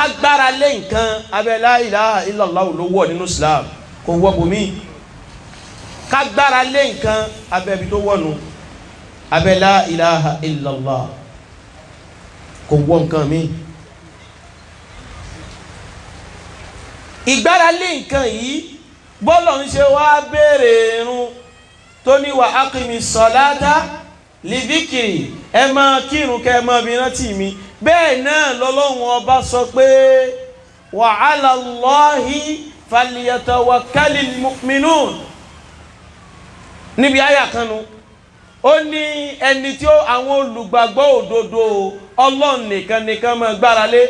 ká gbára lé nǹkan abẹ́ la ilaha illallah ló wọ̀ nínú Islam kò wọ́ bòmí ká gbára lé nǹkan abẹ́ ibi tó wọ̀nù abẹ́ la ilaha illallah kò wọ́ nǹkan mi. ìgbára lé nǹkan yìí bọ́lọ̀ ń ṣe wá béèrè irun tó ní wa aqimi salata li dhikri ẹ máa kírun kẹ́ ẹ máa bí rántí mi bẹ́ẹ̀ náà lọ́lọ́run ọba sọ pé wa ala Allahi falyatawakkalil mu'minun níbi àyà kan nu ó ní ẹni tí àwọn olùgbàgbọ́ òdodo Ọlọ́run nìkan máa gbára lé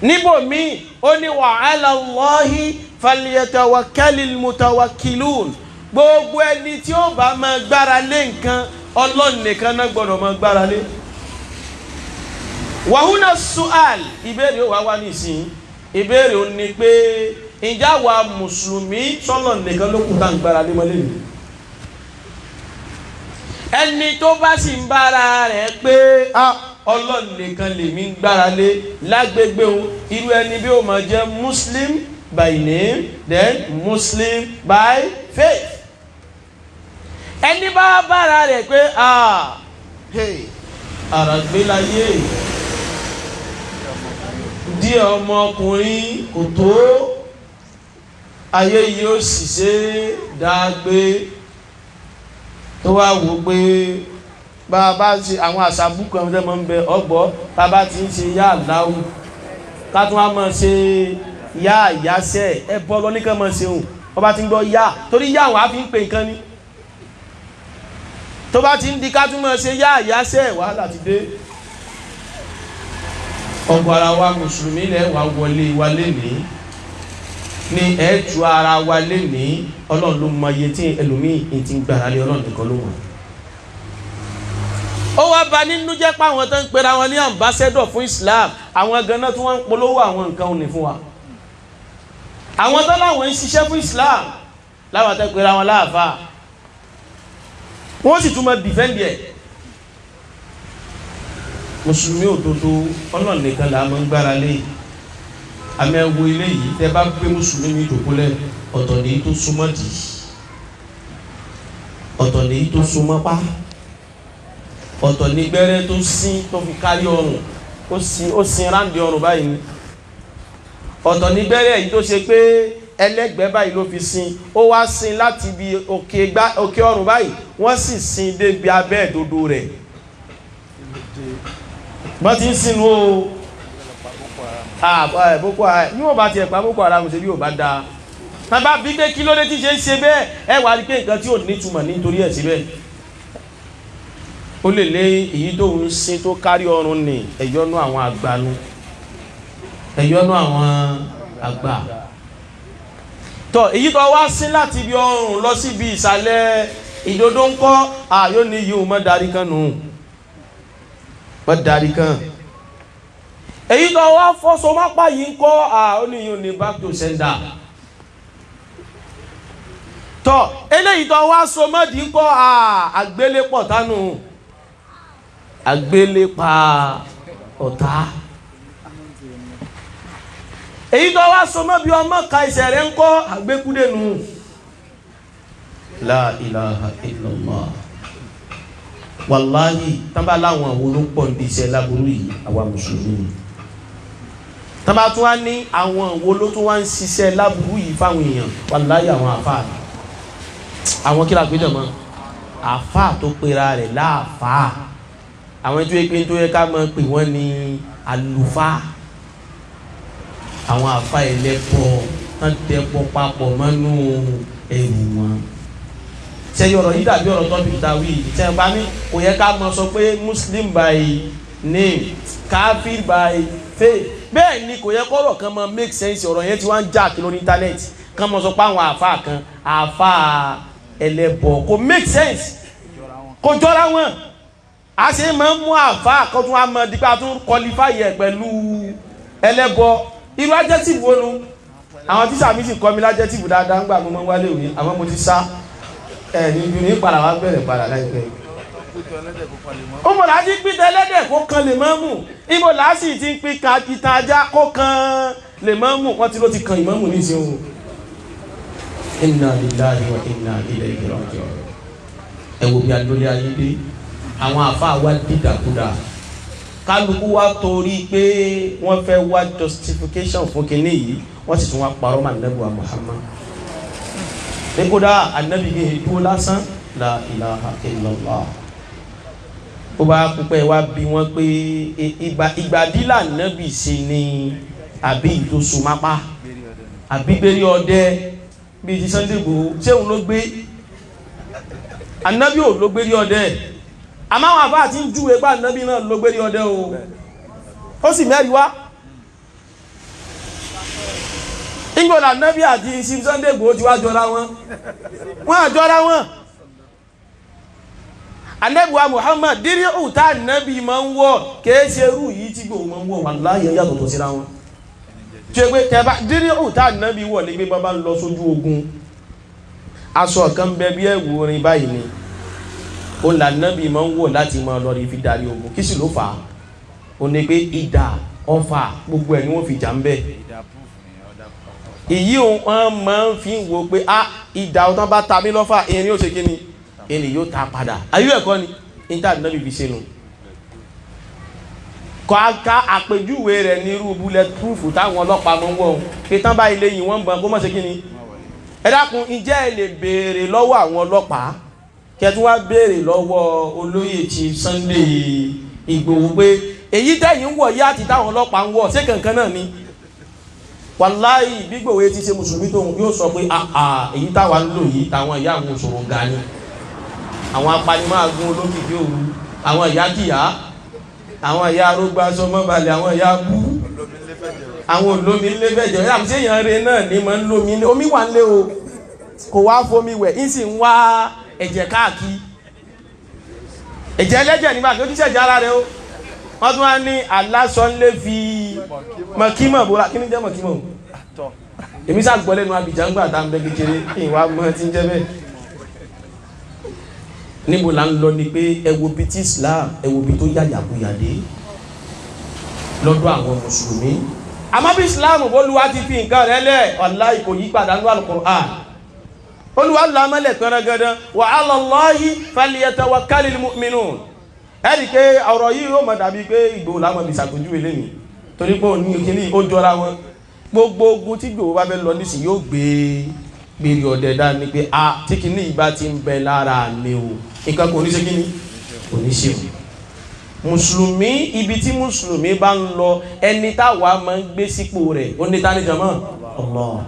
níbòmí ó ní wa ala Allahi falyatawakkalil mutawakkilun gbogbo ẹni tí ó bá máa gbára lé nǹkan Ọlọ́run nìkan náà gbọ́dọ̀ máa gbára lé. wàhúnà su'al ìbéèrè ó wá nísìnyí ìbéèrè ó ní pé ìjà wa mùsùlùmí sọ́lọ̀ nìkan ló kù tá à ń gbára lé mọ́lẹ́ mi. ẹni tó bá sì ń bára rẹ̀ pé Ọlọ́run nìkan lèmi ń gbára lé lágbègbè o irú ẹni bí ó máa jẹ́ Muslim by name then Muslim by faith. ẹni bá bára rẹ̀ pé àràgbélayé díẹ̀ ọmọkùnrin kò tó ayé yìí ó sì ṣe dágbé tó wá wò pé bá a bá ṣe àwọn àṣàbù kan tẹ́ mọ́ ń bẹ ọgbọ́ tá a bá ti ń ṣe yá àláwù ká tún wá mọ́ ṣe yá àyáṣẹ́ ẹ bọ́ lọ nìkan mọ́ ṣe hùn ọba ti ń gbọ́ yá torí yá àwọn á fi ń pè nǹkan ni tó bá ti ń di ká tún mọ́ ṣe yá àyáṣẹ́ wàhálà ti dé ọgbọ́ ara wa mùsùlùmí lẹ́ wà wọlé wa lénìí ní ẹ̀ẹ́tù ara wa lénìí Ọlọ́run ló mọ iye tí ẹlòmíì ti ń gbára lé Ọlọ́run nìkan ló wọ̀. ó wá bà nínú jẹ́ pé àwọn tó ń pera wọn ní ambassador fún Islam àwọn ganan tí wọ́n ń polówó àwọn nǹkan òní fún wa àwọn tó láwọn ń ṣiṣẹ́ fún Islam láwọn tó ń pera wọn láàfáà wọ́n sì tún mọ dìfẹ́ǹdì ẹ̀. mùsùlùmí òdodo Ọlọ́run nìkan là máa ń gbára lé àmì ẹ̀wọ̀ ilé yìí tẹ́ bá gbé mùsùlùmí ìdòkúlẹ̀ ọ̀tọ̀ nìyí tó súnmọ́ dì ọ̀tọ̀ nìyí tó súnmọ́ pa ọ̀tọ̀ ní gbẹ́rẹ́ tó sín tó fi kárí ọrùn ó sin ráǹdì ọrùn báyìí ni ọ̀tọ̀ ní gbẹ́rẹ́ yìí tó ṣe pé ẹlẹ́gbẹ́ báyìí ló fi sin ó wá sin láti ibi òkè ọrùn báyìí wọ́n sì sin débi abẹ́ ìdodo rẹ̀ bọ́n ti ń sinú o Boko Haram ní wọ́n bá ti ẹ̀pá Boko Haram ṣe bí ò bá dáa tá bá bí pé kí ló dé tí ṣe ń ṣe bẹ́ẹ̀ ẹ wà rí pé nǹkan tí ò nítumọ̀ nítorí ẹ̀ síbẹ̀ ó lè lé èyí tó ń sin tó kárí ọrùn ní ẹ̀yọ́nú àwọn àgbànú ẹ̀yọ́nú àwọn àgbà tọ́ èyí tó wá sí láti ibi ọrùn lọ sí ibi ìsàlẹ̀ ìdodo ń kọ́ àyó ní yíò mọ́ darí kan nù mọ́ darí kan èyí tó wá fọ́sọ mápá yìí ń kọ́ àyó ní yíò ní back to sender tọ́ eléyìí tó wá so mọ́dí ń kọ́ àgbélépọ̀ tánù àgbélépa ọ̀tá èyí tó wá so mọ́ bí ọmọ ka ìṣẹ̀ rẹ̀ ń kọ́ àgbékúdénú la ilaha illallah wàláhì tánbà láwọn àwọn olópọ̀ ní iṣẹ́ láburú yìí àwa mùsùlùmí tánbà tún wá ní àwọn àwọn olótún wá ń ṣiṣẹ́ láburú yìí fáwọn èèyàn wàláhì àwọn àfáà àwọn kí lágbéjọ mọ́ àfáà tó pera rẹ̀ láàfáà àwọn tó yẹ pé tó yẹ ká mọ̀ pé wọ́n ní àlùfáà àwọn àfáà ẹlẹ́pọ̀ wọ́n tẹ́pọ̀ papọ̀ mọ́nú ẹ̀rù wọn. sẹ́yìn ọ̀rọ̀ yìí dàbí ọ̀rọ̀ tọ́pì tàwí sẹ́yìn bá ní kò yẹ ká mọ̀ sọ pé Muslim by name Kafir by faith bẹ́ẹ̀ ni kò yẹ kọ́rọ̀ kan mọ̀ make sense ọ̀rọ̀ yẹn tí wọ́n ń jà kí lórí íńtánẹ́ẹ̀tì kan mọ̀ sọ pé àwọn àfáà kan àfáà ẹlẹ́pọ̀ kò make sense kò jọra wọn a ṣe máa ń mú àfá àkọ́tún a mọ̀ dípá tún qualify ẹ̀ pẹ̀lú ẹlẹ́bọ irú adjective wo nu àwọn tíṣà mi sì kọ́ mi lájẹ́tìfù dáadáa ń gbà mo mọ́ wálé òní àmọ́ mo ti sá ní ibi ní padà wá bẹ̀rẹ̀ padà láìpẹ́ ó mọ̀ láti pín tẹ́lẹ́dẹ̀ kó kan lè mọ́ mú ibo láti ti ń pín ka ìtàn ajá kó kan lè mọ́ mú wọ́n ti ló ti kan ìmọ̀mù ní ìsìn inna lillahi wa inna ilayhi raji'un. ẹ wo bí adúlé ayé dé àwọn àfáà wa dídàkudà kálukú wa torí pé wọ́n fẹ́ wá justification fún kinní yìí wọ́n sì tún wá parọ́ mọ́ ànábì wa Muhammad ní kódà ànábì yìí dúró lásán la ilaha illallah. ó bá púpẹ́ wá bí wọ́n pé ìgbàdílà ànábì sí ni àbí ìtòsùnmápá àbí gbérí ọdẹ bíi ti Sunday Igboho ṣé òun ló gbé ànábì ò ló gbérí ọdẹ àmọ́ àwọn àbá àti ń júwe bá ànábì náà ló gbérí ọdẹ o ó sì mẹ́rin wá ìgbòlà ànábì àti Sunday Igboho ti wá jọra wọn àjọra wọn. ànábì wa Muhammad dírí òtá ànábì máa ń wọ̀ kìí ṣe irú yìí tí Igboho máa ń wọ̀ wàláhì yàtọ̀ tó síra wọn tí ó gbé kẹba dírí òtá ànábì wọ̀ ní gbé bàbá ń lọ sójú ogun aṣọ kan bẹ bí ẹ̀wù orin báyìí ni ó là ànábì máa ń wọ̀ láti máa lọ rí fi darí ogun kí sì ló fà á ó ní pé idà ọfà gbogbo ẹ̀ ni wọ́n fi jà ń bẹ̀ èyí wọn máa ń fi wo pé idà ọ̀tán bá ta mí lọ́fà erin ó ṣe kí ni ẹni yóò ta padà ayé ẹ̀kọ́ ni níta ànábì fi ṣe nu kọ́ka àpèjúwe rẹ̀ ní irú bullet proof táwọn ọlọ́pàá mọ́ wọ́n pé tán bá ilé yìí wọ́n ń bọ̀ kó mọ̀ ṣe kí ni ẹ dákun ǹjẹ́ ẹ lè béèrè lọ́wọ́ àwọn ọlọ́pàá kẹtù wá béèrè lọ́wọ́ olóyè Chief Sunday Igboho pé èyí tẹ̀yìn ń wọ̀ yí àti táwọn ọlọ́pàá ń wọ̀ ṣé kankan náà ni wàláhì bí Igboho ti ṣe mùsùlùmí tóun yóò sọ pé èyí táwa ń lò yìí táwọn ìyá àwọn òṣòro ga ni àwọn apanimọ́àgún olókìkí òru àwọn ìyá kìyà àwọn ìyá arógbá sọmọ́balẹ̀ àwọn ìyá bú àwọn olómi ńlé fẹ́jọ yàtọ̀ sí èèyàn rẹ náà ní mọ́ ń lómi ní omi wà ńlé o kò wá fomi wẹ̀ ń sì ń wá ẹ̀jẹ̀ káàkiri ẹ̀jẹ̀ ẹlẹ́jẹ̀ nígbà tó ti ṣẹ̀jẹ̀ ara rẹ o wọ́n tún wá ní aláṣọ ńlé fi mọ̀kímọ̀ bóra kí ni jẹ́ mọ̀kímọ̀ èmi sàgbọ́ lẹ́nu Abidjan gbà tá à ń bẹ kékeré kí n wá mọ́ ti ń jẹ́ bẹ́ẹ̀ níbo la ń lọ ni pé ẹ wo bí tí Islam ẹ wo bí tó yàyàkuyàdé lọ́dọ̀ àwọn mùsùlùmí àmọ́ bí Islam Olúwa ti fi nǹkan rẹ̀ lẹ̀ wàláhì kò yí padà nínú Al-Qur'an Olúwa lámẹ́lẹ̀ pẹ́rẹ́gẹ́dẹ́ wa 'ala Allahi falyatawakkalil mu'minun ẹ̀rí pé ọ̀rọ̀ yìí yóò mọ̀ dàbí pé Ìgbòho làwọn bí ṣàpèjúwe lẹ́nu torí pé òní kìíní ó jọra wọn gbogbo ogun tí Ìgbòho bá fẹ́ lọ nísìnyí yóò gbèrè ọ̀dẹ̀ dání pé tí kìíní ìbá ti ń bẹ lára mi o nǹkan kò ní ṣe kíní kò ní ṣe o mùsùlùmí ibi tí mùsùlùmí bá ń lọ ẹni táwa máa ń gbé sípò rẹ̀ ó ní tání jàmá Allah.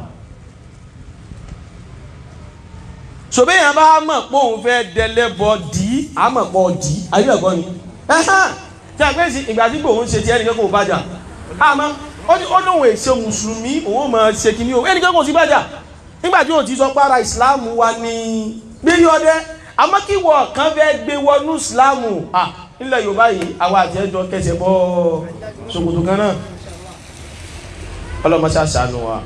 sòbéyàn bá mọ̀ pé òun fẹ́ dẹlẹ́bọ̀ dì á mọ̀ pọ̀ dì ayé ẹ̀kọ́ ni tí a gbé sí ìgbà tí Ìgbòho ń ṣe ti ẹnìkan kò bàjá àmọ́ ó lóun èso mùsùlùmí òun máa ṣe kíní o ẹnìkan kò sí bàjá nígbà tí òun ti sọ pé ara ìsìláàmù wa ní gbérí ọdẹ àmọ́ kí wọ́n kan fẹ́ gbé wọnú ìsìláàmù nílẹ̀ Yorùbá yìí àwọn àti ẹjọ́ kẹsẹ̀ bọ́ ṣòkòtò kan náà ọlọ́mọṣẹ́ àṣàánú wa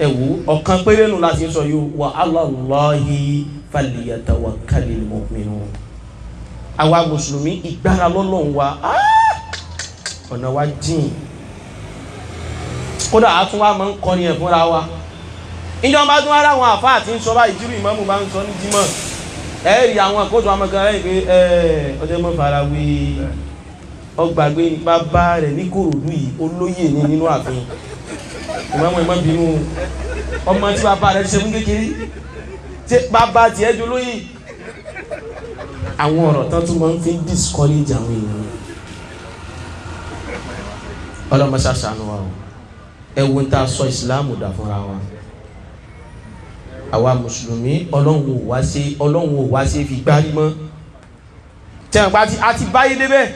ẹ̀wù ọ̀kan péré nù láti sọ yìí wa 'ala Allahi falyatawakkalil mu'minun àwa mùsùlùmí ìgbára lọ́lọ́run wa ọ̀nà wa jìn kódà àtún wa máa ń kọrin ẹ̀ fúnra wa ìjọba tún ara àwọn àfáà tí ń sọ báyìí tí ìmáàmù bá ń sọ ní jímọ̀ ẹ̀rí àwọn àkóso amọ̀kan rẹ̀ pé ọjọ́ mọ́ fara wí ọgbàgbé bàbá rẹ̀ ní Kòròdú yìí olóyè ní nínú ààfin ìmáàmù ẹ̀mọ́ bínú ọmọ tí bàbá rẹ̀ ṣe fún kékeré tí bàbá tiẹ̀ jọ lóyè àwọn ọ̀rọ̀ tán tún máa ń fi discourage àwọn èèyàn ọlọ́mọ ṣàṣàánú wa ẹ̀wọ̀n tá a sọ ìsìláàmù dà fúnra wa àwa mùsùlùmí ọlọ́run ò wá sí fi gbárí mọ́ tẹ̀wọ̀n àti báyé débẹ̀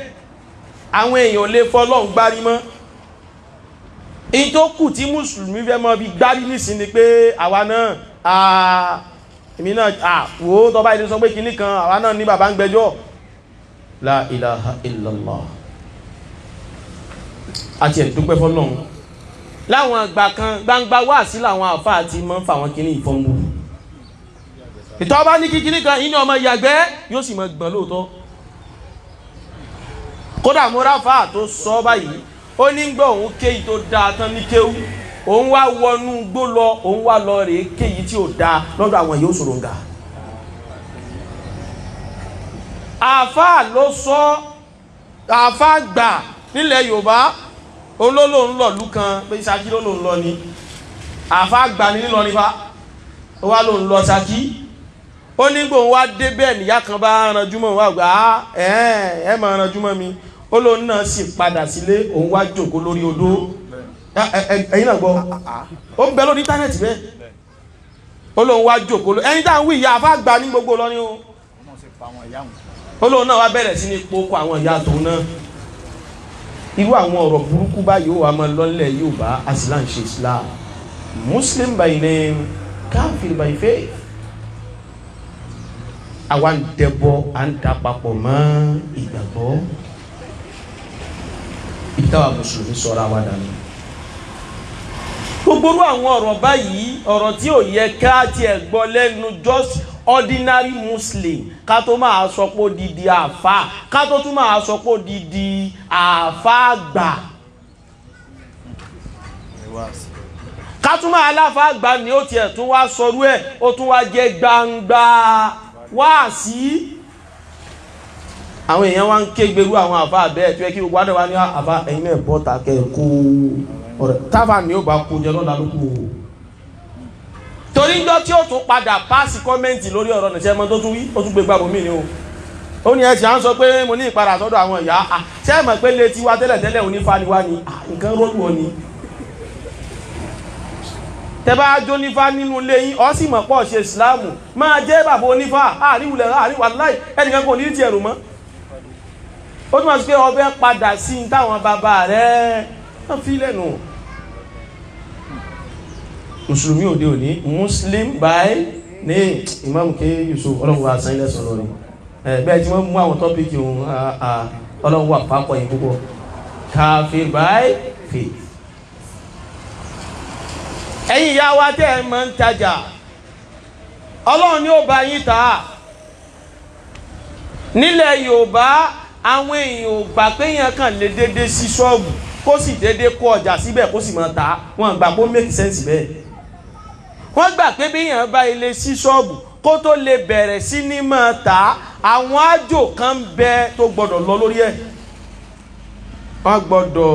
àwọn èèyàn lè fọlọ́run gbárí mọ́ èyí tó kù tí mùsùlùmí fẹ́ mọ́ fi gbárí nísìn ni pé àwa náà èmi náà wò ó tọ́ba ìdí sọ pé kinní kan àwa náà ní bàbá ń gbẹ́jọ́ la ilaha illallah àti ẹ̀dúpẹ́ fọlọ́run láwọn àgbà kan gbangba wá sí làwọn àfa àti mọ́ fáwọn kinní ìfọ́nmú ìtọ́ bá ní kíkiní kan yìí ní ọmọ ìyàgbẹ́ yóò sì mọ gbọ́n lóòótọ́ kódà múráfà tó sọ báyìí ó ní gbọ́ òun kéyìí tó dáa tán ní kéwú òun wá wọnú gbó lọ òun wá lọ rèé kéyìí tí ò dáa lọ́dọ̀ àwọn yóò sọ̀rọ̀ nga. àáfàá ló sọ àáfàá gbà nílẹ̀ Yorùbá olólò ń lọ lùkàn pé Ṣakí ló ń lọ ni àáfàá gbà ní nílọ nípa ó wá ló ń lọ Ṣakí ó ní gbòun wá débẹ̀ níyà kan bá ranjúmọ̀ wá gbà ẹ máa ranjúmọ̀ mi ó lóun náà sì padà sílé òun wá jókòó lórí odó ẹ̀yin náà gbọ́ ó ń bẹ lórí íńtánẹ́ẹ̀tì bẹ́ẹ̀ ó lóun wá jókòó ẹ̀yin tá à ń wí ìyá àfa gbà ní gbogbo lọ ní o ó lóun náà wá bẹ̀rẹ̀ sí ní pokó àwọn ìyá tòun náà irú àwọn ọ̀rọ̀ burúkú báyìí ó wà máa lọ́lẹ̀ Yorùbá asilan ṣe Islam Muslim by name Kafir by faith àwa ń dẹbọ à ń da papọ̀ mọ́ ìgbàgbọ́ ibi táwa mùsùlùmí sọ̀rọ̀ àwa dànù. gbogbo àwọn ọ̀rọ̀ báyìí ọ̀rọ̀ tí ò yẹ ká tiẹ̀ gbọ́ lẹ́nu just ordinary Muslim ká tó máa sọ pé odidi àfa ká tó tún máa sọ pé odidi àfa gbà ká tún máa aláfa gbà ni ó tiẹ̀ tún wá sọrú ẹ̀ ó tún wá jẹ́ gbangba wá sí àwọn èèyàn wá ń ké gbèrú àwọn àfa bẹ́ẹ̀ tí wọ́n kí gbogbo àdéhùn wá ní àfa ẹ̀yin náà bọ́ ta kẹ́ ẹ̀ kó ọ̀rẹ́ tábà ni ó bá kó jẹ lọ́la ló kú o torí ńjọ́ tí ó tún padà páàsì kọ́mẹ́ǹtì lórí ọ̀rọ̀ nìṣẹ́ mọ́ tó tún wí ó tún gbé gbàgbọ́ mí ni o ó ní ẹ̀sìn à ń sọ pé mo ní ìpadà sọ́dọ̀ àwọn ìyá ṣé ẹ mọ̀ pé létí wa tẹ́lẹ̀tẹ́lẹ̀ onífá ni wá ni nǹkan rọ́ọ̀lù ọ ni tẹ bá jó nífá nínú ilé yín ọ sì mọ̀ pọ̀ ṣe ìsìláàmù máa jẹ́ bàbá onífá àríwùlẹ̀ àríwà láì ẹnìkan kò ní ti ẹ̀rù mọ́ ó túnmọ̀ sí pé ọbẹ̀ padà sí ní táwọn bàbá rẹ̀ wọ́n fi lẹ́nu mùsùlùmí òde òní Muslim by name Imam K. Yusuf ọlọ́run wa sàn ilẹ̀ sọ̀rọ̀ rẹ̀ bẹ́ẹ̀ tí wọ́n mú àwọn tọ́pìkì òun ọlọ́run wà pápọ̀ yìí púpọ̀ Kafir by faith. ẹ̀yin ìyá wa tẹ́ ẹ máa ń tajà ọlọ́run ni ó bá yín tà nílẹ̀ Yorùbá àwọn èèyàn ò gbà pé èèyàn kàn lè dédé sí ṣọ́ọ̀bù kó sì dédé kó ọjà síbẹ̀ kó sì máa tà wọ́n gbà pé ó make sense bẹ́ẹ̀ wọ́n gbà pé bí èèyàn bá ilé sí ṣọ́ọ̀bù kó tó lè bẹ̀rẹ̀ sí ní máa tà àwọn àjò kan ń bẹ tó gbọ́dọ̀ lọ lórí ẹ̀ wọ́n gbọ́dọ̀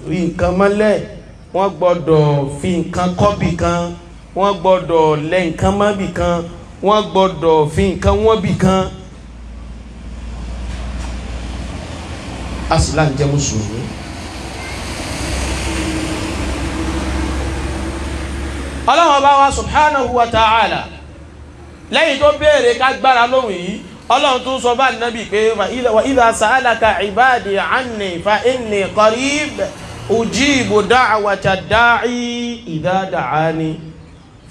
rí nǹkan mọ́lẹ̀ wọ́n gbọ́dọ̀ fi nǹkan kọ́bì kan wọ́n gbọ́dọ̀ lẹ nǹkan mọ́bì kan wọ́n gbọ́dọ̀ fi nǹkan wọ́bì kan asìlá ń jẹ́ mùsùlùmí. ọlọ́run ọba wa subhanahu wa ta'ala lẹ́yìn tó béèrè ká gbára lóhùn yìí ọlọ́run tún sọ bá nàbì pé wa idha sa'alaka ibadi anni fa inni qarib ujibu da'wata da'i idha da'ani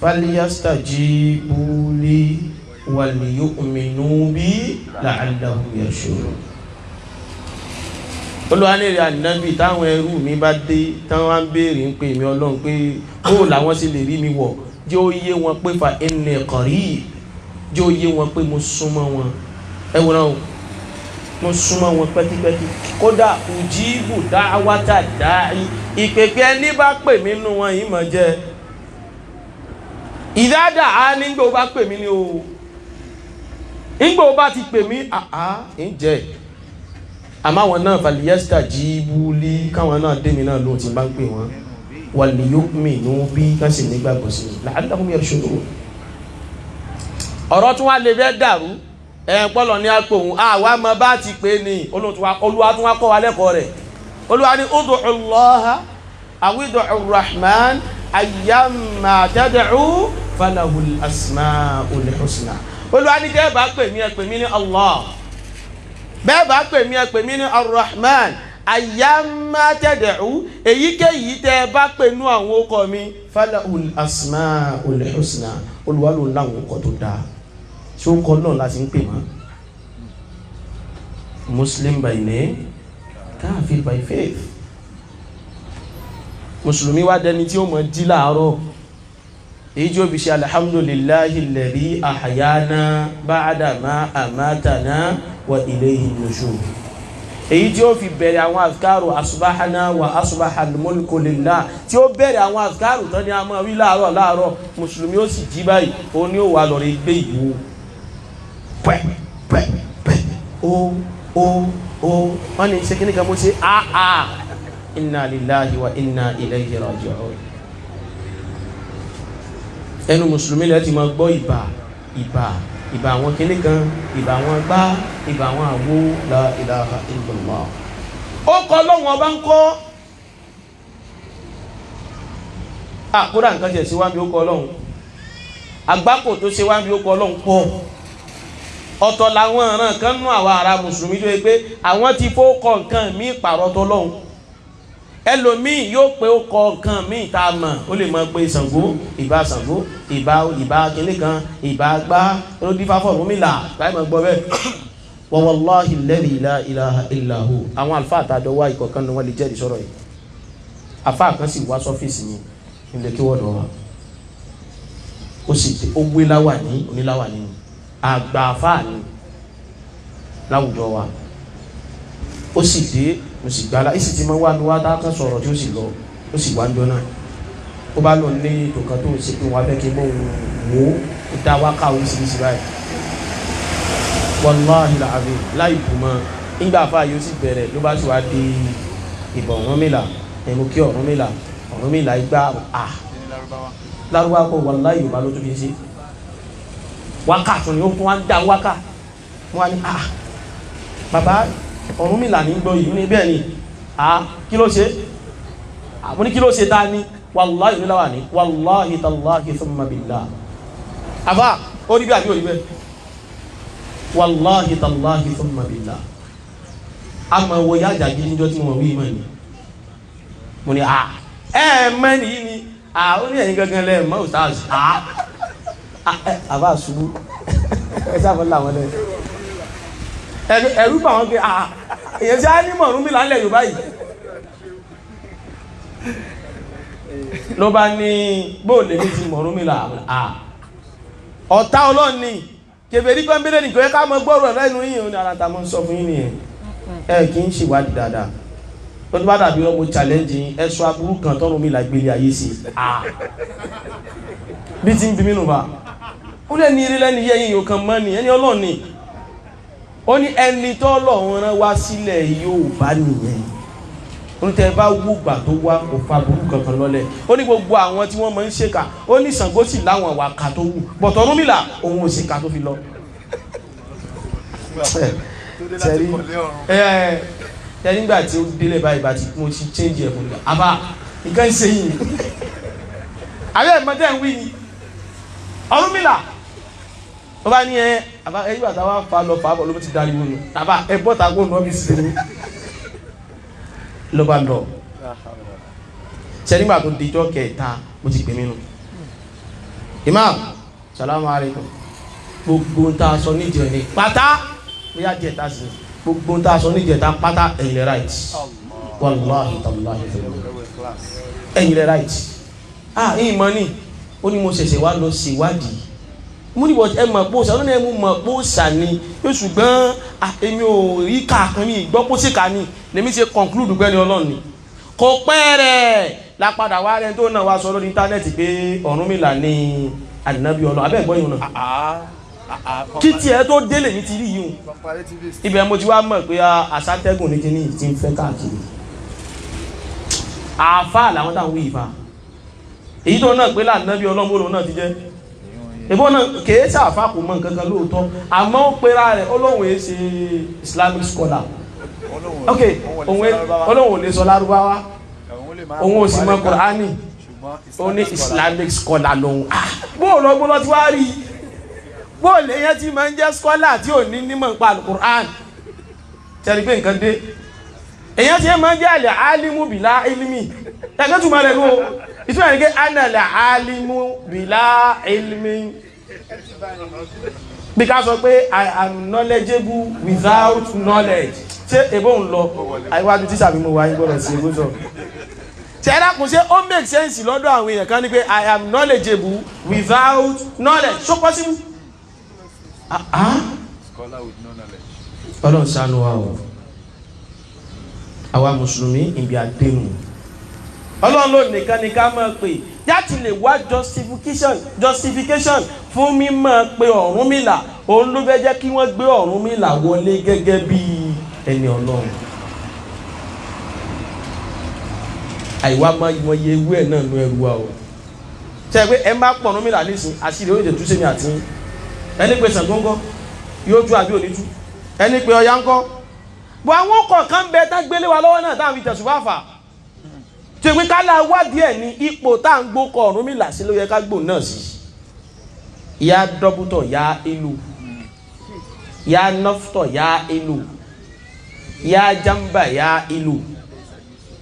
falyastajibu li wal yu'minu bi la'allahum yarshudun. olùwánìrì ànábì táwọn ẹrú mi bá dé táwọn wá ń béèrè ń pè mí ọlọ́run pé bó làwọn sì lè rí mi wọ̀ jẹ́ ó yé wọn pé fa inni qarib jẹ́ ó yé wọn pé mo súnmọ́ wọn ẹ wọ́n náà mo súnmọ́ wọn pẹ́kípẹ́kí kódà ujibu da'wata da'i ìpèpè ẹni bá pè mí nínú wọn yìí mọ̀ jẹ́ ìdádà á nígbà ó bá pè mí ní o nígbà ó bá ti pè mí ń jẹ́ àmọ́ àwọn náà falyastajibu li káwọn náà dé mi náà lóhùn tí n bá ń pè wọ́n wal yu'minu bí kán sì nígbàgbọ́ sí i la'allahum yarshudun. ọ̀rọ̀ tún wá lè fẹ́ dàrú pọ́lọ̀ ní àpò òun àwa mọ bá ti pè ní olúwa tún wá kọ́ wa lẹ́kọ̀ọ́ rẹ̀ olúwa ní ud'u Allaha aw ud'u Rahman ayyamma tad'u falahul asma'ul husna. olúwa ní tẹ́ bá pè mí ẹ pè mí ní Allah bẹ́ẹ̀ bá pè mí ẹ pè mí ní Ar-Rahman ayyamma tad'u èyíkéyìí tẹ́ bá pè nú àwọn okọ̀ mi falahul asma'ul husna olúwa ló láwọn okọ̀ tó dáa tí ó kọ́ náà láti ń pè wọ́n Muslim by name Kafir by faith. mùsùlùmí wá dẹni tí ó mọ̀ jí láàárọ̀ èyí tí ó fi ṣe alhamdulillahi alladhi ahyana ba'da ma amatana wa ilayhi nushur èyí tí ó fi bẹ̀rẹ̀ àwọn azkaru asubahana wa asubahal mulku lillah tí ó bẹ̀rẹ̀ àwọn azkaru tán ní a máa wí láàárọ̀ mùsùlùmí ó sì jí báyìí ó ní ó wà lọ́rẹ̀ gbé ìwò pẹ́ ó wọ́n ní ṣe kí ní kan mú sí àà inna lillahi wa inna ilayhi raji'un. ẹnu mùsùlùmí lẹ́ ti máa gbọ́ ìbà àwọn kìnnì kan ìbà àwọn gbá ìbà àwọn àwo la ilaha illallah. ó kọ́ lọ́wọ́n ọba ń kọ́ kódà nǹkan jẹ̀ sí wá bí ó kọ́ lọ́hùn àgbákò tó ṣe wá bí ó kọ́ lọ́hùn pọ̀ ọ̀tọ̀ làwọn ọ̀ràn kan nú àwọn ará mùsùlùmí tó yẹ pé àwọn ti fó kọ nǹkan míì pààrọ̀ tó lọ́hùn ẹlòmíì yóò pé ó kọ nǹkan míì tá a mọ̀ ó lè mọ̀ pé Ṣàngó ìbà kìnní kan ìbà gbá lódìfá fọ̀rúnmìlà láì mọ̀ gbọ́ bẹ́ẹ̀ wa wallahi alladhi la ilaha illa hu àwọn àlùfáà àtàjọ wá ìkọ̀kan ni wọ́n lè jẹ́rìí sọ̀rọ̀ yìí àfáà kan sì wá sọ́fíìsì mi nílé kí wọ́n dọ̀ wá ó sì ó gbé láwàní oníláwàní àgbà àfáà ni láwùjọ wa ó sì dé mo sì gbala èsì tí mo wá ní wá dákan sọ̀rọ̀ tí ó sì lọ ó sì wá ń jọ náà ó bá lọ ní ètò kan tó ń ṣe pé wọn abẹ́ kí n mọ̀ wò ó dá wákà oríṣiríṣi báyìí wàláhì làbí láì bù mọ́ nígbà àfáà yóò sì bẹ̀rẹ̀ ló bá sì wá di ìbọn Ọ̀rúnmìlà ẹ̀mú kí Ọ̀rúnmìlà igbá lárúbá kọ wàláhì Yorùbá ló tó fi ṣe wákà tún ni ó tún wá ń dá wákà wọn wá ní bàbá Ọ̀rúnmìlà ní gbọ́ yìí ní bẹ́ẹ̀ ni kí ló ṣe àbúní kí ló ṣe dá ní wàláhì níláwà ní wàláhì tàláhì thumma billah àbá ó rí bí àbí ó rí bẹ́ẹ̀ wàláhì tàláhì thumma billah a mọ̀ wọ yá àjàgí níjọ́ tí mo wí mọ̀ ní mo ní mẹ́ni yìí ni ó ní ẹ̀yìn gangan lẹ́ mọ́ ustaz àbá ṣubú ẹ sáfọ́ làwọn lẹ́yìn ẹ̀rú bà wọ́n pé èyàn tí a ní mọ̀ Ọ̀rúnmìlà ńlẹ̀ Yorùbá yìí ló bá ní bóòlè ní ti mọ̀ Ọ̀rúnmìlà ọ̀tá Ọlọ́run ni kèfèrí pẹ́ńbélé ní kò yẹ ká mọ gbọ́rọ̀ lẹ́nu yìí ní ara ta mọ́ sọ fún yín nìyẹn ẹ kì í ṣèwádìí dáadáa ó ti bá dàbí ọmọ challenge ẹ̀ṣọ́ aburú kan tọ́rùnmìlà gbélé ayé sí bí ti ń bí mínú bá ó lẹ́ni eré lẹ́ni yẹ́yìn yóò kan mọ́ ni ẹni Ọlọ́run ni ó ní ẹni tó lọ́run rán wá sílẹ̀ Yorùbá nìyẹn ó ní tẹ́ bá wúgbà tó wá kò fa burú kankan lọ́lẹ̀ ó ní gbogbo àwọn tí wọ́n máa ń ṣèkà ó ní Ṣàngó sì láwọn àwàkà tó wù bọ̀tọ̀ Ọ̀rúnmìlà òun ò ṣèkà tó fi lọ. tẹ́rí nígbà tí ó délé báyìí bá ti mo ti change ẹ̀ fún mi àbá nǹkan ṣe yìí àbẹ́ ẹ̀mọ́tẹ́ ń wí ni Ọ̀rúnmìlà ó bá ní àbá ẹgbẹ́ àtàwà fa lọ fà bọ̀ ló ti darí wọn àbá ẹgbọ́ tàgbó ní ọ́fíìsì ní ló bá lọ ṣe nígbà tó dijọ́ kẹta mo ti pè mí nù Imam salamu alaikum gbogbo ń ta sọ níjẹ ní pátá bóyá jẹta sí gbogbo ń ta sọ níjẹ ta pátá ẹ̀yin lẹ right wallahi tallahi ẹ̀yin lẹ right ẹ̀yin mọ́ ni ó ní mo ṣẹ̀ṣẹ̀ wá lọ ṣèwádìí mo ní ẹ mọ̀ pé òṣà lónìí ẹ mú mọ̀ pé òṣà ni yóò ṣùgbọ́n èmi ò rí kàkan ní ìgbọ́ pé ó sì kà ní lèmi ṣe conclude pé ní Ọlọ́run ni kò pẹ́ rẹ̀ lápadà wá rẹ̀ tó náà wá sọ lórí íńtánẹ́ẹ̀tì pé Ọ̀rúnmìlà ní ànábì Ọlọ́run abẹ́ ẹ̀gbọ́n yìí náà kí tiẹ̀ tó délé ní ti rí yìí ibẹ̀ mo ti wá mọ̀ pé àṣàtẹ́gùn ní kíní ti ń fẹ́ káàkiri àáfàá làwọn táwọn wí ìfà èyí tó náà pé láàánábì Ọlọ́run náà ti jẹ́ ìbọn náà kèé sàfà kò mọ̀ nǹkan kan lóòótọ́ àmọ́ ó pera rẹ̀ Ọlọ́run èé ṣe Islamic scholar ok Ọlọ́run ò lè sọ Lárúbáwá òun ò sì mọ̀ Kùránì ó ní Islamic scholar lòun bóòlù ọgbọ́n lọ ti wá rí bóòlù èèyàn ti máa ń jẹ́ scholar tí ò ní nímọ̀ nípa Kùránì tẹ́lí pé nǹkan dé èèyàn ti máa ń jẹ́ àlẹ́ alimu bìlá ilimi ẹ̀kẹ́ túmọ̀ rẹ̀ ló ìtumọ̀ ní pé anàlẹ̀ alimu bìlá ilimi bí ká sọ pé I am knowledgeable without knowledge ṣé èbó ń lọ àìwájú tíṣà mi mo wá yín gbọ́dọ̀ sí èbó sọ tí ẹ dákun ṣe ó make sense lọ́dọ̀ àwọn èèyàn kan ní pé I am knowledgeable without knowledge so possible scholar with no knowledge Ọlọ́run ṣàánú wa o àwa mùsùlùmí ibi àdéhùn ọlọ́run ló nìkan ní ká máa pè láti lè wá justification fún mímọ́ pé Ọ̀rúnmìlà òun ló fẹ́ jẹ́ kí wọ́n gbé Ọ̀rúnmìlà wọlé gẹ́gẹ́ bí ẹni ọlọ́run. àìwá máa mọ iye ewu ẹ̀ náà nu ẹrù wa o ṣe pé ẹ má pọ̀ Ọ̀rúnmìlà nísìn àṣírí ó lè tú sẹ́mi àti ẹni pé Ṣàngó ńkọ́ yóò tú àbí òní tú ẹni pé Ọya ńkọ́ bọ́ àwọn kọ̀ọ̀kan bẹ tá gbélé wa lọ́wọ́ náà táwọn fi tẹ̀sùbá fà tí pé kálá wádìí ẹ̀ ní ipò tá à ń gbókọ̀ Ọ̀rúnmìlà sí ló yẹ ká gbò náà sí. ya dọ́bútọ̀ ya ìlú ya nọ́fútọ̀ ya ìlú ya jamba ya ìlú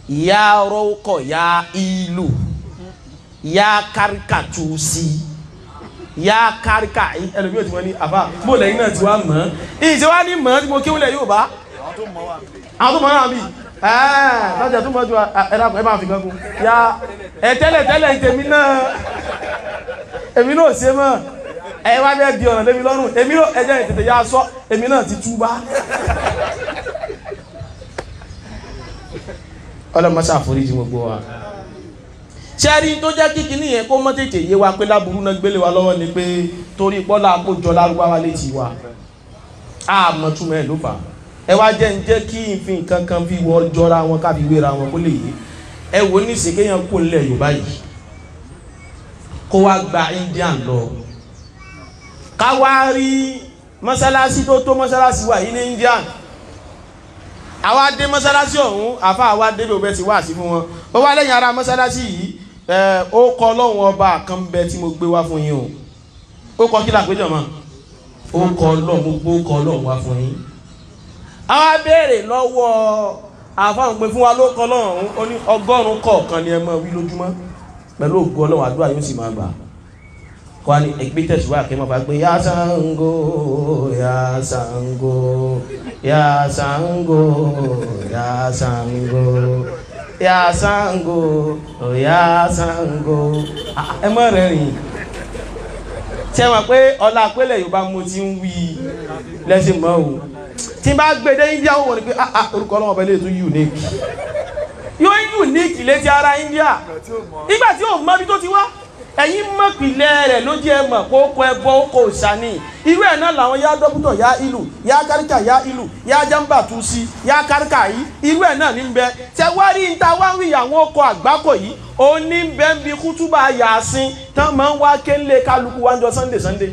ya rọ́kọ̀ ya ìlú ya karikatusi ya karika ẹlòmí ò tí wọ́n ní àbá bó lẹ́yìn náà ti wá mọ́ ìṣe wá ní mọ́ tí mo kéwúlẹ̀ yóò bá àwọn tó mọ́ náà bí lọ́jà tó mọ́ ju ẹ̀dàkùn ẹ máa fi kankun ya tẹ́lẹ̀ tèmi náà èmi náà ṣe mọ́ ẹ wá bẹ́ẹ̀ di ọ̀nà lémi lọ́rùn èmi náà ẹjẹ́ ìtẹ̀tẹ̀ ya sọ èmi náà ti túbá ọlọ́mọṣà àforíjì gbogbo wa ṣẹ́rí tó jẹ́ kíkì nìyẹn kó mọ́ tètè yé wa pé láburú náà gbélé wa lọ́wọ́ ni pé torí pọ́lá àkójọ lárúbáwá létí wa àmọ́ túmọ̀ ẹ̀ ló fà ẹ wá jẹ́ ń jẹ́ kí n fi nǹkan kan fi wọ́n jọra wọn káfi wéra wọn kó lè yé ẹ wò ní ìsèkéyàn kó nílẹ̀ Yorùbá yìí kó wá gba Indian lọ ká wá rí mọ́sálásí tó mọ́sálásí wa yìí ní Indian àwa dé mọ́sálásí ọ̀hún àfa àwa dé bí o bẹ́ ti wá sí fún wọn ó wá lẹ́yìn ara mọ́sálásí yìí ó kọ Ọlọ́run ọba kan bẹ tí mo gbé wá fún yín o ó kọ kí làpéjọ mọ́ ó kọ Ọlọ́run gbogbo ó kọ Ọlọ́run wá fún yín àwa béèrè lọ́wọ́ àfáàn pé fún wa ló kọ Ọlọ́run ó ní 100 kọ̀ọ̀kan ni ẹ máa wí lójúmọ́ pẹ̀lú ògo Ọlọ́run àdúrà yóò sì máa gbà kọ́ ni ẹgbẹ́ tẹ̀síwá kí wọ́n bá gbé yá Ṣàngó yá Ṣàngó yá Ṣàngó yá Ṣàngó yá Ṣàngó yá Ṣàngó ẹ mọ̀ rẹ̀ rìn ṣe wọ́n pé ọlá pẹ́lẹ̀ Yorùbá mo ti ń wí lẹ́sìn mọ́ o tí n bá gbé dé India wọ́n ni pé orúkọ Ọlọ́run ọba ilé tó unique yóò unique létí ara India nígbà tí ò mọ bí tó ti wá ẹ̀yin mọ̀ pìlẹ̀ rẹ̀ ló jẹ́ mọ̀ kó kọ ẹbọ kò sani irú ẹ̀ náà làwọn yá dọ́bútọ̀ yá ìlú yá káríkà yá ìlú yá jamba tú sí yá káríkà yìí irú ẹ̀ náà ní bẹ tẹ wá rí níta wá ń rí àwọn ọkọ̀ àgbákò yìí ó ní bẹ́ ń bi kútúbà Yásìn tán máa ń wá kéńlé kálukú wájọ Sunday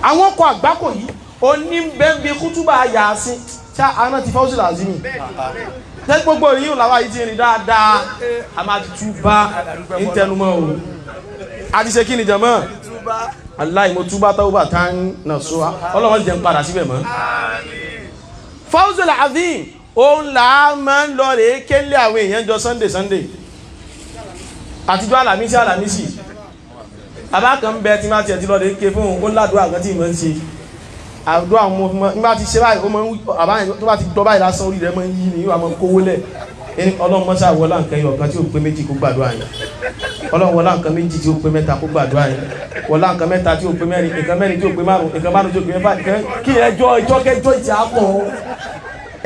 àwọn ọkọ̀ àgbákò yìí ó ní bẹ́ ń bi kútúbà Yásìn ṣá àná ti fọ́sí làzimi tẹ́ gbogbo yìí làwọn yìí ti rìn dáadáa a máa ti túbá ní tẹnumọ́ o a ti ṣe kí ni jàmọ́ aláì mo túbá tawba tán náà sọ ọlọ́wọ́n jẹ́ ń padà síbẹ̀ mọ́ Fawzul Azim òun là á máa ń lọ rèé kéńlé àwọn èèyàn jọ Sunday àtijọ́ Àlàmísì abákan bẹ tí máa tiẹ̀ ti lọ rèé ké fún òun ó ládùú àgbọn tí ì máa ń ṣe àdó àwọn ọmọ nígbà tí ṣe báyìí ó máa ń àbáyé tó bá ti dọ́ báyìí lásán orí rẹ̀ máa ń yí ni yóò máa ń kówó lẹ̀ Ọlọ́run mọ́sá wọlá nǹkan yọ kan tí ó pé méjì kó gbàdúrà yẹn Ọlọ́run wọlá nǹkan méjì tí ó pé mẹ́ta kó gbàdúrà yẹn wọlá nǹkan mẹ́ta tí ó pé mẹ́rin nǹkan mẹ́rin tí ó pé márùn nǹkan márùn tí ó pé mẹ́fà kí ẹjọ́ kẹjọ́ ìtì àpọ̀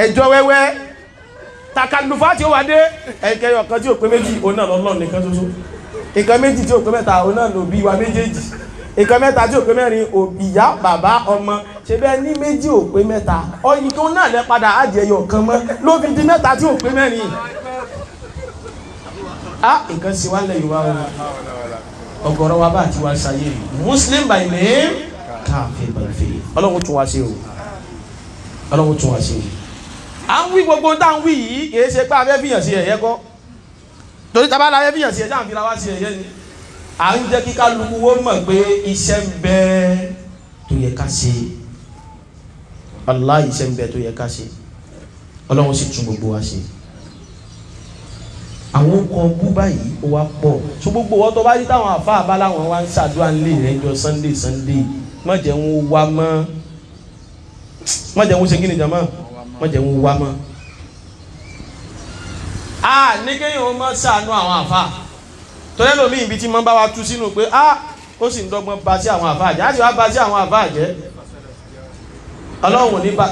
ẹjọ́ wẹ́wẹ́ takalufa tí ó wà dé ẹ̀kẹ́ yọ kan tí ó pé méjì òun náà lọ́lọ́run nìkan ṣoṣo nǹkan méjì tí ó pé mẹ́ta òun náà ló bí wa méjèèjì nǹkan mẹ́ta tí ò pé mẹ́rin ìyá bàbá ọmọ ṣe bẹ́ẹ̀ ní méjì ò pé mẹ́ta ọyìn tó náà lẹ padà àjẹyọ kan mọ́ ló fi di mẹ́ta tí ò pé mẹ́rin nǹkan sí wá lẹ́yìn wa ọ̀gọ̀rọ̀ wa bá ti wá ṣayé Muslim by name káfíń by faith Ọlọ́run tún wá ṣe o Ọlọ́run tún wá ṣe o à ń wí gbogbo tá à ń wí yìí kì í ṣe pé abẹ́ fìyàn sí ẹ̀yẹ kọ́ torí tá a bá la abẹ́ fìyàn sí ẹ̀yẹ àfi la wá sí ẹ̀yẹ ni à ń jẹ́ kí kálukú wọ́n mọ̀ pé iṣẹ́ ń bẹ tó yẹ ká ṣe Allah iṣẹ́ ń bẹ tó yẹ ká ṣe Ọlọ́run sì tún gbogbo wa ṣe àwọn kan bú báyìí ó wá pọ̀ so gbogbo wọn tó bá rí táwọn àfáà bá láwọn wá ń ṣàdúrà nílé rẹ̀ jọ Sunday má jẹ́ wọn wá mọ́ má jẹ́ wọn ṣe kí ni jàmọ́ má jẹ́ wọn wá mọ́ ní kéèyàn ó mọ́ ṣàánú àwọn àfáà tọ́lẹ́ lómi ibi tí mọ́ bá wa tú sínú pé ó sì ń dọ́gbọ́n bá sí àwọn àfáà jẹ́ àti wá bá sí àwọn àfáà jẹ́ Ọlọ́run ní bá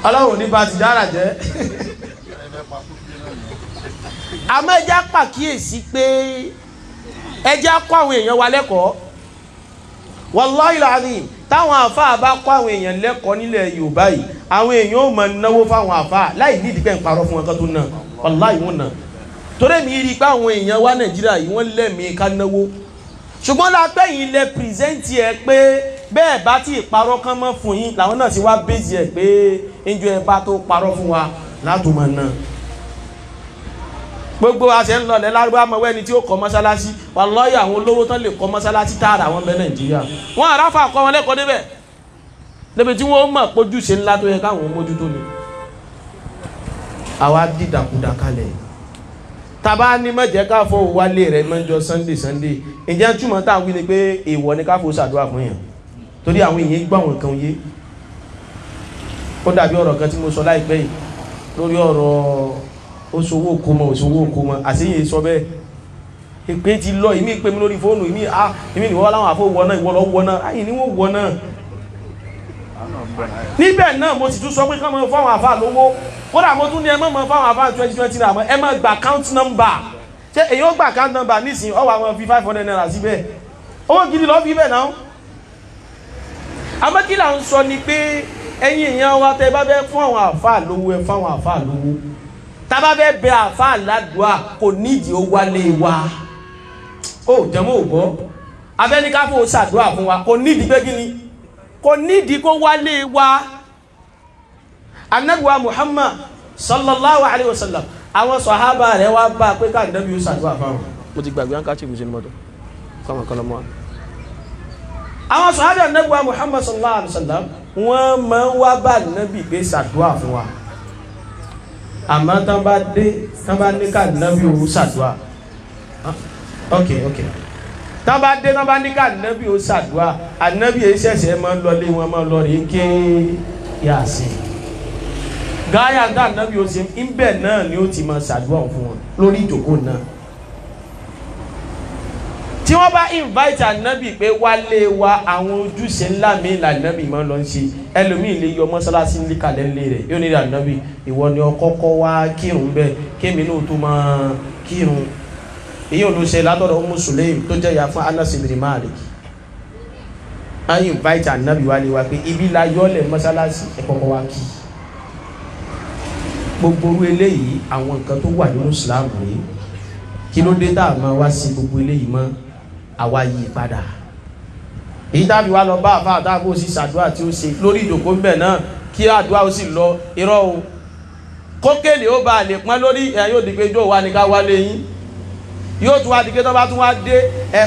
Ọlọ́run ní bá ti dára jẹ́. Àmọ́ ẹja pàkíyèsí pé ẹja kọ́ àwọn èèyàn wa lẹ́kọ̀ọ́. Wallahi alazim, táwọn àfáà bá kọ́ àwọn èèyàn lẹ́kọ̀ọ́ nílẹ̀ Yorùbá yìí, àwọn èèyàn ò máa náwó fáwọn àfáà láì ní ìdíkẹ́ ń parọ́ fún wọn kan tó náà. Wallahi wọn náà. Torí mi rí pé àwọn èèyàn wa Nàìjíríà yìí wọ́n lẹ́mìí ká náwó. Ṣùgbọ́n lápẹ́ yìí lẹ pìrìsẹ́ǹtì ẹ pé bẹ́ẹ̀ bá tí ìparọ́ kan mọ́ fún yín làwọn náà ti wá bèjì ẹ̀ pé ìjọ ẹ bá tó parọ́ fún wa látùmọ̀ náà. Gbogbo àṣẹ ń lọlẹ̀ lárúbá mọ̀ wẹ́ni tí ó kọ́ mọ́sálásí wallahi àwọn olówó tán lè kọ́ mọ́sálásí tààrà wọn bẹ Nàìjíríà. Wọ́n àráfà kọ́ wọn lẹ́kọ̀ọ́ débẹ̀ débi tí wọ́n mọ̀ pójúṣe ńlá tó yẹ káwọn mójútó ni. Àwa dìdàkudà kalẹ̀ tàbá ní mọ̀jẹ́ ká fọ́ wálé rẹ̀ mọ́jọ Sunday ìjẹ́ túmọ̀ tá à ń wí ni pé èèwọ̀ ni ká fò ṣàdúrà fún yàn torí àwọn èèyàn gbọ́ àwọn kan yé. Ó dàbí ọ̀rọ̀ kan tí mo sọ láìpẹ́ yìí lórí ọ̀rọ̀ òṣòwò òkòmọ àṣeyẹ sọ bẹ́ẹ̀ ìpè ti lọ ìmí pè mí lórí fóònù ìmí nìwọ́ láwọn àfọ́ wọ náà ìwọ́ lọ wọ náà ayé ni wọ́n wọ náà. Níbẹ̀ náà mo sì tún sọ pé ká mọ fáwọn àfà lówó kódà mo tún ní ẹ mọ̀ fáwọn àfà 2020 náà ẹ mọ̀ gba account number ṣé èyí ó gba account number nísìnyí ọwọ́ àwọn fi 500 naira síbẹ̀ owó gidi lọ́ọ́ fi bẹ̀ náà. Àmọ́ kí là ń sọ ni pé ẹ̀yin èèyàn wa tẹ́ bá fẹ́ fún àwọn àfà lówó ẹ fáwọn àfà lówó tá bá fẹ́ bẹ àfà ládùá kò nídìí ó wálé wa ó jẹ́mọ́ ò gbọ́ abẹ́nikáfò ṣàdúrà fún wa kò nídìí pé kí ni kò nídìí kó wálé wa. Ànábì wa Muhammad sallallahu alayhi wa sallam àwọn sàhábà rẹ̀ wá bá pé ká Ànábì ó ṣàdúrà fáwọn. Mo ti gbàgbé àǹkà tí mo ṣe ní mọ́tò kọ́mọ kọ́lọ́ mọ́. Àwọn sàhábà Ànábì wa Muhammad sallallahu alayhi wa sallam wọ́n máa ń wá bá Ànábì pé ṣàdúrà fún wa. Àmọ́ tán bá ní ká Ànábì ó ṣàdúrà. Ok. Tán bá ní ká Ànábì ó ṣàdúrà, Ànábì yìí ṣẹ̀ṣẹ̀ máa ń lọlé wọn máa ń lọ rí ké Yásìn. Gáyà dá Ànábì ó ṣe ń bẹ̀ náà ni ó ti máa ṣàdúrà fún wọn lórí ìjókòó náà. Tí wọ́n bá invite Ànábì pé wálé wa àwọn ojúṣe ńlá mi là Ànábì máa ń lọ ṣe ẹlòmíì lè yọ mọ́sálásí ní kalẹ̀ ńlẹ̀ rẹ̀ yóò ní Ànábì ìwọ ni ọkọ́kọ́ wá kírun bẹ́ẹ̀ kémi náà tó máa kírun. Èyí ò ló ṣe látọ̀dọ̀ Ummu Sulaym tó jẹ́ ìyá fún Anas ibn Malik. A invite Ànábì wálé wa pé ibi la yọ́lẹ̀ mọ́sálásí ẹ̀kọ́kọ́ wá kí. Gbogbo orú eléyìí àwọn nǹkan tó wà nínú Islam rèé kí ló dé tá a máa wá sí gbogbo eléyìí mọ́ àwa yí padà. Èyí tàbí wá lọ bá àfá àtàbò sí ṣàdúrà tí ó ṣe lórí ìjòkó ń bẹ̀ náà kí àdúrà ó sì lọ irọ́ o kókèlè ó bá lè pọ́n lórí ẹ̀ yóò dìgbé jọ wà ní ká wálé yín yóò tún wá dìgbé tó bá tún wá dé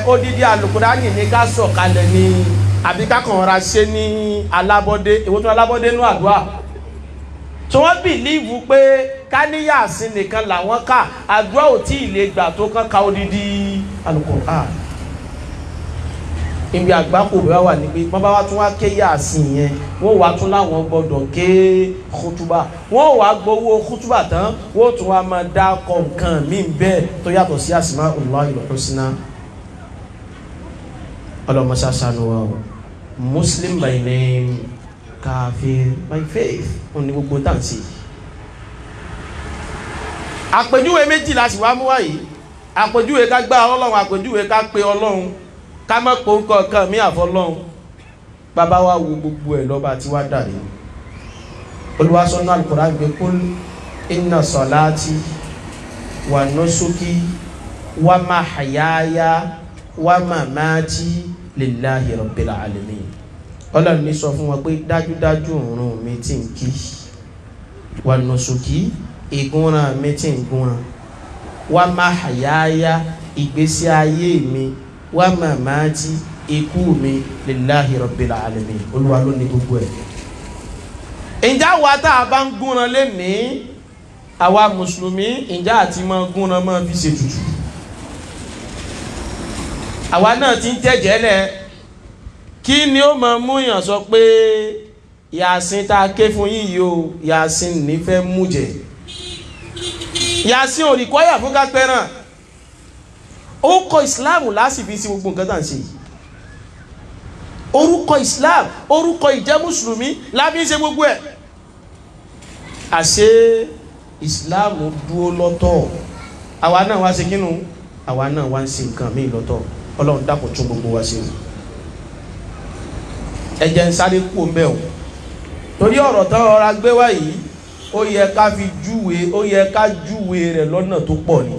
odidi Al-Qur'ani ní ká sọ̀ kalẹ̀ ní àbí ká kàn ra ṣe ní alábọ́dé èwo tún alábọ́dé nú àdúrà. So wọ́n bìlíìfù pé ká ní Yásìn nìkan làwọn ká àdúrà ò tí ì lè gbà tó kán ka odidi Al-Qur'an. Ibi àgbákò bẹ́ẹ̀ wà ní pé wọ́n bá wá tún wá ké Yásìn yẹn wọ́n wá tún láwọn gbọ́dọ̀ ké kútúbà wọ́n wá gbowó kútúbà tán wọ́n tún wá máa dá kọ̀ọ̀kan míì bẹ́ẹ̀ tó yàtọ̀ sí Asma'ullahil Husna. Ọlọ́mọṣá ṣàánú wa o. Muslim by name, Kafir by faith. Ó ní gbogbo tá à ń ṣe. Àpèjúwe méjì la sì wá mú wá yìí. Àpèjúwe ká gbá Ọlọ́run, àpèjúwe ká pe Ọlọ́run. Ká má pò nǹkan mi àfọlọ́run. Bàbá wa wo gbogbo ẹ̀ lọ́ba tí wá dàrí. Olúwa sọ nínú Al-Qur'an gbé kul inna salati wa nusuki wa mahyaya wa mamati lillahi rabbil alamin. Ọlọ́run ní sọ fún wọn pé dájúdájú ìrun mi tí ń kí wa nusuki ìgúnran mi tí ń gúnran wa mahyaya ìgbésí ayé mi wa mamati ikú mi lillahi rabbil alamin. Olúwa ló ní gbogbo ẹ̀. Ǹjẹ́ wa tá a bá ń gúnran lénìí àwa mùsùlùmí ǹjẹ́ àti máa gúnran máa fi ṣe tutù àwa náà ti ń tẹ̀jẹ̀ lẹ̀ kí ni ó máa mú yàn sọ pé Yásìn tá a ké fún yìí o Yásìn nífẹ̀ẹ́ mú jẹ Yásìn ò rí kọ́yà fún kápẹ́ràn orúkọ Islam láti fi sí gbogbo nǹkan tá à ń ṣe orúkọ Islam orúkọ ìjẹ́ mùsùlùmí láti ṣe gbogbo ẹ̀ àṣẹ ìsìláàmù dúró lọ́tọ̀ àwa náà wá ṣe kínú àwa náà wá ń ṣe nǹkan míì lọ́tọ̀ ọlọ́run dákun tún gbogbo wa ṣe ẹ̀jẹ̀ ń sáré kú ń bẹ̀ o torí ọ̀rọ̀ tán ọ̀rá gbé wá yìí ó yẹ ká fi júwe ó yẹ ká júwe rẹ̀ lọ́nà tó pọ̀ ni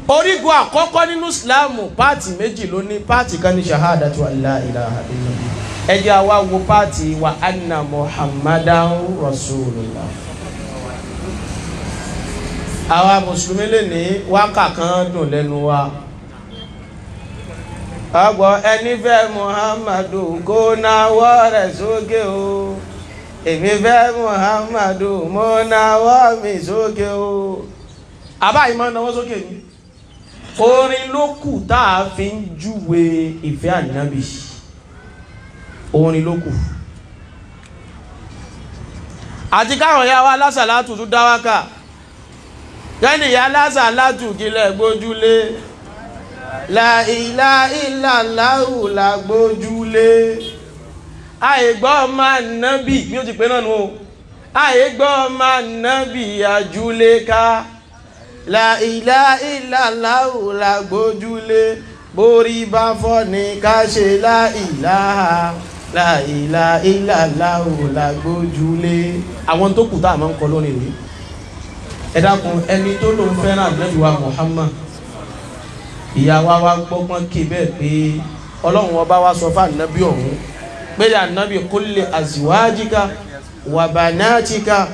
orígun àkọ́kọ́ nínú ìsìláàmù páàtì méjì ló ní páàtì kan ní shahadatu la ilaha illallah ẹ jẹ́ àwa wo páàtì wa anna muhammadan rasulullah àwa mùsùlùmí lè ní wákà kan dùn lẹ́nu wa ọgbọ̀ ẹni fẹ́ muhammadu kó náwọ́ rẹ̀ sókè o èmi fẹ́ muhammadu mo náwọ́ mi sókè o àbá ìmọ̀ náwọ́ sókè ni orin ló kù tá a fi ń júwe ìfẹ́ ànábì orin ló kù àti káwọn ya wa lásàlátù tún dá wákà gẹ́nì ya lásàlátù kílẹ̀ gbójúlé la ilaha illallah la gbójúlé àìgbọ́ máa nábì bí ó ti pé náà nù ó àìgbọ́ máa nábì àjúlé ká la ilaha illallah la gbójúlé borí bá fọ́ ní ká ṣe la ilaha illallah la gbójúlé àwọn tó kù tá a máa ń kọ lónìí rí ẹ dákun ẹni tó ló ń fẹ́ràn Ànábì wa Muhammad ìyá wa gbọ́gbọ́n kí bẹ́ẹ̀ pé ọlọ́run ọba wa sọ fún Ànábì ọ̀hún pé Ànábì kulli azwajika wa banatika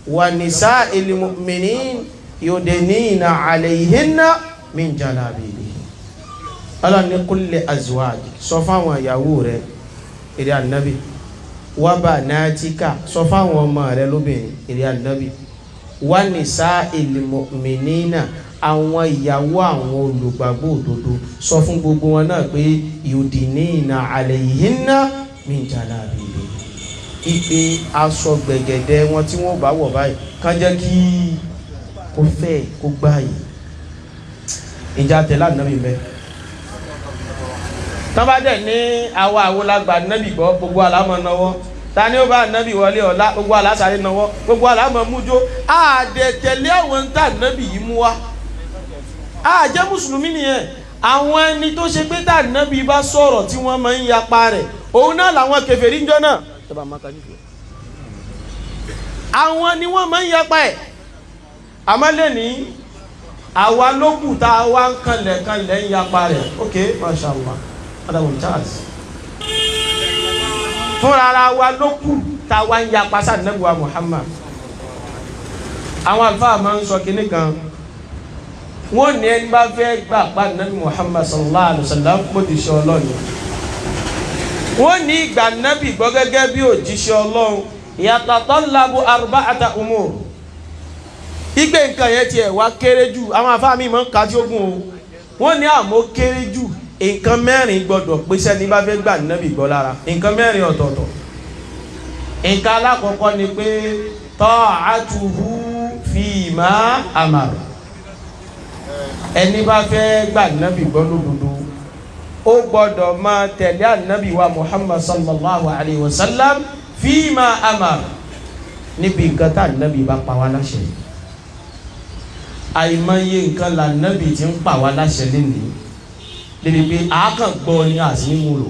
wa nisa'il mu'minin yudenina alayhinna min jalabibihin Allah ní kulli azwaj sọ fáwọn ìyàwó rẹ̀ èrè Ànábì wa banatika sọ fáwọn ọmọ rẹ̀ lóbìnrin èrè Ànábì wa nisa'il mu'minina àwọn ìyàwó àwọn olùgbàgbọ́ òdodo sọ fún gbogbo wọn náà pé yudenina alayhinna min jalabibihin ipe aṣọ gbẹ̀gẹ̀dẹ̀ wọn tí wọ́n bá wọ̀ báyìí kàn jẹ́ kí kó fẹ́ kó gbáyé ìjà tẹ̀lé Ànábì mẹ́ tán bá dẹ̀ ní àwọn àwòlágbà Ànábì gbọ́ gbogbo àlámọ̀ náwọ́ ta ni ó bá Ànábì wọlé ọ̀la gbogbo àlásàrí náwọ́ gbogbo àlámọ̀ mújó àdẹ̀ tẹ̀lé àwọn tá Ànábì yìí mú wá àjẹ́ mùsùlùmí nìyẹn àwọn ẹni tó ṣe pé tá Ànábì bá sọ̀rọ̀ tí wọ́n máa ń yapa rẹ̀ òun náà làwọn kèfèrí ń jọ náà àwọn ni wọ́n máa ń yapa ẹ̀ àmọ́ lè ní àwa lókù tá a wá ń kanlẹ̀ ń yapa rẹ̀ ok mashallah adamu charles fúnra ara wa lókù tá a wá ń yapa sáà Ànábì wa Muhammad àwọn àlùfáà máa ń sọ kinní kan wọ́n ní ẹni bá fẹ́ gbà pa Ànábì Muhammad sallallahu alaihi wasallam kó ti ṣe ọlọ́run wọ́n ní ìgbà Ànábì gbọ́ gẹ́gẹ́ bí òjíṣẹ́ ọlọ́run yatatallabu arba'ata umur igbe nǹkan yẹn tiẹ̀ wá kéré jù àwọn afáàmì máa ń ka tí ó gùn o wọ́n ní àmọ́ kéré jù nǹkan mẹ́rin gbọ́dọ̀ pèsè ní bá fẹ́ gbà Ànábì gbọ́ lára nǹkan mẹ́rin ọ̀tọ̀ọ̀tọ̀ nǹkan alákọ̀ọ́kọ́ ni pé ta'atuhu fima amar ẹni bá fẹ́ gbà Ànábì gbọ́ lódodo ó gbọ́dọ̀ máa tẹ̀lé Ànábì wa Muhammad sallallahu alayhi wa sallam fima amar níbi nǹkan tá Ànábì bá pa wá láṣẹ àìmọye nǹkan là Ànábì tí ń pa wá láṣẹ lénìí lébi pé àákàn gbọ́ ní àsìmúlò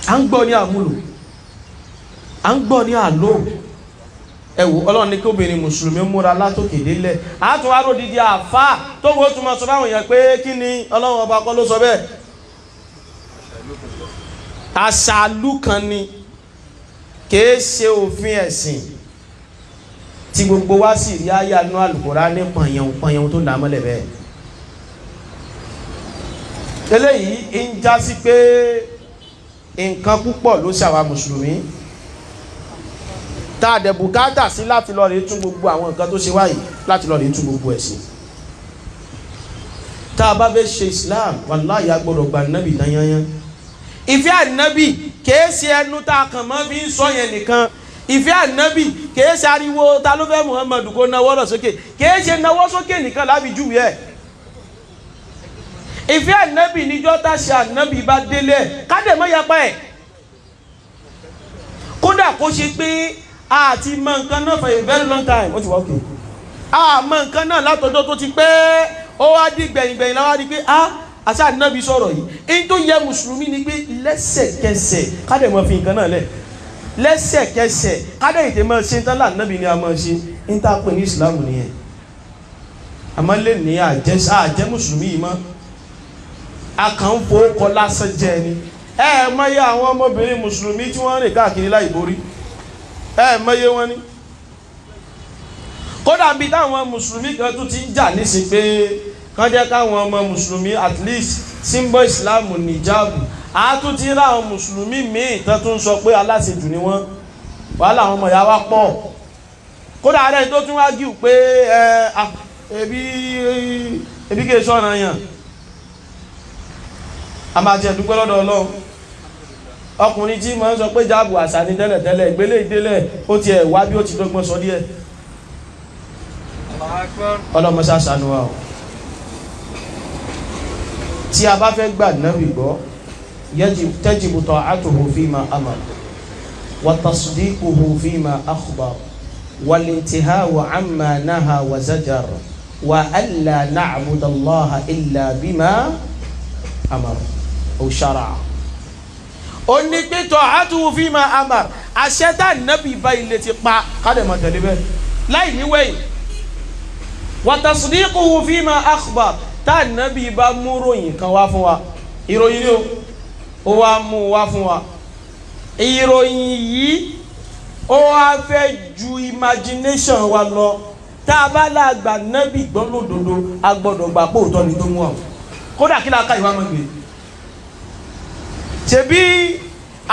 à ń gbọ́ ní àmúlò à ń gbọ́ ní àlò ẹ̀wò ọlọ́run ní kí obìnrin mùsùlùmí múra látòkè délẹ̀ àátún wá ròdìdí àfá tó wọ́n tún máa sọ fáwọn èèyàn pé kí ni ọlọ́run ọba kọ́ ló sọ bẹ́ẹ̀ àṣàlù kan ni kìí ṣe òfin ẹ̀sìn tí gbogbo wa sì rí àyà nú Al-Kùránì pọ̀nyẹ̀wò tó dá mọ́lẹ̀ bẹ́ẹ̀ eléyìí ń já sí pé nǹkan púpọ̀ ló ṣàwa mùsùlùmí tá a dẹ̀ bùkátà sí láti lọ rí tún gbogbo àwọn nǹkan tó ṣe wáyé láti lọ rí tún gbogbo ẹ̀sìn tá a bá fẹ́ ṣe Islam wàláhì a gbọ́dọ̀ gba Ànábì tanyanya ìfẹ́ Ànábì kìí ṣe ẹnu tá a kàn mọ́ fi ń sọ yẹn nìkan ìfẹ́ Ànábì kìí ṣe ariwo ta ló fẹ́ Muhammadu kó nawọ́ lọ sókè kìí ṣe nawọ́ sókè nìkan lábì jù yẹ ìfẹ́ Ànábì níjọ́ tá ṣe Ànábì bá délé kádẹ̀ mọ́ yapa ẹ̀ kó kódà kó ṣe pé a ti mọ nǹkan náà for a very long time ó ti wá òkè a mọ nǹkan náà látọjọ́ tó ti pẹ́ ó wá di gbẹ̀yìngbẹ̀yìn láwá di pé àṣà ànábì sọ̀rọ̀ yìí èyí tó yẹ mùsùlùmí ni pé lẹ́sẹ̀kẹsẹ̀ kádẹ̀ mọ́ fi nǹkan náà lẹ̀ lẹ́sẹ̀kẹsẹ̀ kádẹ̀ ìtẹ̀ mọ́ ṣe tán láàánábì ni a mọ́ ṣe ń tá pè ní ìsìlámù nìyẹn àmọ́ lè ní àjẹ́ mùsùlùmí yìí mọ́ a kàn ń fowókọ lásán jẹ ni mọ́yé àwọn ọmọbìnrin mùsùlùmí tí wọ́n rìn káàkiri láì borí mọ́yé wọn ni kódà bí táwọn mùsùlùmí kan tún ti ń jà nísìn pé kán jẹ́ káwọn ọmọ mùsùlùmí at least symbol ìsìlámù nìjáàbù a tún ti rá àwọn mùsùlùmí míì tán tún sọ pé aláṣejù ni wọ́n wàhálà àwọn ọmọ ìyá wa pọ̀ kódà rẹ̀ tó tún wá gíù pé ebi kìí sọ̀rọ̀ yàn a máa jẹ́ dúpẹ́ lọ́dọ̀ Ọlọ́run ọkùnrin tí máa ń sọ pé jáàbù àṣà ní tẹ́lẹ̀tẹ́lẹ̀ ìgbélé ìdélẹ̀ ó ti ẹ̀ wá bí ó ti dọ́gbọ́n sọ díẹ̀ ọlọ́mọṣá ṣàánú wa o tí a bá fẹ́ gbà nábì gbọ́ tajibu ta'atuhu fima amara wa tasdiquhu fima akhbar wal intihau amma naha wa zajar wa alla na'budu allaha illa bima amara aw shara'a ó ní pé ta'atuhu fima amara àṣẹ tá nábì bá ilé ti pa kádẹ̀ mọ̀ tẹ̀lé bẹ́ẹ̀ láì níwẹ̀yìn wa tasdiquhu fima akhbar tá nábì bá mú ròyìn kan wá fún wa ìròyìn ni ó wá mú wá fún wa ìròyìn yìí ó wá fẹ́ ju imagination wa lọ tá a bá lágbà nábì gbọ́ lódodo a gbọ́dọ̀ gbà pé òótọ́ ni tó mú wa kódà kí la ká ìwà mọ́ gbé ṣebí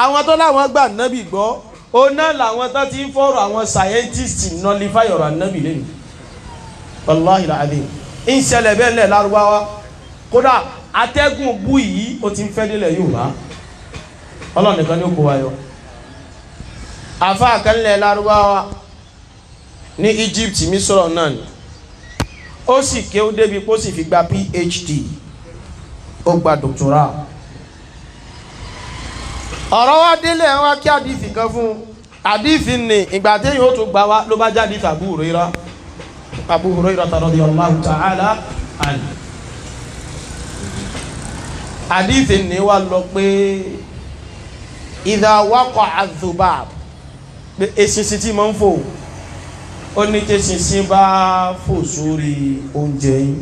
àwọn tó láwọn gbà nábì gbọ́ ó náà làwọn tó ti ń fọ̀rọ̀ àwọn scientist nullify ọ̀rọ̀ nábì lẹ́nu wallahi alazim ń ṣẹlẹ̀ bẹ́ẹ̀ lẹ̀ lárúbáwá kódà atẹ́gùn bú yìí ó ti ń fẹ́ délẹ̀ Yorùbá Ọlọ́run nìkan ní ó kó wa yọ àfáà kan lẹ̀ lárúbáwá ní Egypt Misra náà ni ó sì ké ó débi pé ó sì fi gba PhD ó gba doctoral ọ̀rọ̀ wá délẹ̀ wá kí àdìfì kan fún àdìfì ní ìgbà téèyàn ó tún gbà wá ló bá jáde Abu Hurairah radiyallahu ta'ala anhu àdìfì ní wá lọ pé idha waqa'a adh-dhubab pé eṣinṣin tí máa ń fò ó ní tẹ́ṣinṣin bá fò sórí oúnjẹ yín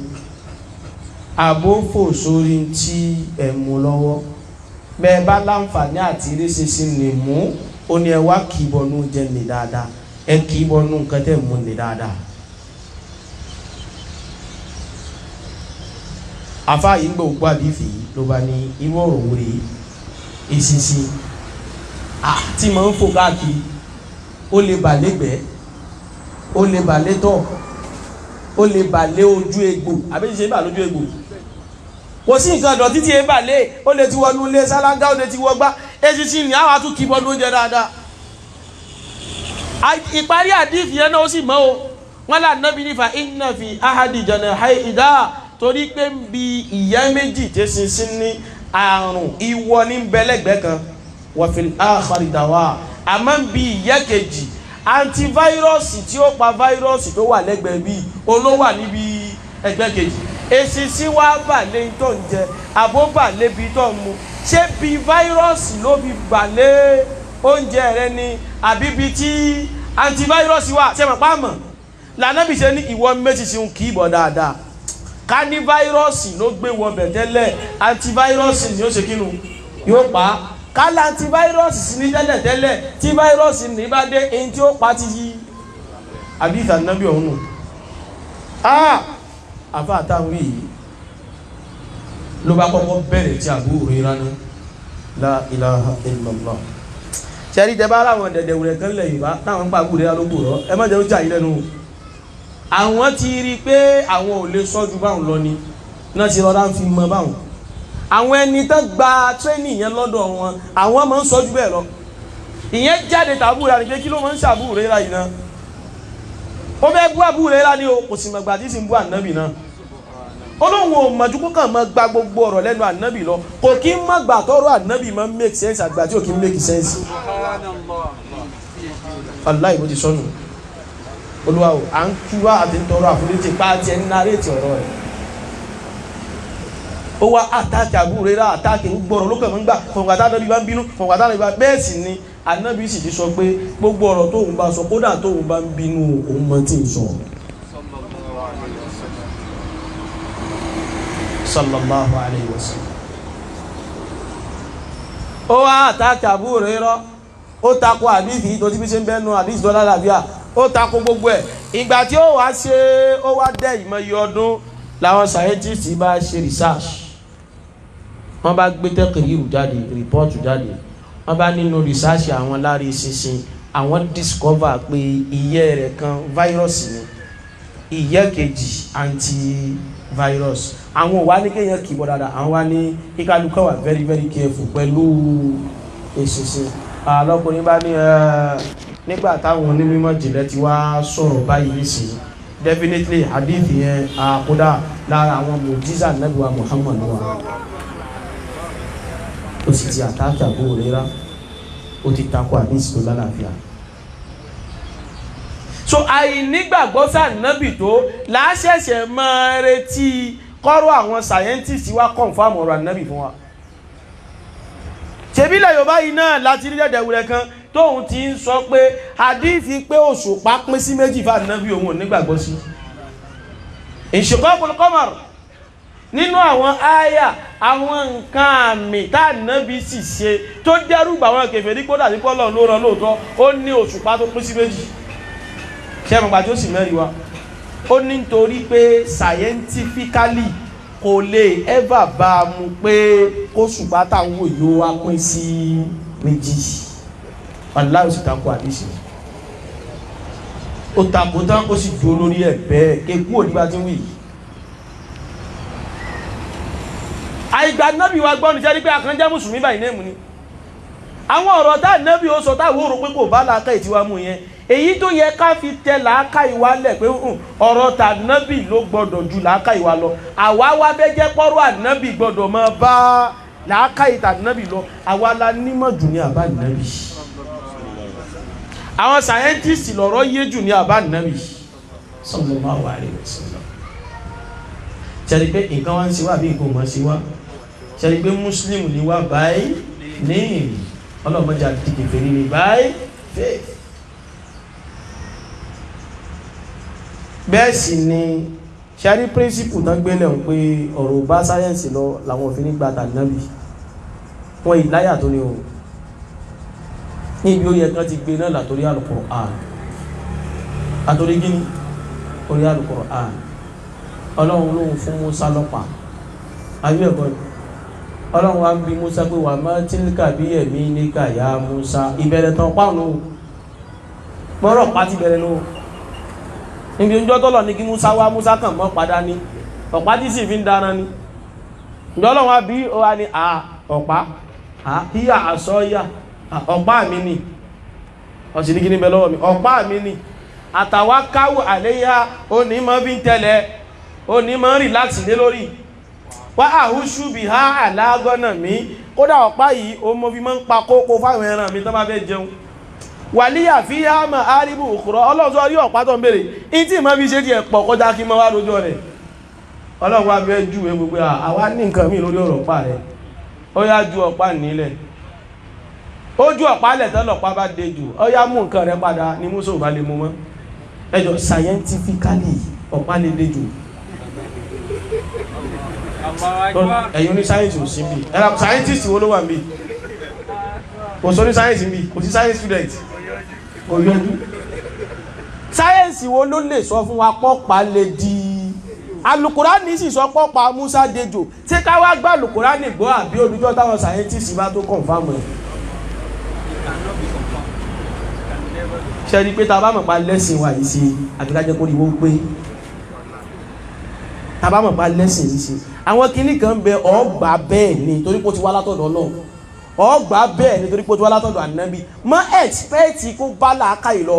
àbó fò sórí tí ẹ̀ mú lọ́wọ́ bẹ́ẹ̀ bá láǹfààní àti iréṣinṣin lè mú ó ní ẹ wá kì í bọnú oúnjẹ ní dáadáa ẹ kì í bọnú nǹkan tẹ̀ mú ní dáadáa. àfáà yìí ń gbọ́ ògbó àdìfì ló bá ní irú ọ̀rọ̀ wò rèé eṣinṣin tí máa ń fò káàkiri ó lè bà lẹ́gbẹ̀ẹ́ ó lè bà létọ̀ ó lè bà lé ojú egbò àbẹ́jì ṣe bà lójú egbò kò sí nǹkan ọ̀dọ̀ títí ebà lé ó lè ti wọnú ilé sálángá ó lè ti wọgbá eṣinṣin ní àwọn àtúnkì bọ́ọ̀lù oúnjẹ dáadáa ìparí àdìfì yẹn náà ó sì mọ́ o wọ́n là nábì nífà inna fi ahadi janahi ìdá torí pé ń bi ìyá méjì tẹ́ṣinṣin ní àrùn ìwọ ní bẹ́lẹ́gbẹ́ kan wa fil akhari dawa àmọ́ ń bi ìyá kejì antivirọ́ọ̀sì tí ó pa fáírọ́ọ̀sì tó wà lẹ́gbẹ̀ẹ́ bíi olówà níbi ẹgbẹ́ kejì eṣinṣin wá bà lé tó ń jẹ àbó bà lébi tó ń mu ṣé bí fáírọ́ọ̀sì ló fi bà lé oúnjẹ rẹ ni àbí bí tí antivirọ́ọ̀sì wà ṣe mọ̀ pàmò lànàbì ṣe ní ìwọ méjì sí ń kì í bọ̀ dáadáa ká ní fáírọ́ọ̀sì ló gbé wọ bẹ̀ tẹ́lẹ̀ antivirọ́ọ̀sì ni ó ṣe kínú yóò pa á kálá antivirọ́ọ̀sì sí ní tẹ́lẹ̀ tí fáírọ́ọ̀sì ní bá dé èyí tí ó pa ti yí àdìsí ànábì ọ̀hún nù àfáà táwọn yìí ló bá kọ́kọ́ bẹ̀rẹ̀ tí Abu Hurairah ní la ilaha illallah ṣẹ́rí tẹ bá láwọn dẹ̀dẹ̀wùrẹ̀ kan lẹ̀ Yorùbá táwọn ń pa Abu Hurairah ló kù rọ ẹ má jẹ́ ó jà yín lẹ́nu àwọn ti rí i pé àwọn ò lè sọ́jú báwọn lọ ni náà ti rọra ń fi mọ báwọn àwọn ẹni tó gba tírénì yẹn lọ́dọ̀ wọn àwọn máa ń sọ́jú bẹ́ẹ̀ lọ ìyẹn jáde tàbí Abu Hurairah ni pé kí ló máa ń ṣe Abu Hurairah yìí náà ó fẹ́ bú Abu Hurairah ni o kò sì mọ̀gbà tí sì ń bú ànábì náà olóhùn ò mọ̀jú kó kàn máa gba gbogbo ọ̀rọ̀ lẹ́nu ànábì lọ kò kí ń má gbà tọ́rọ̀ ànábì máa ń make sense àgbà tí ò kí ń make sense aláì bó ti sọnù Olúwa o à ń túwá àti tọrọ àforíjì pa àti ẹni náréètì ọ̀rọ̀ rẹ̀ ó wá àtàkì àbúrò rẹ̀ àtàkì gbọ́rọ̀ lókè mọ́ ń gbà fọ̀nkàtà náà bí bá ń bínú fọ̀nkàtà náà bí bá bẹ́ẹ̀ sì ni Ànábì sì ti sọ pé gbogbo ọ̀rọ̀ tóun bá sọ kódà tóun bá ń bínú òun mọ́ tí ń sọ sallallahu alayhi wa sallam ó wá àtàkì àbúrò rẹ̀ rọ́ ó takò àdìsí tó ti fi ṣe ń bẹ́nu àdìsí tó lálàáfíà ó takò gbogbo ẹ̀ ìgbà tí ó wá ṣe ó wá dẹ́ ìmọ̀ye ọdún làwọn scientists bá ṣe research wọ́n bá gbé tẹ́kìrìrù jáde rìpọ́ọ̀tù jáde wọ́n bá nínú research àwọn lárí ṣinṣin àwọn discover pé ìyẹ́ rẹ̀ kan virus ni ìyẹ́ kejì antivirus àwọn ò wá ní kéèyàn kìbọ̀ dáadáa àwọn wá ní kíkálukọ́ wà very very careful pẹ̀lú èṣinṣin àlọ́kùnrin bá ní nígbà táwọn onímọ̀ jìnlẹ̀ ti wá sọ̀rọ̀ báyìí nísìnyí definitely hadith yẹn àkúdà lára àwọn mùjíza Ànábì wa Muhammad wa ó sì ti àtàkì Abu Hurairah ó ti takò hadith tó lálàáfíà so àìnígbàgbọ́ sí Ànábì tó láṣẹ̀ṣẹ̀ máa retí kọ́rọ̀ àwọn scientists wá confirm ọ̀rọ̀ Ànábì fún wa ṣebílẹ̀ Yorùbá yìí náà láti rí dẹ̀dẹ̀wùrẹ̀ kan tóun ti ń sọ pé hadithi pé òṣùpá pín sí méjì fún Ànábì òun ò nígbàgbọ́ sí inshiqaqul qamar nínú àwọn àyà àwọn nǹkan àmì tá Ànábì sì ṣe tó dẹ́rùbà àwọn kèfèrí kó dàbí pọ́lọ̀ ló rán lóòótọ́ ó ní òṣùpá tó pín sí méjì ṣẹ́mi pàtó ó sì mẹ́rin wa ó ní nítorí pé scientifically kò lè ever bá a mú pé kó ṣùgbọ́n táwọn òyò wá pín sí méjì aláwọ̀ sì takò àdíṣe ó takò tán ó sì dúró lórí ẹ̀ bẹ́ẹ̀ kékú òdíbà tí ń wí àìgbà Ànábì wa gbọ́ ní jẹ́ pé àkànjẹ́ mùsùlùmí báyìí nẹ́ẹ̀mù ni àwọn ọ̀rọ̀ tá Ànábì ó sọ táwọn òrò pé kò bá làákà ìtiwá mú yẹn èyí tó yẹ ká fi tẹ làákà ìwà lẹ̀ pé ọ̀rọ̀ tà Ànábì ló gbọ́dọ̀ ju làákà ìwà lọ àwa wá fẹ́ jẹ́ pọ́rọ̀ Ànábì gbọ́dọ̀ máa bá làákà ìtà Ànábì lọ àwa la nímọ̀ jù ní àbá Ànábì àwọn scientists lọ̀rọ̀ yé jù ní àbá Ànábì sallallahu alaihi wasallam ṣẹ́ni pé nǹkan wá ń ṣe wá bí nǹkan mọ̀ ṣe wá ṣẹ́ni pé muslim ni wá báyìí ní ọlọ́mọdé àti kèfèrí ni báyìí faith bẹ́ẹ̀ sì ni ṣẹ́rí príncipù tán gbélé ń pé ọ̀rọ̀ bá sáyẹ́ǹsì lọ làwọn òfin nígbà tàbí wọn ìláyà tó ní o níbi ó yẹ kán ti gbé náà látòrí Al-Qur'an àtòrí gíní orí Al-Qur'an ọlọ́run lóhun fún Musa lọ́pàá ayé ẹ̀kọ́ ni ọlọ́run wa ń bi Musa pé wà má tilka bí ẹ̀mí níkà ya Musa ìbẹ̀rẹ̀ tán pàánù mọ́rọ̀ pa ti bẹ̀rẹ̀ lóhun níbi oúnjẹ tọ́lọ̀ ní kí Musa wá Musa kàn mọ́ padà ní ọ̀pá tí sì fi ń dáná ní ìjọlọ́run wa bí ó wá ní ọ̀pá híyà àsọ́yà ọ̀pá mi ni ọ̀sì ní kí ní bẹ lọ́wọ́ mi ọ̀pá mi ni àtàwákáwù àléyà onímọ̀ bí ń tẹ́lẹ̀ onímọ̀ relax lé lórí wá àhúṣù bí ha àlágọ́nà mi kódà ọ̀pá yìí o mọ́ fi mọ́ ń pa kókó fáwọn ẹran mi tó bá fẹ́ jẹun wàlíyà fi yá mọ̀ áríbù òkúrọ̀ ọlọ́sọ rí ọ̀pá tó ń bèèrè in tí ìmọ̀ fi ṣe ti ẹ̀pọ̀ kọjá kí mọ́ wá lójọ́ rẹ̀ ọlọ́run wá fẹ́ jù ẹ gbogbo àwa ní nǹkan mí lórí ọ̀rọ̀ ọ̀pá rẹ̀ ó yá ju ọ̀pá nílẹ̀ ó ju ọ̀pá lẹ̀ tán lọ̀pá bá dé jù ó yá mú nǹkan rẹ̀ padà ní Mùsá ò bá lè mú mọ́ ẹjọ́ scientifically ọ̀pá lè dé jù ẹ̀yin ní sáyẹ́nsì ò sí bí ẹ̀rọ scientist wo ló wà bí kò sọ ní sáyẹ́nsì bí kò sí science student kò yọjú sáyẹ́nsì wo ló lè sọ fún wa pọ́pá lè di Al-Qur'ani sì sọ pọ́pá Musa dejò tí ká wá gbá Al-Qur'ani gbọ́ àbí olùjọ́ táwọn scientist bá tó confirm ẹ̀ ṣe rí pé ta bá mọ̀ pa lẹ́sìn wà yìí sí àbíkájẹ́ kó rí wọ́n pé ta bá mọ̀ pa lẹ́sìn yìí sí àwọn kìíní kan bẹ ọgbà bẹ́ẹ̀ ni torí pé ó ti wá látọ̀dọ̀ Ọlọ́run ọgbà bẹ́ẹ̀ ni torí pé ó ti wá látọ̀dọ̀ Ànábì mọ́ ẹ̀xpẹ́ẹ̀tì kó bá làákà yìí lọ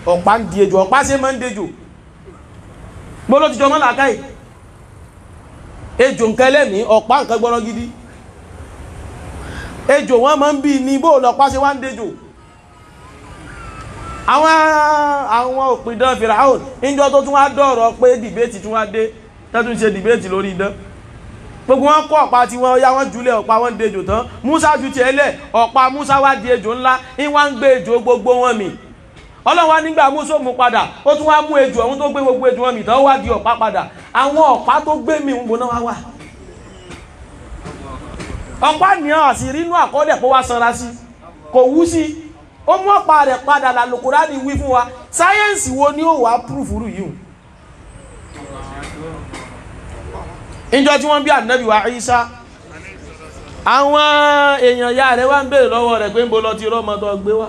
ọ̀pá ń di ejò ọ̀pá ṣe máa ń dejò gbọ́dọ̀ ti jọ mọ́ làákà yìí ejò nǹkan ẹlẹ́mìí ọ̀pá nǹkan gbọ́dọ̀ gidi ejò wọn máa ń bí ní bó lọ́pá ṣe wá ń dejò àwọn òpìdán Firaun níjọ́ tó tún wá dọ̀rọ̀ pé dìbéètì tún wá dé tẹ́tún ṣe dìbéètì lórí idán gbogbo wọn kọ́ ọ̀pá tí wọ́n yá wọ́n jùlẹ̀ ọ̀pá wọn dejò tán Musa ju tiẹ̀ lẹ̀ ọ̀pá Musa wá di ejò ńlá ní wọ́n ń gbé ejò gbogbo wọn mì Ọlọ́run wá nígbà Musa mú padà ó tún wá mú ejò ọ̀hún tó gbé gbogbo ejò wọn mì tán wá di ọ̀pá padà àwọn ọ̀pá tó gbé mì ń gbóná wá wà ọ̀pá nìyàn àṣírí inú àkọọ́lẹ̀ kó wá sanra sí kò wú sí ó mú ọ̀pá rẹ̀ padà l'Al-Qur'ani wí fún wa sáyẹ́ǹsì wo ni ó wà púrùfúrù yìí ìjọ tí wọ́n bí ànábì wa Ìsá àwọn èèyàn ya rẹ̀ wá ń bèèrè lọ́wọ́ rẹ̀ pé ń bó lọ ti rọ́mọ tó gbé wá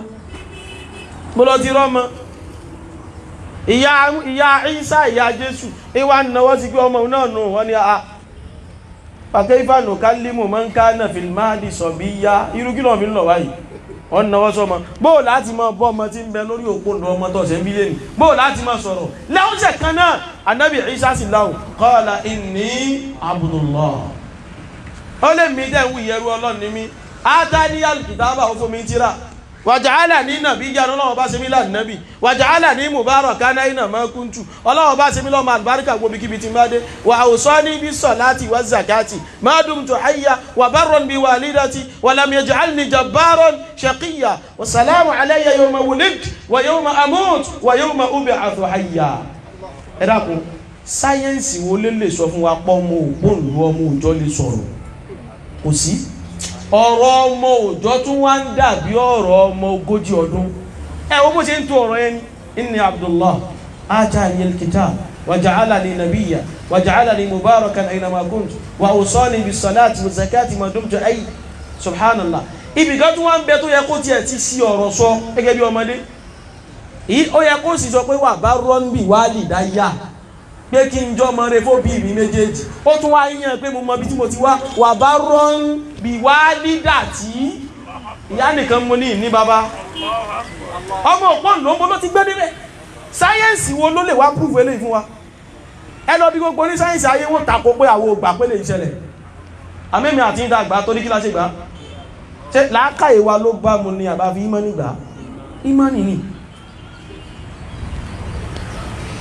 bó lọ ti rọ́mọ ìyá Ìsá ìyá Jésù ìwà náwọ́ sí pé ọmọ náà nù wọ́n ni kayfa nukallimu man kana fil mahdi sabiyya irú kí lọ́ọ̀ mi ń lọ wáyìí wọ́n náwọ́ sọmọ bóò láti mọ bọ́ ọmọ tí ń bẹ lórí òpónà ọmọ tó ṣe ń bí lẹ́nu bóò láti mọ sọ̀rọ̀ lẹ́ọ̀ṣẹ̀ kan náà ànábì Ìsá sì láhùn qala inni abdullah ó lè mí dẹ̀ wù ìyẹrú Ọlọ́run ní mi ataniyal kitaba ó fún mi tírà waja'alani nabiyyan Ọlọ́run bá ṣe mí lánàbì waja'alani mubarakan aina ma kuntu Ọlọ́run bá ṣe mí lọ́mọ àlùbáríkà gbogbo kíbi tí ń bá dé wa awsani bis salati waz zakati ma dumtu hayya wa barran bi walidati wa lam yaj'alni jabbaran shaqiyya wa salamu alayya yawma wulidtu wa yawma amut wa yawma ub'athu hayya ẹ dákun sáyẹ́ǹsì wo lè sọ fún wa pọ́ ọmọ ògbóǹlú ọmọ òjọ́ lè sọ̀rọ̀ kò sí ọ̀rọ̀ ọmọ òjò tún wá ń dàbí ọ̀rọ̀ ọmọ 40 ọdún wo bó ṣe ń tó ọ̀rọ̀ ẹni inni Abdullah atani al-kitab wa ja'alani nabiyya wa ja'alani mubarakan aynama kuntu wa awsani bis salati waz zakati ma dumtu hayy subhanallah ibi kan tún wá ń bẹ tó yẹ kó tiẹ̀ ti sí ọ̀rọ̀ sọ gẹ́gẹ́ bí ọmọdé ó yẹ kó sì sọ pé wà bá rọ́n bí walidayya pé kí n jọ mọ rẹ fó bí mi méjèèjì ó tún wá yíyan pé mo mọ bí tí mo ti wà bá rọ́n bí wá lídà tí ìyá nìkan mo ní bàbá ọmọ òpónà ló ń bọ́ ló ti gbé níbẹ̀ sáyẹ́ǹsì wo ló lè wá púrúfù eléyìí fún wa ẹ lọ bí gbogbo ní sáyẹ́ǹsì ayé wọn tako pé àwọn ògbà pé lè ṣẹlẹ̀ àmẹ́mi àti ìdàgbà tó ní kí láṣẹ gbà ṣe làákàyè wa ló bá mu ní àbá fi ìmánì gbà ìmánì ni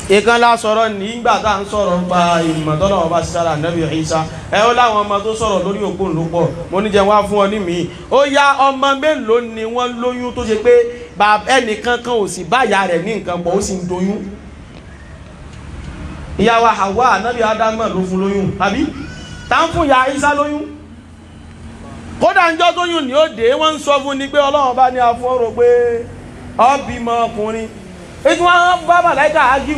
ìkan lá sọ̀rọ̀ nígbà tá ń sọ̀rọ̀ pa ìmọ̀ tọ́lọ̀ ọba sísára ànábì Ìsá ó láwọn ọmọ tó sọ̀rọ̀ lórí òpó lópọ̀ mo ní jẹ wá fún ọ ní mi ó yá ọmọ mélòó ni wọ́n lóyún tó ṣe pé ẹnìkan kan ò sì báyà rẹ̀ ní nǹkan pọ̀ ó sì ń doyún ìyá wa Hawa ànábì Ádámù ló fún lóyún àbí tá ń fún ìyá Ìsá lóyún kódà ń jọ́ tóyún ní ó dé wọ́n ń sọ fún ni pé Ọlọ́run bá ní afọ́rọ̀ pé ó bímọ ọkùnrin ètò wọn bá màláíkà ágíù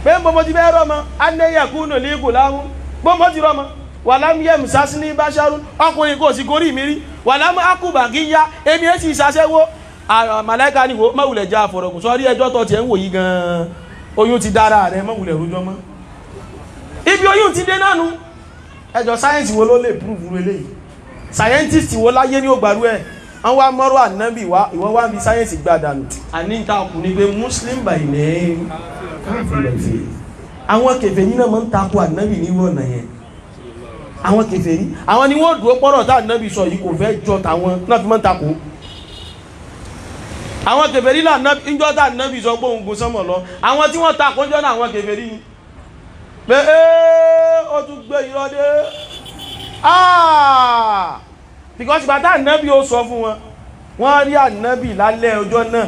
pé mbọ́mọ́ ti bẹ́ẹ̀ rọ́mọ anẹ́yẹ̀kúnù ní ikú láhún gbọ́mọ́ ti rọ́mọ wà lámúyẹ̀mù sásí ní báṣárú ọkùnrin kò sí gorí mi rí wà lámú ákùbà kí yá èmi èsì ìsàṣẹ́wó màláíkà ní mọ́wùlẹ̀ já àfọ̀rọ̀kùn sọ́rí ẹjọ́ tó tiẹ̀ ń wò yí gan-an oyún ti dára rẹ̀ mọ́wùlẹ̀ rújọ́ mọ́ ibi oyún ti dé nánu ẹjọ́ sáyẹ́ǹsì wo ló lè púrùfù eléyìí sáyẹ́ǹtìsì wo láyé ní ògbàrú ẹ̀ wọ́n wá mọ́rọ̀ ànábì wá ìwọ wá bí sáyẹ́ǹsì gbádànù àní ìta ọkùnrin pé muslim by name àwọn kèfèrí náà máa ń takò ànábì ní wọ̀nà yẹn àwọn kèfèrí àwọn ni wọ́n dúró pọ́rọ̀ tá ànábì sọ yìí kò fẹ́ jọ tàwọn náà fi máa ń takò àwọn kèfèrí là níjọ́ tá ànábì sọ pé òun gun sánmọ̀ lọ àwọn tí wọ́n takò jọ́ náà àwọn kèfèrí pé ó tún gbé irọ́ dé because bàtà ànábì ó sọ fún wọn wọ́n rí ànábì lálẹ́ ọjọ́ náà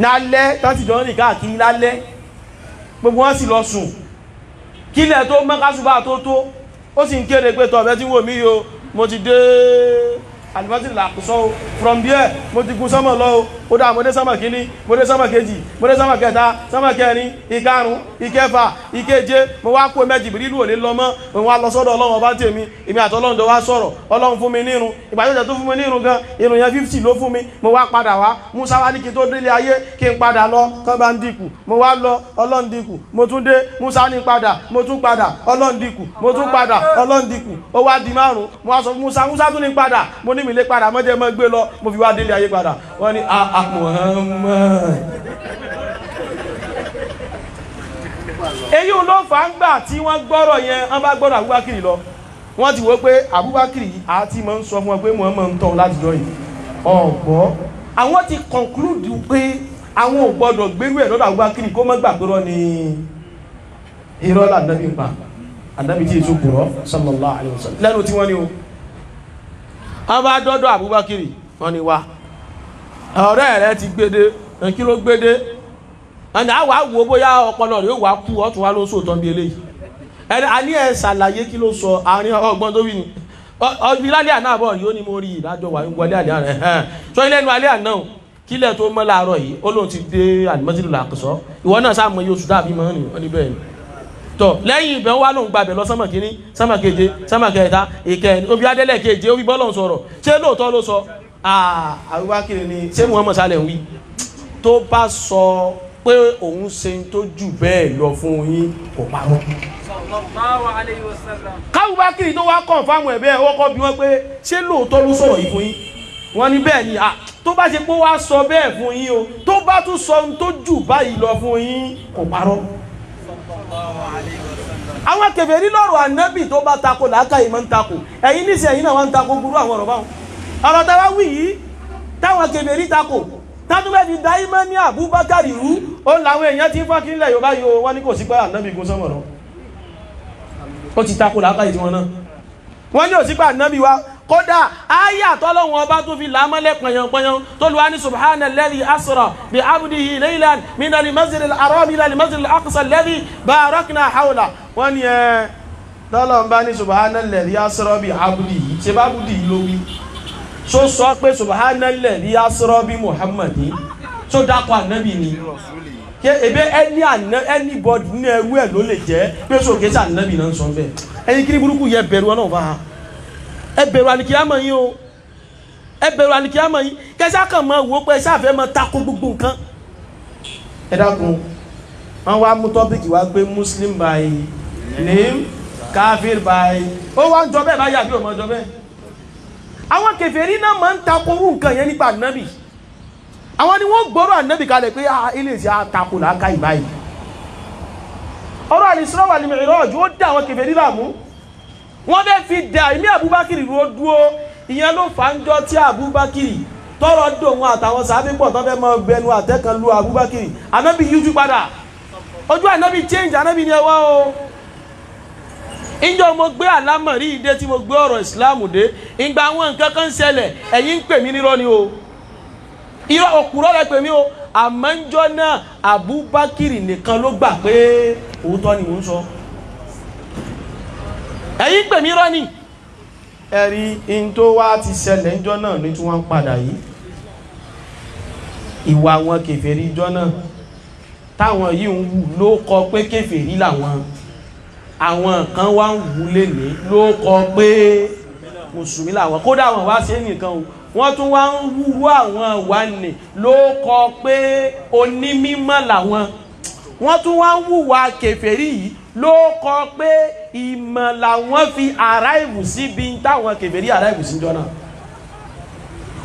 lálẹ́ tàbí jọ rìn káàkiri lálẹ́ gbogbo wọn sì lọ sùn kílẹ̀ tó mọ́kásùbà tó ó sì ń kéde pé tọ̀bẹ́ tí wò mí yóò mo ti dé alimọ́tìrì làkùsọ́ from there mo ti gun sánmọ̀ lọ ó dá mo dé sánmọ̀ kíní mo dé sánmọ̀ kejì mo dé sánmọ̀ kẹta sánmọ̀ kẹrin ìkarùn ìkẹfà ìkeje mo wá kó méjì bìrìlù ò ní lọ mọ́ mo wá lọ sọ́dọ̀ Ọlọ́run ọba tèmi èmi àti Ọlọ́run jọ wá sọ̀rọ̀ Ọlọ́run fún mi nírun ìgbàjọ́jẹ́ tó fún mi nírun gan irun yẹn 50 ló fún mi mo wá padà wá Musa wá ní kí n tó délé ayé kí n padà lọ kán bá ń dínkù mo wá lọ Ọlọ́run dínkù mo tún dé Musa ní padà mo tún padà Ọlọ́run dínkù mo tún padà Ọlọ́run dínkù ó wá di 5 mo wá sọ Musa tún ní padà mo ní mi lé padà mọ́jẹ́ mọ́ gbé lọ mo fi wá délé ayé padà wọ́n ní Muhammad èyí ló fà ń gbà tí wọ́n gbọ́rọ̀ yẹn wọ́n bá gbọ́rọ̀ Abubakar lọ wọ́n ti wò pé Abubakar àti mọ́ ń sọ fún wọn pé Muhammad ń tọ́ láti jọ yìí ọ̀gbọ́ àwọn ti conclude pé àwọn ò gbọdọ̀ gbérú ẹ̀ lọ́dọ̀ Abubakar kó má gbà pé irọ́ ni irọ́ l'Ànábì ń pa Ànábì tí èso kùrọ́ sallallahu alaihi wasallam lẹ́nu tí wọ́n ní o wọ́n bá dọ́dọ̀ Abubakar wọ́n ní wá ọ̀rẹ́ rẹ̀ ti gbédé kí ló gbédé ẹni àwa wo bóyá ọpọlọ rẹ̀ yóò wá kú ọ̀tún wá ló sóòtọ́ bí eléyìí ẹni a ní ẹ̀ ṣàlàyé kí ló sọ àárín ọgbọ́n tó wí ni ọdún lálẹ́ àná àbọ̀ yóò ní mo rí ìdájọ́ wà ń wọlé àdé rẹ̀ sọ ilé ẹnu alẹ́ àná kílẹ̀ tó mọ́ láàárọ̀ yìí ó lóun ti dé Al-Masjidul Aqsa ìwọ náà sáà mọ iye oṣù dàbí mọ́ ni wọ́n ní bẹ́ẹ̀ ni tọ́ lẹ́yìn ibẹ̀ wà lóun gbàbẹ̀ lọ sánmà kínní sánmà keje sánmà kẹta ìkẹyìn obi adélẹ̀ keje ó fi bọ́lọ̀ sọ̀rọ̀ ṣé lóòótọ́ ló sọ Abubakar ni ṣé Muhammad salẹ̀ ń wí tó bá sọ pé òun ṣe tó jù bẹ́ẹ̀ lọ fún yín kò parọ́ káwùbákiri tó wá kàn fáwọn ẹ̀bẹ́ ọkọ̀ bí wọ́n pé ṣé lóòótọ́ ló sọ̀rọ̀ yìí fún yín wọ́n ní bẹ́ẹ̀ ni tó bá ṣe pé wá sọ bẹ́ẹ̀ fún yín o tó bá tún sọ tó jù báyìí lọ fún yín kò parọ́ àwọn kèfèrí lọ́rọ̀ Ànábì tó bá tako làákàyè máa ń tako ẹ̀yin níṣẹ́ ẹ̀yin náà wá ń tako burú àwọn ọ̀rọ̀ báwọn ọ̀rọ̀ tá wá wí yìí táwọn kèfèrí tako tátúbẹ̀ fi dá ìmọ̀ ní Abubakar rú ó làwọn èèyàn ti fọ́ kí nílẹ̀ Yorùbá yìí wọ́n ní kò sí pé Ànábì gún sọ́mọ̀ náà ó ti takò lákàyè tí wọ́n náà wọ́n ní òsípà Ànábì wa kódà áyà tọ́lọ́wọ́n ọba tó fi làmọ́lẹ̀ pọ̀yànpọ̀yàn tó lu wá ní subhana alladhi asra bi abdihi laylan min al-masjid al-haram ila al-masjid al-aqsa alladhi barakna hawla wọ́n ní tọ́lọ́wọ́n bá ní subhana alladhi asra bi abdihi ṣe bá abdihi ló wí so sọ pé subhana alladhi asra bi Muhammadin so dákọ̀ Ànábì ni ke ebe anybody ní ẹrú ẹ̀ ló lè jẹ́ pé sókè sí Ànábì náà sọ bẹ́ẹ̀ ẹ̀yin kiri burúkú yẹ bẹ̀rù Ọlọ́run bá ẹ bẹ̀rù àlìkíyàmọ̀ yín o ẹ bẹ̀rù àlìkíyàmọ̀ yín kẹsà kàn mọ́ wò pé sáfẹ́ mọ́ tako gbogbo nǹkan ẹ dákun wọ́n wá mú tọ́pìkì wá pé Muslim by name Kafir by ó wá ń jọ bẹ́ẹ̀ báyà bí ò mọ́ jọ bẹ́ẹ̀ àwọn kèfèrí náà máa ń tako orú nǹkan yẹn nípa Ànábì àwọn ni wọ́n gbọ́rọ̀ Ànábì kalẹ̀ pé ilé ìsẹ́ àtakò láká ìbáyìí ọ̀rọ̀ al-Isra wal-Mi'raj ó dá àwọn kèfèrí láàmú wọ́n bẹ́ fi dá ìmí Abubakar dúró ìyẹn ló fà ń jọ tí Abubakar tọrọ dòun àtàwọn sàábé pọ̀ tó fẹ́ mọ bẹnu àtẹ́kan lu Abubakar Ànábì yíjú padà ojú Ànábì change Ànábì ni ẹwà o ìjọ mo gbé àlámọ̀rí ìdé tí mo gbé ọ̀rọ̀ ìsìláàmù dé ìgbà àwọn nǹkan kan ṣẹlẹ̀ ẹ̀yin ń pè mí nírọ́ ni o irọ́ òkúrọ́ rẹ̀ pè mí o àmọ́njọ́ náà Abubakar nìkan ló gbà pé òótọ́ ni mò ń sọ ẹ̀yin pè mí rọ́ ni ẹ̀rí in tó wá ti ṣẹlẹ̀ ńjọ́ náà ní tí wọ́n ń padà yìí ìwà àwọn kèfèrí ńjọ́ náà táwọn yìí ń wù ló kọ pé kèfèrí làwọn àwọn kan wá ń wù lé ní ló kọ pé mùsùlùmí làwọn kódà àwọn wá sí ẹnìkan o wọ́n tún wá ń wúrú àwọn wà ní ló kọ pé onímímọ̀ làwọn wọ́n tún wá ń wùwà kèfèrí yìí ló kọ pé ìmọ̀ làwọn fi àráìbù síbi táwọn kèfèrí àráìbù sí jọ náà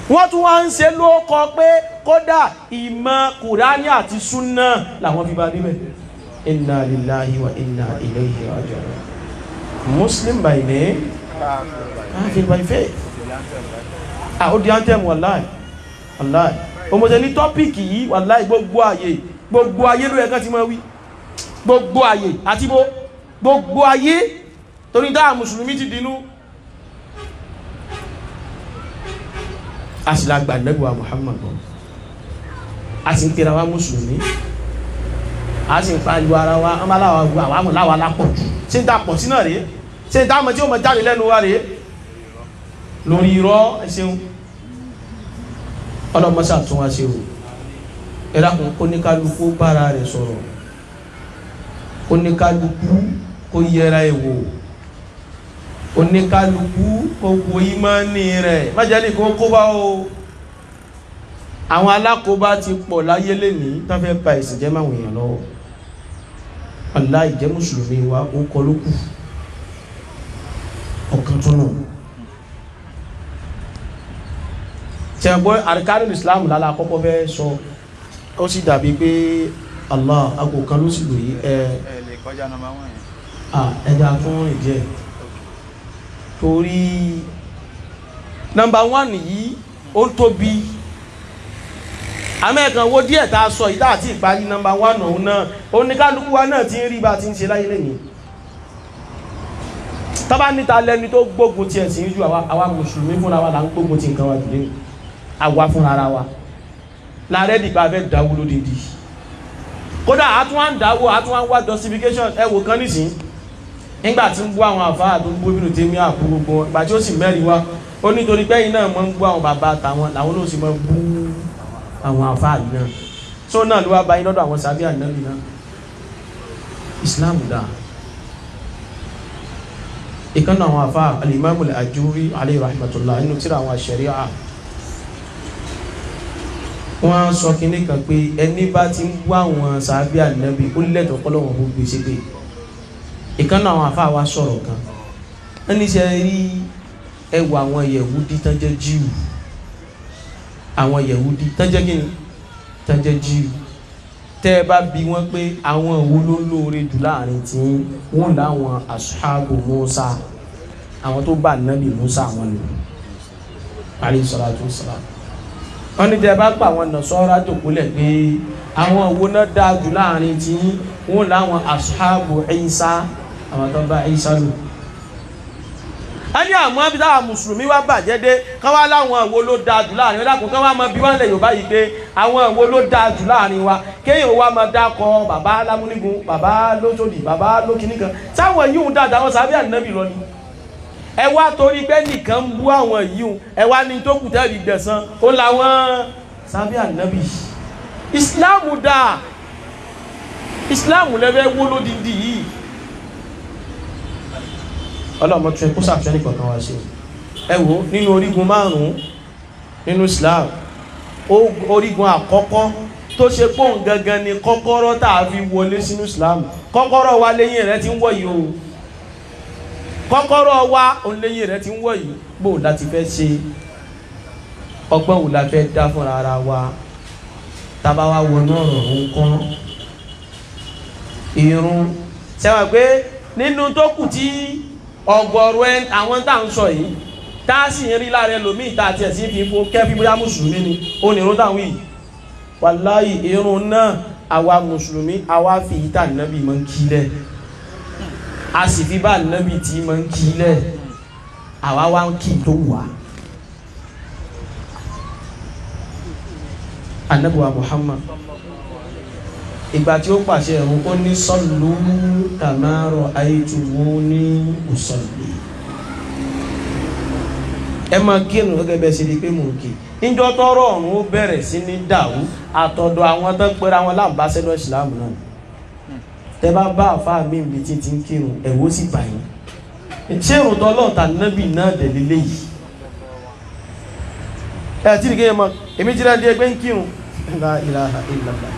wọ́n tún wá ń ṣe ló kọ pé kódà ìmọ̀ Kùránì àti súnà làwọn fi bá níbẹ̀ inna lillahi wa inna ilayhi raji'un Muslim by name Kafir by faith ó di anthem wàláì wàláì ọmọdé ní tọ́pìkì yìí wàláì gbogbo ayé ló yẹ kán ti máa wí gbogbo ayé àti gbogbo ayé torí dáa mùsùlùmí ti dínú a sì lágbà nẹ́gbà Muhammad a sì ń tẹ́ra wá mùsùlùmí a sì ń pariwo ara wa àwọn láwà lápọ̀ jù ṣe ń dapọ̀ sí náà rèé ṣe ń dámọ̀ tí ó mọ̀ jáde lẹ́nu wa rèé lórí irọ́ ẹ̀ṣẹ̀un ọlọ́mọsá tún wá ṣe o ẹ̀rákùn kóníkálukú bára rẹ̀ sọ̀rọ̀ kóníkálukú kó yẹra ẹ̀wò oníkálukú kó wo ìmánì rẹ̀ májálì kó kó bá o àwọn alákòóbá ti pọ̀ láyé lẹ́ni tán fẹ́ ba ìsìn jẹ́ máwọn èèyàn lọ́wọ́ aláì jẹ́ mùsùlùmí wa ó kọ lókù ọ̀kan tó náà tẹ́gbọ́ àríkárùn Islam lálá àkọ́kọ́ fẹ́ sọ ó sì dàbí pé Allah agbò kan ló sì lò yí ẹja tún rìn jẹ́ torí number 1 yìí ó tóbi amẹ́kan wo díẹ̀ tá a sọ ìdá àti ìparí nọ́mbà 1 òun náà oníkálukú wa náà ti ń rí bá ti ń ṣe láyé lẹ́yìn tọ́ba níta lẹ́ni tó gbógun ti ẹ̀sìn ju àwa mùsùlùmí fúnra wa là ń gbógun ti nǹkan wa jù lẹ́yìn àwa fúnra ara wa láàrẹ́ dìgbà fẹ́ dáwó lódìdí kódà àtúwà ń dáwó àtúwà ń wá justification ẹwò kan nísìn nígbà tí ń bú àwọn àfáà tó ń bú Ibn Taymiyyah àpò gbogbo ìgbà tí ó sì mẹ́rin wá ó nítorí pẹ́yìn náà mọ́ ń bú àwọn bàbá àtàwọn làwọn ló sì mọ́ bú àwọn àfáà yìí náà tó náà ló wá bá yín lọ́dọ̀ àwọn sàbí ànábì náà Islam dá ìkan náà àwọn àfáà al-Imam al-Ajuri alayhi rahmatullah inú tíra àwọn Sharia wọ́n sọ kíní kan pé ẹni bá ti ń bú àwọn sàbí ànábì ó lẹ́tọ̀ọ́ pọ́lọ́wọ́n bó gbèsè pé ìkan náà àwọn àfáà wa sọ̀rọ̀ kan ẹni ṣe rí ẹwà àwọn Yẹhudi tán jẹ́ Jíù àwọn Yẹhudi tán jẹ́ kíni tán jẹ́ Jíù tẹ́ ẹ bá bi wọ́n pé àwọn wo ló lóore jù láàrin tí wọ́n láwọn ashabu Musa àwọn tó bá ànábì Musa àwọn lò alayhi salatu wassalam wọ́n ní tẹ́ bá pa àwọn Nasara jòkólẹ̀ pé àwọn owó náà dáa jù láàrin tí wọ́n láwọn ashabu Isa àwọn tó bá Isa lò a ní àmọ́ bí táwọn mùsùlùmí wá bàjẹ́ dé kán wá láwọn owó ló dáa jù láàrin wọn dákun kán wá mọ bí wọ́n lè Yorùbá yìí pé àwọn owó ló dáa jù láàrin wa kéèyàn wá máa dákọ bàbá lámúnigun bàbá lóṣòdì bàbá lókìníkan táwọn yìí ń dáadáa wọn sábẹ́ ànábì lọ ni ẹ wá torí pé nìkan ń bú àwọn yìí ẹ wá ní tó kù tẹ́lẹ̀ gbẹ̀san ó làwọn sábẹ́ ànábì ìsìláàmù dáa ìsìláàmù lẹ́fẹ́ wó lódìdí yìí ọlọ́mọ tún ẹkú sàfihàn ní kankan wá ṣe ẹ wò nínú orígun 5 nínú Islam orígun àkọ́kọ́ tó ṣe pọ́n gangan ni kọ́kọ́rọ́ tá a fi wọlé sínú Islam kọ́kọ́rọ́ wa lẹ́yìn rẹ̀ ti ń wọ̀ yìí o kọ́kọ́rọ́ wa lẹ́yìn rẹ̀ ti ń wọ̀ yìí bó láti fẹ́ ṣe ọgbọ́n wò la fẹ́ dá fúnra ara wa tábà wá wọnú ọ̀rọ̀ òun kan irun sẹ́wọ̀n pé nínú tó kù tí ọ̀gọ̀rọ̀ àwọn tá ń sọ yìí tá sì ń rí láàrẹ lòmíì tá àti ẹ̀sìn fi fún kẹ́fí bóyá mùsùlùmí ni ó ní irun táwọn yìí wàláhì irun náà àwa mùsùlùmí àwa fi ìta nàbì mọ́ ń kílẹ̀ a sì fi bá nàbì tí mọ́ ń kílẹ̀ àwa wá ń kí tó wà ànábì wa Muhammad ìgbà tí ó pàṣẹ ẹ̀hún ó ní sallu kama ra'aytumuni usalli ẹ máa kírun gẹ́gẹ́ bẹ́ẹ̀ ṣe di pé mò ń kí níjọ́ tọ́rọ̀ ọ̀run ó bẹ̀rẹ̀ sí ní dàrú àtọ̀dọ̀ àwọn tó ń pera wọn láǹbáṣẹ́dọ̀ ìsìlámù náà tẹ bá bá àfáà mi ibi tí ti ń kírun ẹ̀wọ́ sì bà yín ṣé ìrùtọ́ lọ́ọ̀tà nábì náà dẹ̀ lélẹ́ yìí ẹ̀ tí nìkéyàn mọ èmi ti rẹ̀ di ẹgbẹ́ ń kírun la ilaha illallah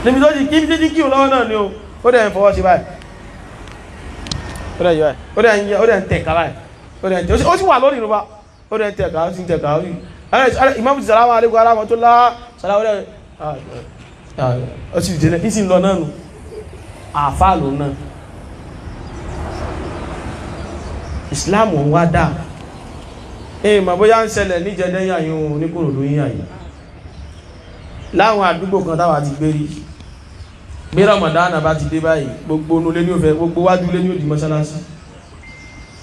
níbi tó ti kí ní kí o lọ́wọ́ náà ni ó dẹ̀ ń fọwọ́ sí báyìí ó dẹ̀ ń tẹ̀ka báyìí ó sì wà lórí ìrúbá ó dẹ̀ ń tẹ̀ka ó sì ń tẹ̀ka ó rí Imam ti salamu alaikum aramatola salamu ó sì dìde ní sí lọ náà nù àfáà lò náà Islam wá dá ma bóyá ń ṣẹlẹ̀ níjẹ̀dẹ́yà yóò ní kòrò lóyìn àyè láwọn àdúgbò kan táwà ti gbé rí bí Ramadan bá ti dé báyìí gbogbo onúlé ní òfẹ́ gbogbo wájú lé ní òdì mọ́sálásí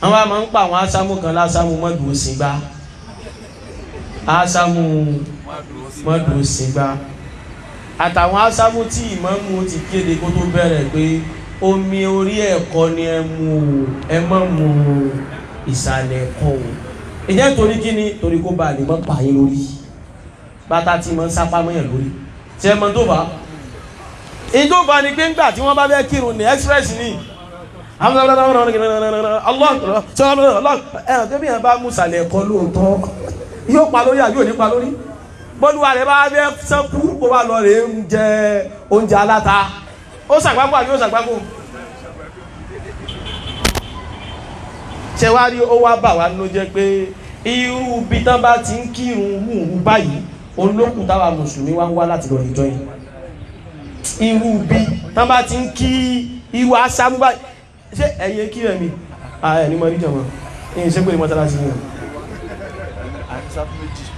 àwọn àmọ́ ń pa àwọn ásámù kan lásámù mọ́dù òsìngbá ásámù mọ́dù òsìngbá àtàwọn ásámù tí ìmámù ti kéde kó tó bẹ̀rẹ̀ pé omi orí ẹ̀kọ́ ni ẹ mọ́ mu ìsàlẹ̀ ẹ̀kọ́ o ìjẹ́ torí kí ni torí kó bá lè mọ́ pààyàn lórí bátá tí mọ́ ń sápá mọ́yàn lórí tí ẹ mọ́ tó bá ìjọ bá ní pé ńgbà tí wọ́n bá bẹ́ kírun ní express ní ẹ̀hàn tó bí ẹ̀ bá mú sàlẹ̀ ẹ̀kọ́ lóòótọ́ yóò pa lórí àbí ò ní pa lórí bọ́lúwà rẹ̀ bá bẹ́ sẹ́kú kó bá lọ rẹ̀ ń jẹ oúnjẹ aláta ó sàgbákò àbí ó sàgbákò ṣẹwárí ó wá bà wá ló jẹ́ pé irú bí tán bá ti ń kírun wù báyìí olókùn táwa mùsùlùmí wá ń wá láti lọ ìjọ yìí irú bí tán bá ti ń kí irú asámú báyìí ṣé ẹ̀yẹ kí rẹ̀ mi ẹni mọ̀ níjọ mọ̀ ní ṣe pé ní mọ́sálásí ní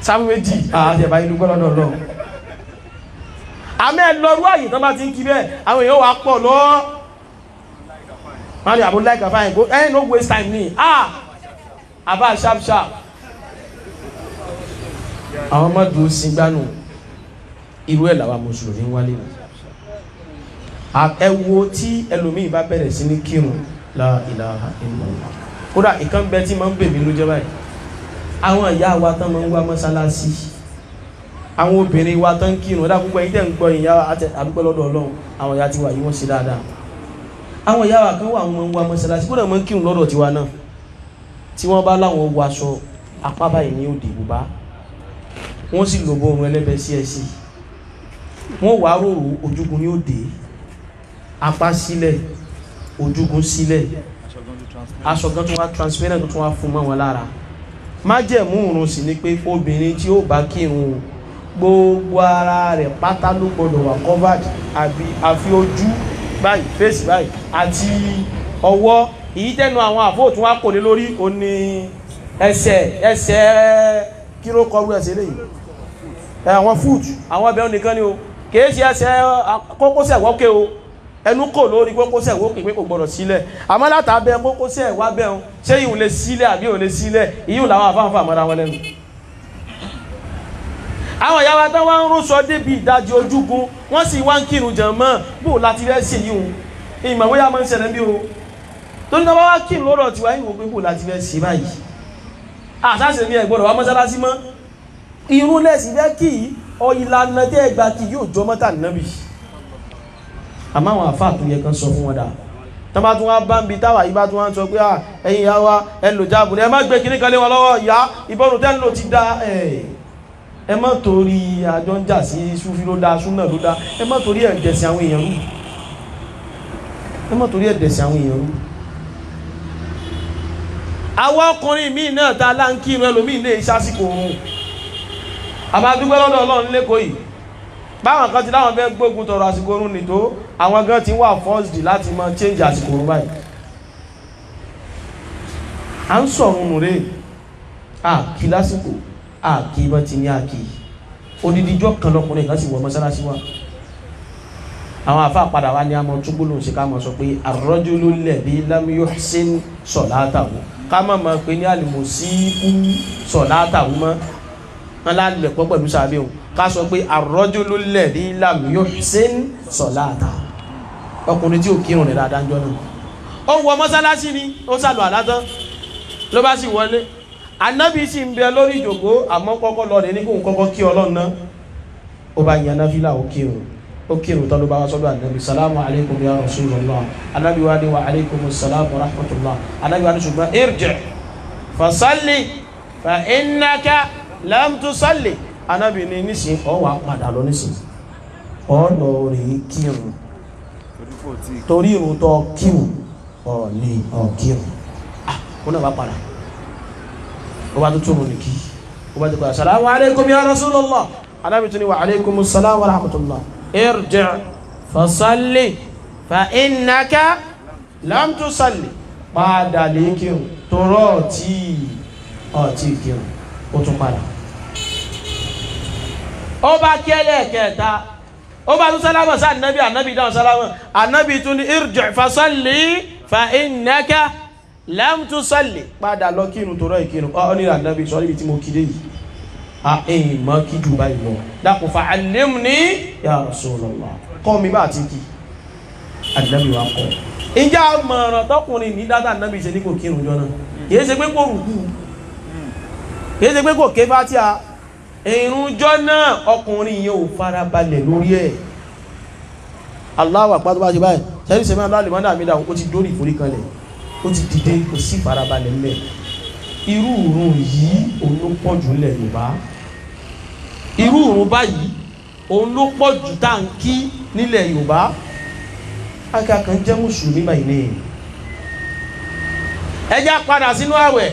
sáfù méjì àti ẹ̀bá inú gbọ́lọ́dọ̀ lọ àmẹ́ lọ́rú àyè tán bá ti ń kí bẹ́ẹ̀ àwọn èèyàn wà pọ̀ lọ wọ́n ní àbúrò láìka fáyìn kó no waste time ní àbá sharp àwọn ọmọdé sí gbánú irú ẹ̀ làwọn mùsùlùmí wálé nù ẹ wo tí ẹlòmíì bá bẹ̀rẹ̀ sí ní kírun la ilaha illallah kódà ìkan bẹ tí máa ń bèmí ló jẹ́ báyìí àwọn ìyá wa tán máa ń wá mọ́sálásí àwọn obìnrin wa tán kírun ọ̀dà púpọ̀ yìí tẹ̀ ń gbọ́ ìyá àdúgbò lọ́dọ̀ Ọlọ́run àwọn ìyá ti wà yìí wọ́n ṣe dáadáa àwọn ìyá wa kan wà wọ́n máa ń wá mọ́sálásí kódà máa ń kírun lọ́dọ̀ tiwa náà tí wọ́n bá láwọn wọ aṣọ apá báyìí ní òde bùbá wọ́n sì lò bóorun ẹlẹ́bẹ̀ sí ẹsí wọ́n wà rorò ojúgun ní òde apá sílẹ̀ ojúgun sílẹ̀ aṣọ gan tó wá transparent tó wá fún mọ́ wọn lára májẹ̀mú òrùn sì ni pé obìnrin tí ó bá kírun gbogbo ara rẹ̀ pátá ló gbọdọ̀ wà covered àfi ojú báyìí face báyìí àti ọwọ́ èyí tẹ́nu àwọn àfóòtún wá kò lé lórí ó ní ẹsẹ̀ kí ló kọrú ẹsẹ̀ lẹ́yìn àwọn foot àwọn ẹbẹ̀ nìkan ni o kìí ṣe ẹsẹ̀ kókósẹ̀ wọ́kẹ́ o ẹnu kò lórí kókósẹ̀ wọ́kẹ́ pé kò gbọdọ̀ sílẹ̀ àmọ́ látàbẹ̀ kókósẹ̀ wá bẹ̀ ọ́n ṣé ìhùn lè sílẹ̀ àbí ò lè sílẹ̀ ìhùn làwọn àfáàfà mọ́ra wọn lẹ́nu àwọn ìyá wa tán wá ń rún sọ débi ìdajì ojúgun wọ́n sì wá ń kírun jàmọ́ bó láti rẹ́ sí yìí ìmọ̀ bóyá máa ń ṣẹlẹ̀ bí o tó ní wá kírun lọ́rọ̀ tiwa yìí wò pé bó láti rẹ́ sí báyìí àṣàṣe ní ẹ̀gbọ́dọ̀ wá mọ́sálásí mọ́ irun lẹ́sì fẹ́ kí ìlànà tí ẹgbà kí yóò jọ mọ́tà nábì àmọ́ àwọn àfáà tó yẹ kan sọ fún wọn dà tán bá tún wá bá ń bi táwà yìí bá tún wá ń sọ pé ẹ̀yin ìyá wa ẹ lò jáàbù ní ẹ má gbé kíní kan lé wọn lọ́wọ́ ìyá ìbọnù tẹ́ ń lò ti dá ẹ má torí àjọ ń jà sí súfí ló dá súnà ló dá ẹ má torí ẹ̀dẹ̀sìn àwọn èèyàn rú ẹ má torí ẹ̀dẹ̀sìn àwọn èèyàn rú àwọn ọkùnrin míì náà ta láńkì inú ẹlòmíì lè ṣásìkò oòrùn àmàdúgbẹ́ lọ́dọ̀ Ọlọ́run lẹ́kọ̀ọ́ yìí báwọn kan ti láwọn fẹ́ gbógun tọrọ àsìkò oòrùn nìtó àwọn gan ti wà forced láti mọ change àsìkò oòrùn báyìí à ń sọ̀rọ̀ nù rẹ̀ àkí lásìkò àkí bọ́ ti ní àkí odidijọ́ kan lọkùnrin kan sì wọ mọ́sálásí wa àwọn àfáà padà wá ní àmọ́ túbúlù ṣe ká mọ̀ sọ pé ar-rajulu alladhi lam yuhsin salatahu ká mọ̀ mọ̀ pé ní al-musi'u salatahu mọ́ wọn lálẹ́ pọ̀ pẹ̀lú sàbẹ̀ o ká sọ pé ar-rajulu alladhi lam yuhsin salatahu ọkùnrin tí ò kírun rẹ̀ dáadáa jọ náà ó wọ mọ́sálásí ni ó sàlù àlátán ló bá sì wọlé anábì sì ń bẹ lórí ìjòkó àmọ́ kọ́kọ́ lọ rẹ̀ ní kóun kọ́kọ́ kí Ọlọ́run náà ó bá yan náfìlà ó kírun tó ló bá wá sọ́dọ̀ ànábì salamu alaikum ya rasulullah ànábì wá ní wa alaikumus salam wa rahmatullah ànábì wá ní ṣùgbọ́n irji' fasalli fa innaka lam tusalli ànábì ní nísìn ọ wà padà lọ nísìn ọ lọ rí kírun torí irun tó kírun ọ ní ọ kírun kó náà bá padà ó bá tó túnrun ní kí ó bá tó padà salamu alaikum ya rasulullah ànábì tún ní wa alaikumus salam wa rahmatullah irji' fasalli fa innaka lam tusalli padà lè kírun torọ́ ọ̀tí kírun ó tún padà ó bá kẹ́lẹ̀ kẹta ó bá tún sálámà sí ànábì dáhùn sálámà ànábì tún ní irji' fasalli fa innaka lam tusalli padà lọ kírun torọ́ ìkírun ó ní ànábì sọ́rí ibi tí mo kí dé yìí ẹ̀yìn mọ́ kí jù báyìí lọ dákùn fa'allimni ya Rasulullah kọ́ mi bá ti kí ànábì wa kọ́ ìjà mọ̀ràn tọkùnrin ní dáadáa ànábì ṣe ní kò kírun jọ náà kìí ṣe pé kò rùkú kìí ṣe pé kò ké Fátíhà ìrúnjọ́ náà ọkùnrin yẹn ò farabalẹ̀ lórí ẹ̀ Allahu Akbar tó bá ṣe báyìí ṣẹ́rí sẹ́mi aláàlẹ̀ mọ́dà mi dáhùn ó ti dórí ìforí kanlẹ̀ ó ti dìde kò sí farabalẹ̀ mẹ́ irú ìrun yìí òun ló pọ̀ jù nílẹ̀ Yorùbá irú ìrun báyìí òun ló pọ̀ jù tá ń kí nílẹ̀ Yorùbá akẹ́kọ̀ọ́ jẹ́ mùsùlùmí báyìí ní ẹjá padà sínú àwẹ̀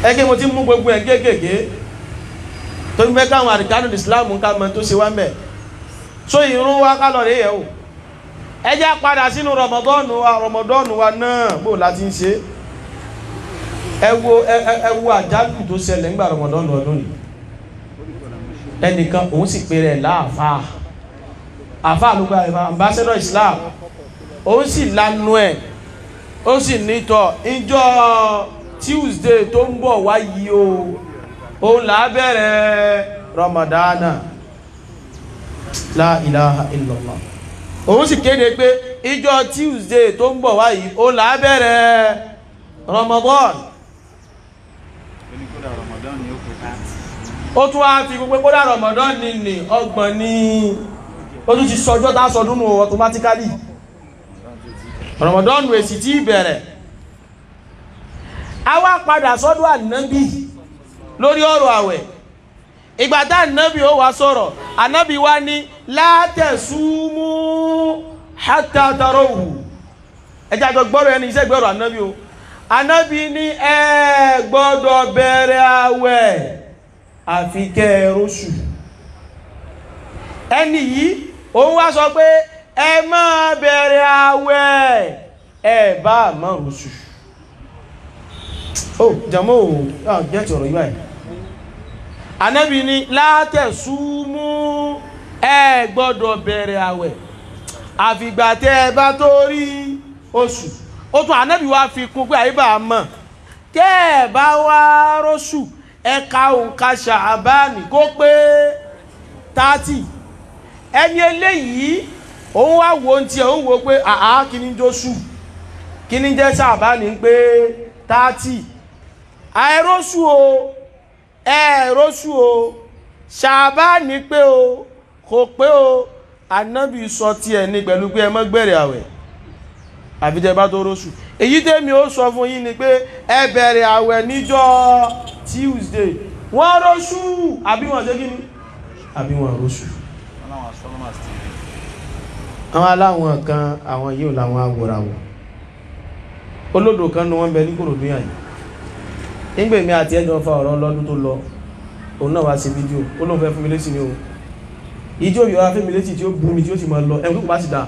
ẹgbẹ́ mo ti mú gbogbo ẹ̀ gẹ́gẹ́gẹ́ tó ń fẹ́ káwọn àríkánù Ìsìláàmù ká mọ̀ tó ṣe wá mẹ́ so ìrun wa kálọ̀ rẹ̀ yẹ̀ o ẹjá padà sínú Ramadan wa náà bó láti ń ṣe ẹ wo àjálù tó ṣẹlẹ̀ nígbà Ramadan ọdún yìí ẹnìkan òun sì pè rẹ̀ láàfáà àfáà ló gba ambassador Islam òun sì lanu ẹ̀ ó sì nítọ̀ ìjọ Tuesday tó ń bọ̀ wáyé o òun là á bẹ̀rẹ̀ Ramadana la ilaha illallah òun sì kéde pé ìjọ Tuesday tó ń bọ̀ wáyé òun là á bẹ̀rẹ̀ Ramadan ó tún wá fi gbogbo kódà Ramadan ní ọgbọ̀n ní ó tún ti sọjọ́ tá sọdún nù automatically Ramadan èsì tí bẹ̀rẹ̀ a wá padà sọ́dọ̀ ànábì lórí ọ̀rọ̀ àwẹ̀ ìgbà tá ànábì ó wá sọ̀rọ̀ ànábì wá ní la tasumu hatta tarawhu ẹjá àjọ gbọ́rọ̀ ẹni iṣẹ́ gbọ́rọ̀ ànábì o ànábì ní ẹ gbọ́dọ̀ bẹ̀rẹ̀ àwẹ̀ àfi kẹ́ róṣù ẹni yìí òun wá sọ pé ẹ má bẹ̀rẹ̀ àwẹ̀ ẹ bá má róṣù oh jamo get ọ̀rọ̀ yìí ànábì ní la tasumu ẹ gbọ́dọ̀ bẹ̀rẹ̀ àwẹ̀ àfìgbà tẹ́ ẹ bá tó rí oṣù ó tún ànábì wá fi kún pé àyíbá mọ̀ tẹ́ ẹ bá wá róṣù ẹka òǹkà ṣàbáàní kó pé 30 ẹni eléyìí òun wá wo ohun tí òun wo pé àá kí ní jóṣù kí ní jẹ́ ṣàbáàní pé 30 àìróṣù o ẹ̀róṣù o ṣàbáàní pé o kò pé o ànábì sọ tí ẹ̀ ní pẹ̀lú pé ẹ má bẹ̀rẹ̀ àwẹ̀ àbíjẹ bá tó róṣù èyí tèmi ó sọ fún yín ni pé ẹ bẹ̀rẹ̀ àwẹ̀ níjọ́ Tuesday wọ́n róṣù àbí wọ́n ṣe kíni àbí wọ́n róṣù àwọn aláwọn kan àwọn yíò láwọn agbòràwọ̀ olódò kan ní wọ́n bẹ ní Kòròdú yàn nígbèmí àti ẹjọ́ fa ọ̀rọ̀ lọ́dún tó lọ òun náà wá sí fídíò ó lóun fẹ́ fún mi létí ní o ìjọ yóò fún mi létí tí ó bú mi tí ó sì máa lọ ẹ̀mú tó bá sì dá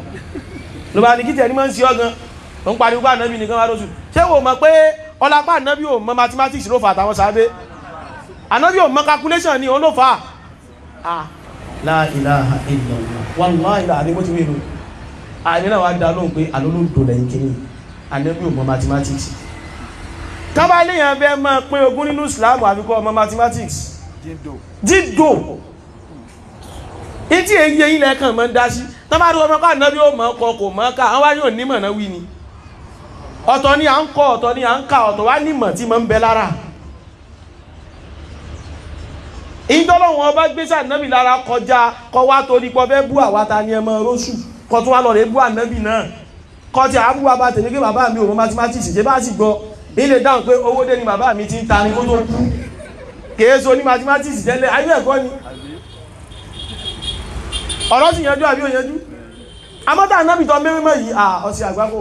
ló bá ní kí tẹ̀ ní máa ń sí ọ̀gán ó ń pariwo bá nábì nìkan wá róṣù ṣé wò mọ̀ pé ọlápá ànábì ò mọ̀ mathematics ló fà àtàwọn sábẹ́ ànábì ò mọ̀ calculation ní òun ló fà á la ilaha illallah wallahi la àdébó ti wéèrò àìní náà wá dá lóhùn pé àlólódò lẹ́yìn kìíní ànábì ò mọ̀ mathematics tábà léèyàn bẹ́ẹ̀ máa pín ogún nínú Islam àfikọ́ ọmọ mathematics dídò ìtí èyí eyín lẹ́ẹ̀kan mọ́ ń dá sí tábà rí ọmọ ká ànábì ò mọ̀ ọkọ̀ kò mọ̀ ká àwọn yóò nímọ̀ náà wí ni ọ̀tọ̀ ni à ń kọ́ ọ̀tọ̀ ni à ń ka ọ̀tọ̀ wá nímọ̀ tí mọ́ ń bẹ lára ìdọ́lọ́wọ́n ọba gbéṣà ànábì lára kọjá kọ wá torí pọ̀ fẹ́ bú àwátá ní ẹmọ róṣù kọ tún wá lọ rẹ̀ bú ànábì náà kọ tí a bú wa bá tẹ̀lé pé bàbá mi ò mọ̀ mathematics jẹ́ bá sì gbọ́ ilé dáhùn pé owó dé ni bàbá mi ti ń ta ní kó tó kú kèéso ní mathematics jẹ́lẹ̀ ayé ẹ̀kọ́ ni ọ̀rọ̀ sì yanjú àbí òyanjú amọ́ta ànábì tọ́ mẹ́rẹ́mọ́ yìí ọ̀sẹ̀ àgbákò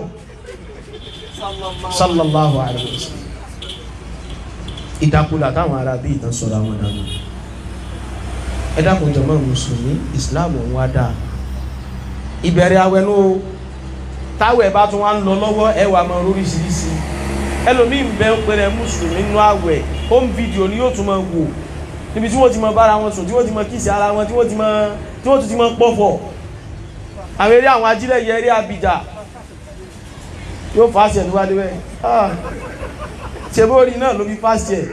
sallallahu alaihi wasallam ìdákùlà táwọn ará bí ìtàn sọ̀rọ̀ àwọn dànù ẹ̀dàkùn jọmọ́ mùsùlùmí Islam ń wá dáa ìbẹ̀rẹ̀ awẹ́nú táwẹ̀ bá tún wá ń lọ lọ́wọ́ ẹwà mọ́ oríṣiríṣi ẹlòmí ń bẹ pẹ̀rẹ̀ mùsùlùmí nínú àwẹ̀ home video ni yóò tún mọ́ wò níbi tí wọ́n ti mọ́ bára wọn sùn tí wọ́n ti mọ́ kíìsì ara wọn tí wọ́n ti mọ́ pọ̀fọ̀ àwọn eré àwọn ajílẹ̀ yẹ eré Abidjan yóò fásẹ̀ tó wá dé bẹ́ẹ̀ ṣe bó rí náà ló fi fásẹ̀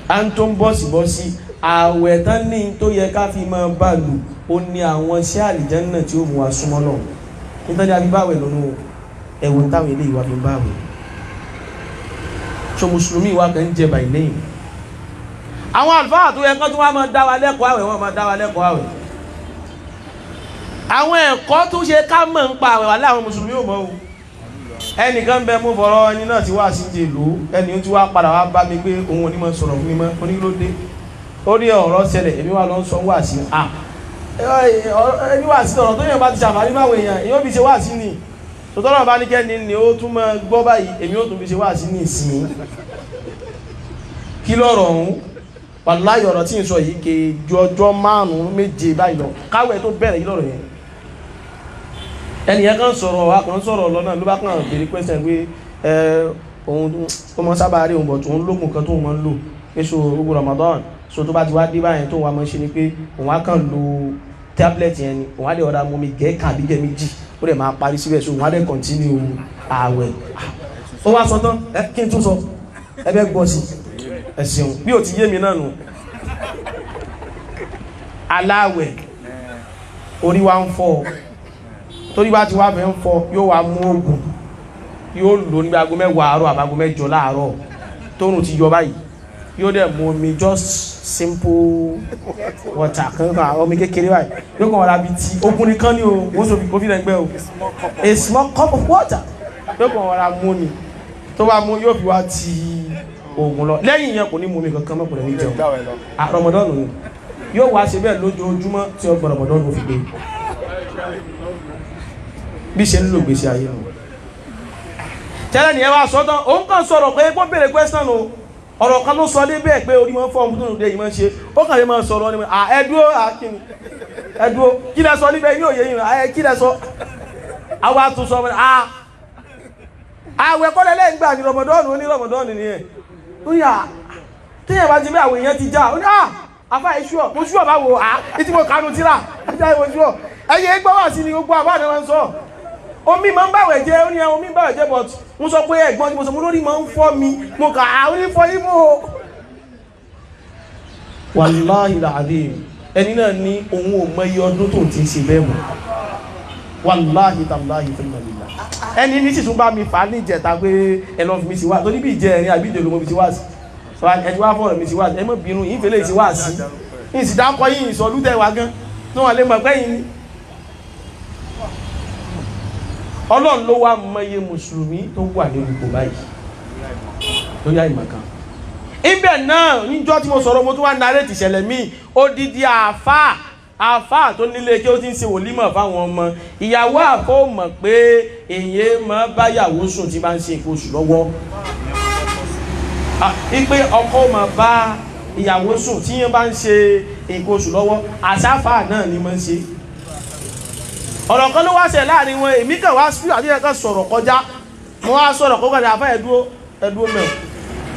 a ń tó ń bọ́sibọ́sí àwẹ̀ tán ní tó yẹ ká fi máa bá lù ó ní àwọn iṣẹ́ àlìjánnà tí ó mú wa súnmọ́ náà nítorí a fi báwẹ̀ lọ́nà ẹ̀wọ̀n táwọn ilé ìwà fi ń báwẹ̀ so mùsùlùmí wa kàn ń jẹ bàí lẹ́yìn àwọn àlùfáà tó yẹ kán tó wá máa dá wa lẹ́kọ̀ọ́ àwẹ̀ wọ́n máa dá wa lẹ́kọ̀ọ́ àwẹ̀ àwọn ẹ̀kọ́ tó ṣe ká mọ̀ ń pa àwẹ̀ wà láwọn mùsùlùmí ò mọ̀ o ẹnìkan bẹ mú fọ̀rọ̀ ẹni náà ti wá sí ti lò ẹni tí wá padà wá bá mi pé òun ò ní mọ̀ sọ̀rọ̀ fún mi mọ́ onílódé ó rí ọ̀rọ̀ ṣẹlẹ̀ èmi wà lọ ń sọ wá sí ẹni wá sí ọ̀rọ̀ tó yẹn bá ti ṣàǹfààní máa wèèyàn èyí ó fi ṣe wá sí ni tòtọ́rọ̀ bá ní kẹ́ni ni ó tún mọ́ gbọ́ báyìí èmi ó tún fi ṣe wá sí ní ìsìn kí lọ́rọ̀ ọ̀hún wàláhì ọ̀rọ̀ tí ń sọ yìí kejì ọjọ́ 5-7 báyìí lọ káwẹ̀ tó bẹ̀rẹ̀ yìí lọ́rọ̀ yẹn ẹni yẹn kan sọ̀rọ̀ akùnrin sọ̀rọ̀ lọ́nà ló bá kàn béèrè question pé ohun tó mọ́ sábà rí ohun bọ̀ tó ń lókun kan tó mọ́ ń lò pé so gbogbo Ramadan so tó bá ti wá dé báyẹn tó wà mọ́ ṣe ni pé òun á kàn lo tablet yẹn ni òun á lè ọ̀dà mọ́ mi gẹ́ kàbí gẹ́ méjì ó lè máa parí síbẹ̀ so òun á lè continue ààwẹ̀ ó wá sọ tán kí n tún sọ ẹ bẹ́ gbọ́ sí ẹ̀sìn bí ò ti yé mi náà nù aláwẹ̀ orí wa ń fọ́ torí bá ti wá fẹ́ ń fọ́ yóò wá mú oògùn yóò lò níbi aago 10 àárọ̀ àbágo 8 láàárọ̀ tóòrùn ti yọ báyìí yóò dẹ̀ mú omi just simple water kankan omi kékeré báyìí yóò kàn wọ́n lábi tí ogun nìkan ní o wọ́n sọ fi covid ẹgbẹ́ o a small cup of water yóò kàn wọ́n lá mú omi tó bá mú yóò fi wá ti oògùn lọ lẹ́yìn yẹn kò ní mú omi kankan mọ́kùnrin ní jẹun Ramadan ni yóò wá ṣe bẹ́ẹ̀ lójoojúmọ́ tí ọgbọ̀n Ramadan ló fi gbé bí ṣe ń lò gbèsè ayé nù tẹ́lẹ̀ ni ẹ wá sọ́tán òun kàn sọ̀rọ̀ pé kó bèèrè question o ọ̀rọ̀ kan ló sọ dé bẹ́ẹ̀ pé orí wọn fọ́ ọmọ tó ń dé yìí máa ń ṣe ó kàn lè máa sọ̀rọ̀ ní ẹdúró kí lẹ sọ níbẹ̀ ní òye yìí kí lẹ sọ àwọn àtúnṣọ àwẹ̀ kọ́lẹ̀ lẹ́yìn gbà ní rọmọdọ́ọ̀nù ní rọmọdọ́ọ̀nù ni ẹ̀ ó yà tíyẹ̀ bá ti bí àwọn èèyàn ti já ó ní àfá ìṣúọ̀ mo ṣúọ̀ bá wo ìtí mo kánú tíra ẹjá ìwò ṣúọ̀ ẹyẹ gbọ́ wà sí ni gbogbo àbá àdẹ́wọ̀n sọ omi ma ń bàwẹ̀ jẹ́ ó ní omi ń bàwẹ̀ jẹ́ but mo sọ pé ẹ̀gbọ́n tí mo sọ mo lórí ma ń fọ́ mi mo kà á orí fọ́ yí mo wàláhì làdí ẹni náà ní ohun ò mọ iye ọdún tó ti ṣe bẹ́ẹ̀ mọ̀ wàláhì tàbí fẹ́mọ̀lélà ẹni ní sì tún bá mi fà ní ìjẹta pé ẹlọ́n fi mi sí wá tó níbi ìjẹ ẹ̀rin àbí ìjẹ ló mo fi sí wá sí ẹni wá fọ́ọ̀rọ̀ mi sí wá sí ẹ mọ́ bínú ìfẹ́lẹ̀ sí wá sí ìsìdákọ́ yìí ìsọ̀lútẹ̀ wá gan tó wà lè mọ̀ pé yìí Ọlọ́run ló wá mọye mùsùlùmí tó wà ní orúkọ báyìí tó yá ìmọ̀kan ibẹ̀ náà níjọ́ tí mo sọ̀rọ̀ mo tún wá narrate ìṣẹ̀lẹ̀ míì odidi àfáà tó nílé kí ó ti ń ṣe wòlímọ̀ fáwọn ọmọ ìyàwó àfọ́ mọ̀ pé èyí mọ́ báyàwó sùn tí bá ń ṣe nǹkan oṣù lọ́wọ́ ipe ọkọ mọ̀ bá ìyàwó sùn tí yẹn bá ń ṣe nǹkan oṣù lọ́wọ́ àṣàfà náà ni mọ́ ń ṣe ọ̀rọ̀ kan ló wá ṣe láàrin wọn èmi kàn wá sí àti ẹ̀kan sọ̀rọ̀ kọjá mo wá sọ̀rọ̀ kó kàdé àfá ẹ̀dúró mẹ́rin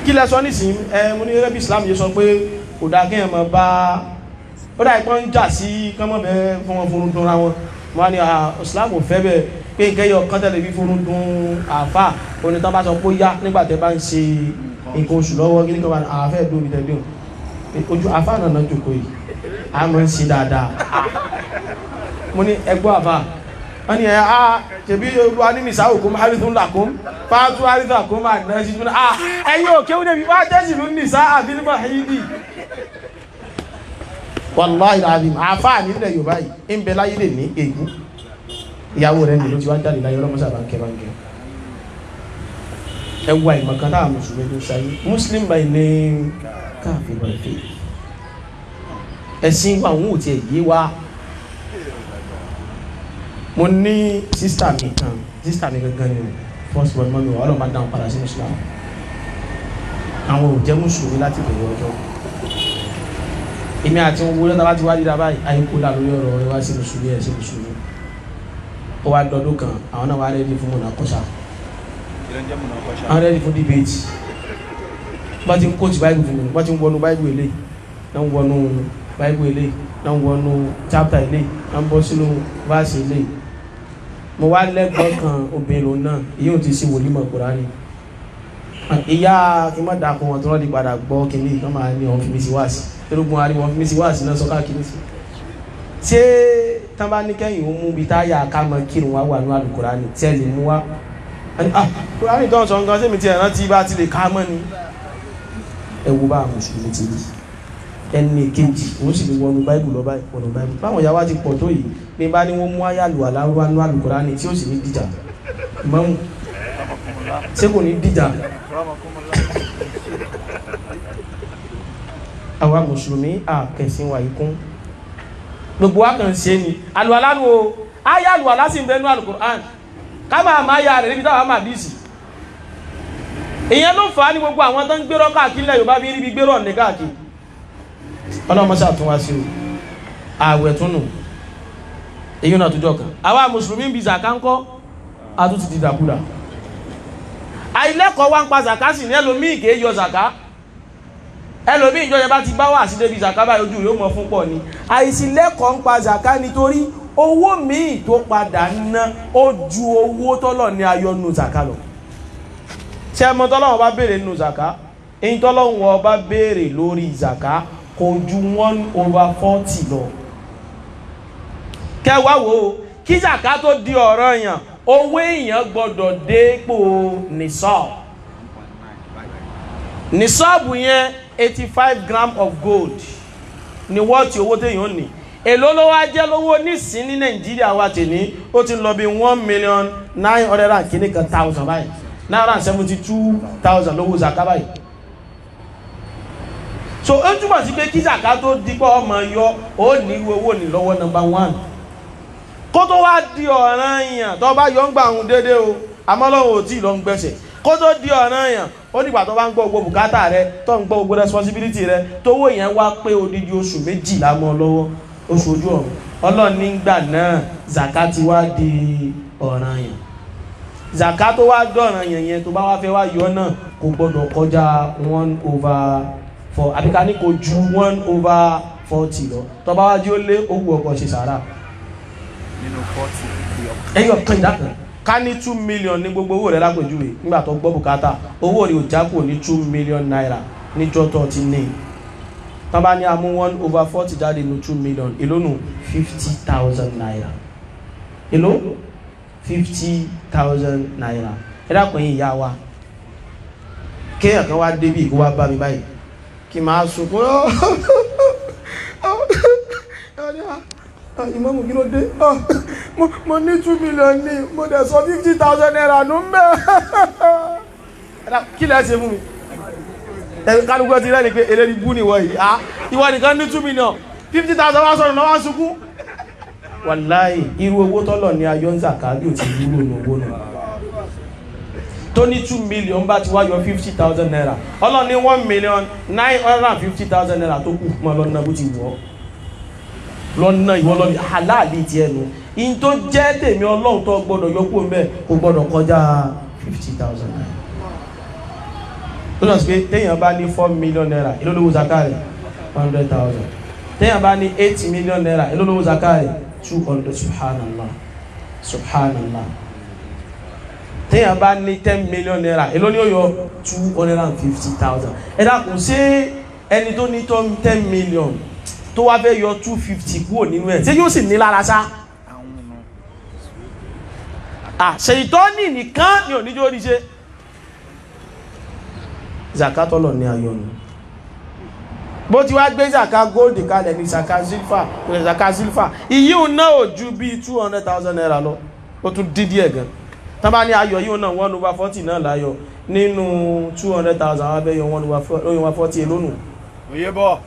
kí lẹ sọ nísìn mo ní rẹ́bí Islam yìí sọ pé kò dá kí ẹ̀mọ̀ bá ó dá ìpọ́n ń jà sí kánmọ́ bẹ́ẹ̀ fún wọn fún dún ra wọn wọ́n ní Islam ò fẹ́ bẹ́ẹ̀ pé nkẹ́yọ kan tẹ́lẹ̀ bí fún dún àfá onítàn bá sọ pé ó yá nígbà tẹ́ bá ń ṣe nǹkan oṣù lọ́wọ́ kí ní kan àfẹ́ ẹ̀dúró tẹ́lẹ̀ ojú àfá náà náà jòkó yìí a máa ń ṣe dáadáa mo ní ẹgbọ́ àfá wọ́n ní ṣebí olúwa ní nìsáwòkún àríthún làkún fàátú àríthàkún máa náà sí túnà ẹ̀yìn òkè ó débi wá tẹ́sì ló nìsá àbílímọ̀ ẹ̀yìdì wàláhì àbím àfá nílẹ̀ Yorùbá yìí ń bẹ láyé lè ní ègún ìyàwó rẹ̀ nílò tí wá jáde láyé ọlọ́mọsà bá ń kẹ́ ẹwà ìmọ̀kan náà mùsùlùmí tó sáyé Muslim by name káàfin by faith ẹ̀sìn wa òun ò tiẹ̀ yé wa mo ní sísítà mi gangan ni first born mọ́mí wà ọlọ́mọ dáhùn padà sí Islam àwọn ò jẹ́ mùsùlùmí láti bẹ̀rẹ̀ ọjọ́ èmi àti wọn wọlé tàbá ti wá dídá báyìí ayíkó là lórí ọ̀rọ̀ ẹ wá sí mùsùlùmí ẹ̀ sí mùsùlùmí ó wá dọdún kan àwọn náà wá rẹ́dí fún mọ̀nàkọ́ṣà àwọn rẹ́dí fún debate bá ti ń kóòtù báyìí fún mi bá ti ń wọnú báyìí èlé náà ń wọnú báyìí èlé náà ń wọnú chapter èlé náà ń bọ́ sínú verse èlé mo wá lẹ́gbọ́n kan obìnrin náà ìyóò ti ṣe wòlímọ̀ Kùránì ìyá kí má dákun wọn tó rọ́ di padà gbọ́ kìíní kan máa ní ọ̀n fi mi sí wáàsí erógun arí wọn fi mi sí wáàsí náà sọ káàkiri sí ṣé tán bá ní kẹ́yìn ó mú bí táyà ká mọ kírun wá wà ní Al-Kùránì tí ẹ lè mú wá Kùránì tó ń sọ nǹkan sẹ́mi tí ẹ̀ rántí bá ti lè ká mọ́ ni ẹ wo bá mùsùlùmí ti rí ẹni kejì òun sì lè wọnú báìbù lọ wọnú báìbù báwọn yàwá ti pọ̀ tó yìí ní bá ní wọ́n mú àyàlù aláwọ̀ ní Al-Kùránì tí ó sì ní dìjà mọ́mù ṣé kò ní dìjà àwa mùsùlùmí àkẹsìn wà ikún gbogbo wa kàn ṣe ni alùwàlánú o àyàlù alásì ń bẹnu Al-Kùránì ká máa máa yà rẹ̀ níbi táwọn máa bí sí èèyàn ló fà á ní gbogbo àwọn tó ń gbérọ́ káàkiri lẹ̀ Yorùbá bí níbi gbérọ́ ní káàkiri ọlọ́mọsá tún wá sí o ààwẹ̀ tún nù èyí náà túnjọ kan àwa mùsùlùmí ń bi zaka ń kọ́ a tún ti di dàkúdà àìlẹ́kọ̀ọ́ wá ń pa zaka sì ní ẹlòmíì kìí yọ zaka ẹlòmíì ìjọ yẹn bá ti bá wà sí débi zaka báyìí ojú rẹ̀ ó mọ fún pọ̀ ni. àìsí lẹ́kọ̀ọ́ ń pa zaka nítorí owó míì tó padà ná ó ju owó tọ́lọ̀ ní ayọ̀ nù zaka lọ. ṣé ẹ mọ̀ tọ́lọ́run bá béèrè nù zaka èyí tọ́lọ́run wọ́n bá béèrè lórí zaka kò ju 1/40 lọ. kẹwàá wo kí zaka tó di ọ̀ranyàn owó èèyàn gbọ́dọ̀ dépò nisab. Nisab yẹn 85 grams of gold ni wọ́ọ̀tì owó téèyàn ní. èló ló wá jẹ́ lówó nísìn ní Nàìjíríà wa tèmi ó ti lọ bí 1,900,000 báyìí 972,000 lówó zaka báyìí. so ó túmọ̀ sí pé kí zaka tó dípọ̀ ọmọ yọ ó ní owó ní lọ́wọ́ number 1 kó tó wá di ọ̀ranyàn tó bá yọ ń gbà ń dédé o àmọ́ lọ́wọ́ ò tí ì lọ ń gbẹ̀sẹ̀ kó tó di ọ̀ranyàn ó dìgbà tó bá ń gbọ́ gbogbo bùkátà rẹ tó ń gbọ́ gbogbo responsibility rẹ tówó yẹn wá pé odidi oṣù 12 mọ́ lọ́wọ́ oṣù ojú ọ̀run Ọlọ́run nígbà náà zaka ti wá di ọ̀ranyàn. Zaka tó wá dọ̀ranyàn yẹn tó bá wá fẹ́ wá yọ náà kò gbọdọ̀ kọjá 1/4 àbí ká ní kò ju 1/40 lọ tó bá wá jí ó lé owó ọkọ̀ ṣe sàárà nínú 40 ẹyọ kan ìdákan ká ní 2 million ní gbogbo owó rẹ̀ lápèjúwe nígbà tó gbọ́ bùkátà owó rẹ̀ ò jákò ní 2 million naira níjọ́ tó ti ní tán bá ní amú 1/40 jáde ní 2 million ìlónù 50,000 naira ìló 50,000 naira ẹ̀dàkùn yìí ìyá wa kéèyàn kan wá débì kó wá bá mi báyìí kí máa sunkún ìmọ̀mù kí ló dé mo ní 2 million ní mo dẹ̀ sọ 50,000 naira nù mẹ́ kí lẹ́ ṣe fún mi kálùkù ti rẹ́ ni pé eléri bú ni wọ́n yìí ìwọ nìkan ní 2 million 50,000 wá sọ̀rọ̀ náà wá sunkún. wàláhì irú owó tọ́lọ̀ ní ayọ́ ń zàká bí ò ti wúlò ní owó náà tó ní 2 million bá ti wá yọ 50,000 naira Ọlọ́run ní 1,950,000 naira tó kù mọ́ lọ́nà bó ti wọ́ lọ́nà ìwọ lọ́nà aláàlì ti ẹnu in tó jẹ́ tèmi Ọlọ́run tó gbọ́dọ̀ yọkú mẹ́ kò gbọ́dọ̀ kọjá 50,000 naira. ó lọ sí pé téèyàn bá ní 4 million naira èló lówó zaka rẹ̀ 100,000 téèyàn bá ní 8 million naira èló lówó zaka rẹ̀ 200. subhanallah subhanallah. téèyàn bá ní 10 million naira èló ni ó yọ 250,000. ẹ dákun ṣé ẹni tó ní 10 million tó wá fẹ́ yọ 250 kúrò nínú ẹ̀ tí yóò sì ní lára sá. ṣèyítọ́nì nìkan ni ò ní jó rí ṣe. zaka tọ́lọ̀ ní ayọ̀nù bó ti wá gbé zaka gold kalẹ̀ ní zaka silver iyíò náà ò ju bí 200,000 naira lọ ó tún dídí ẹ̀ gan tán bá ní ayọ̀ yíò náà 1/40 náà láyọ̀ nínú 200,000 wá bẹ́ yọ 1/40 elónù òye bọ́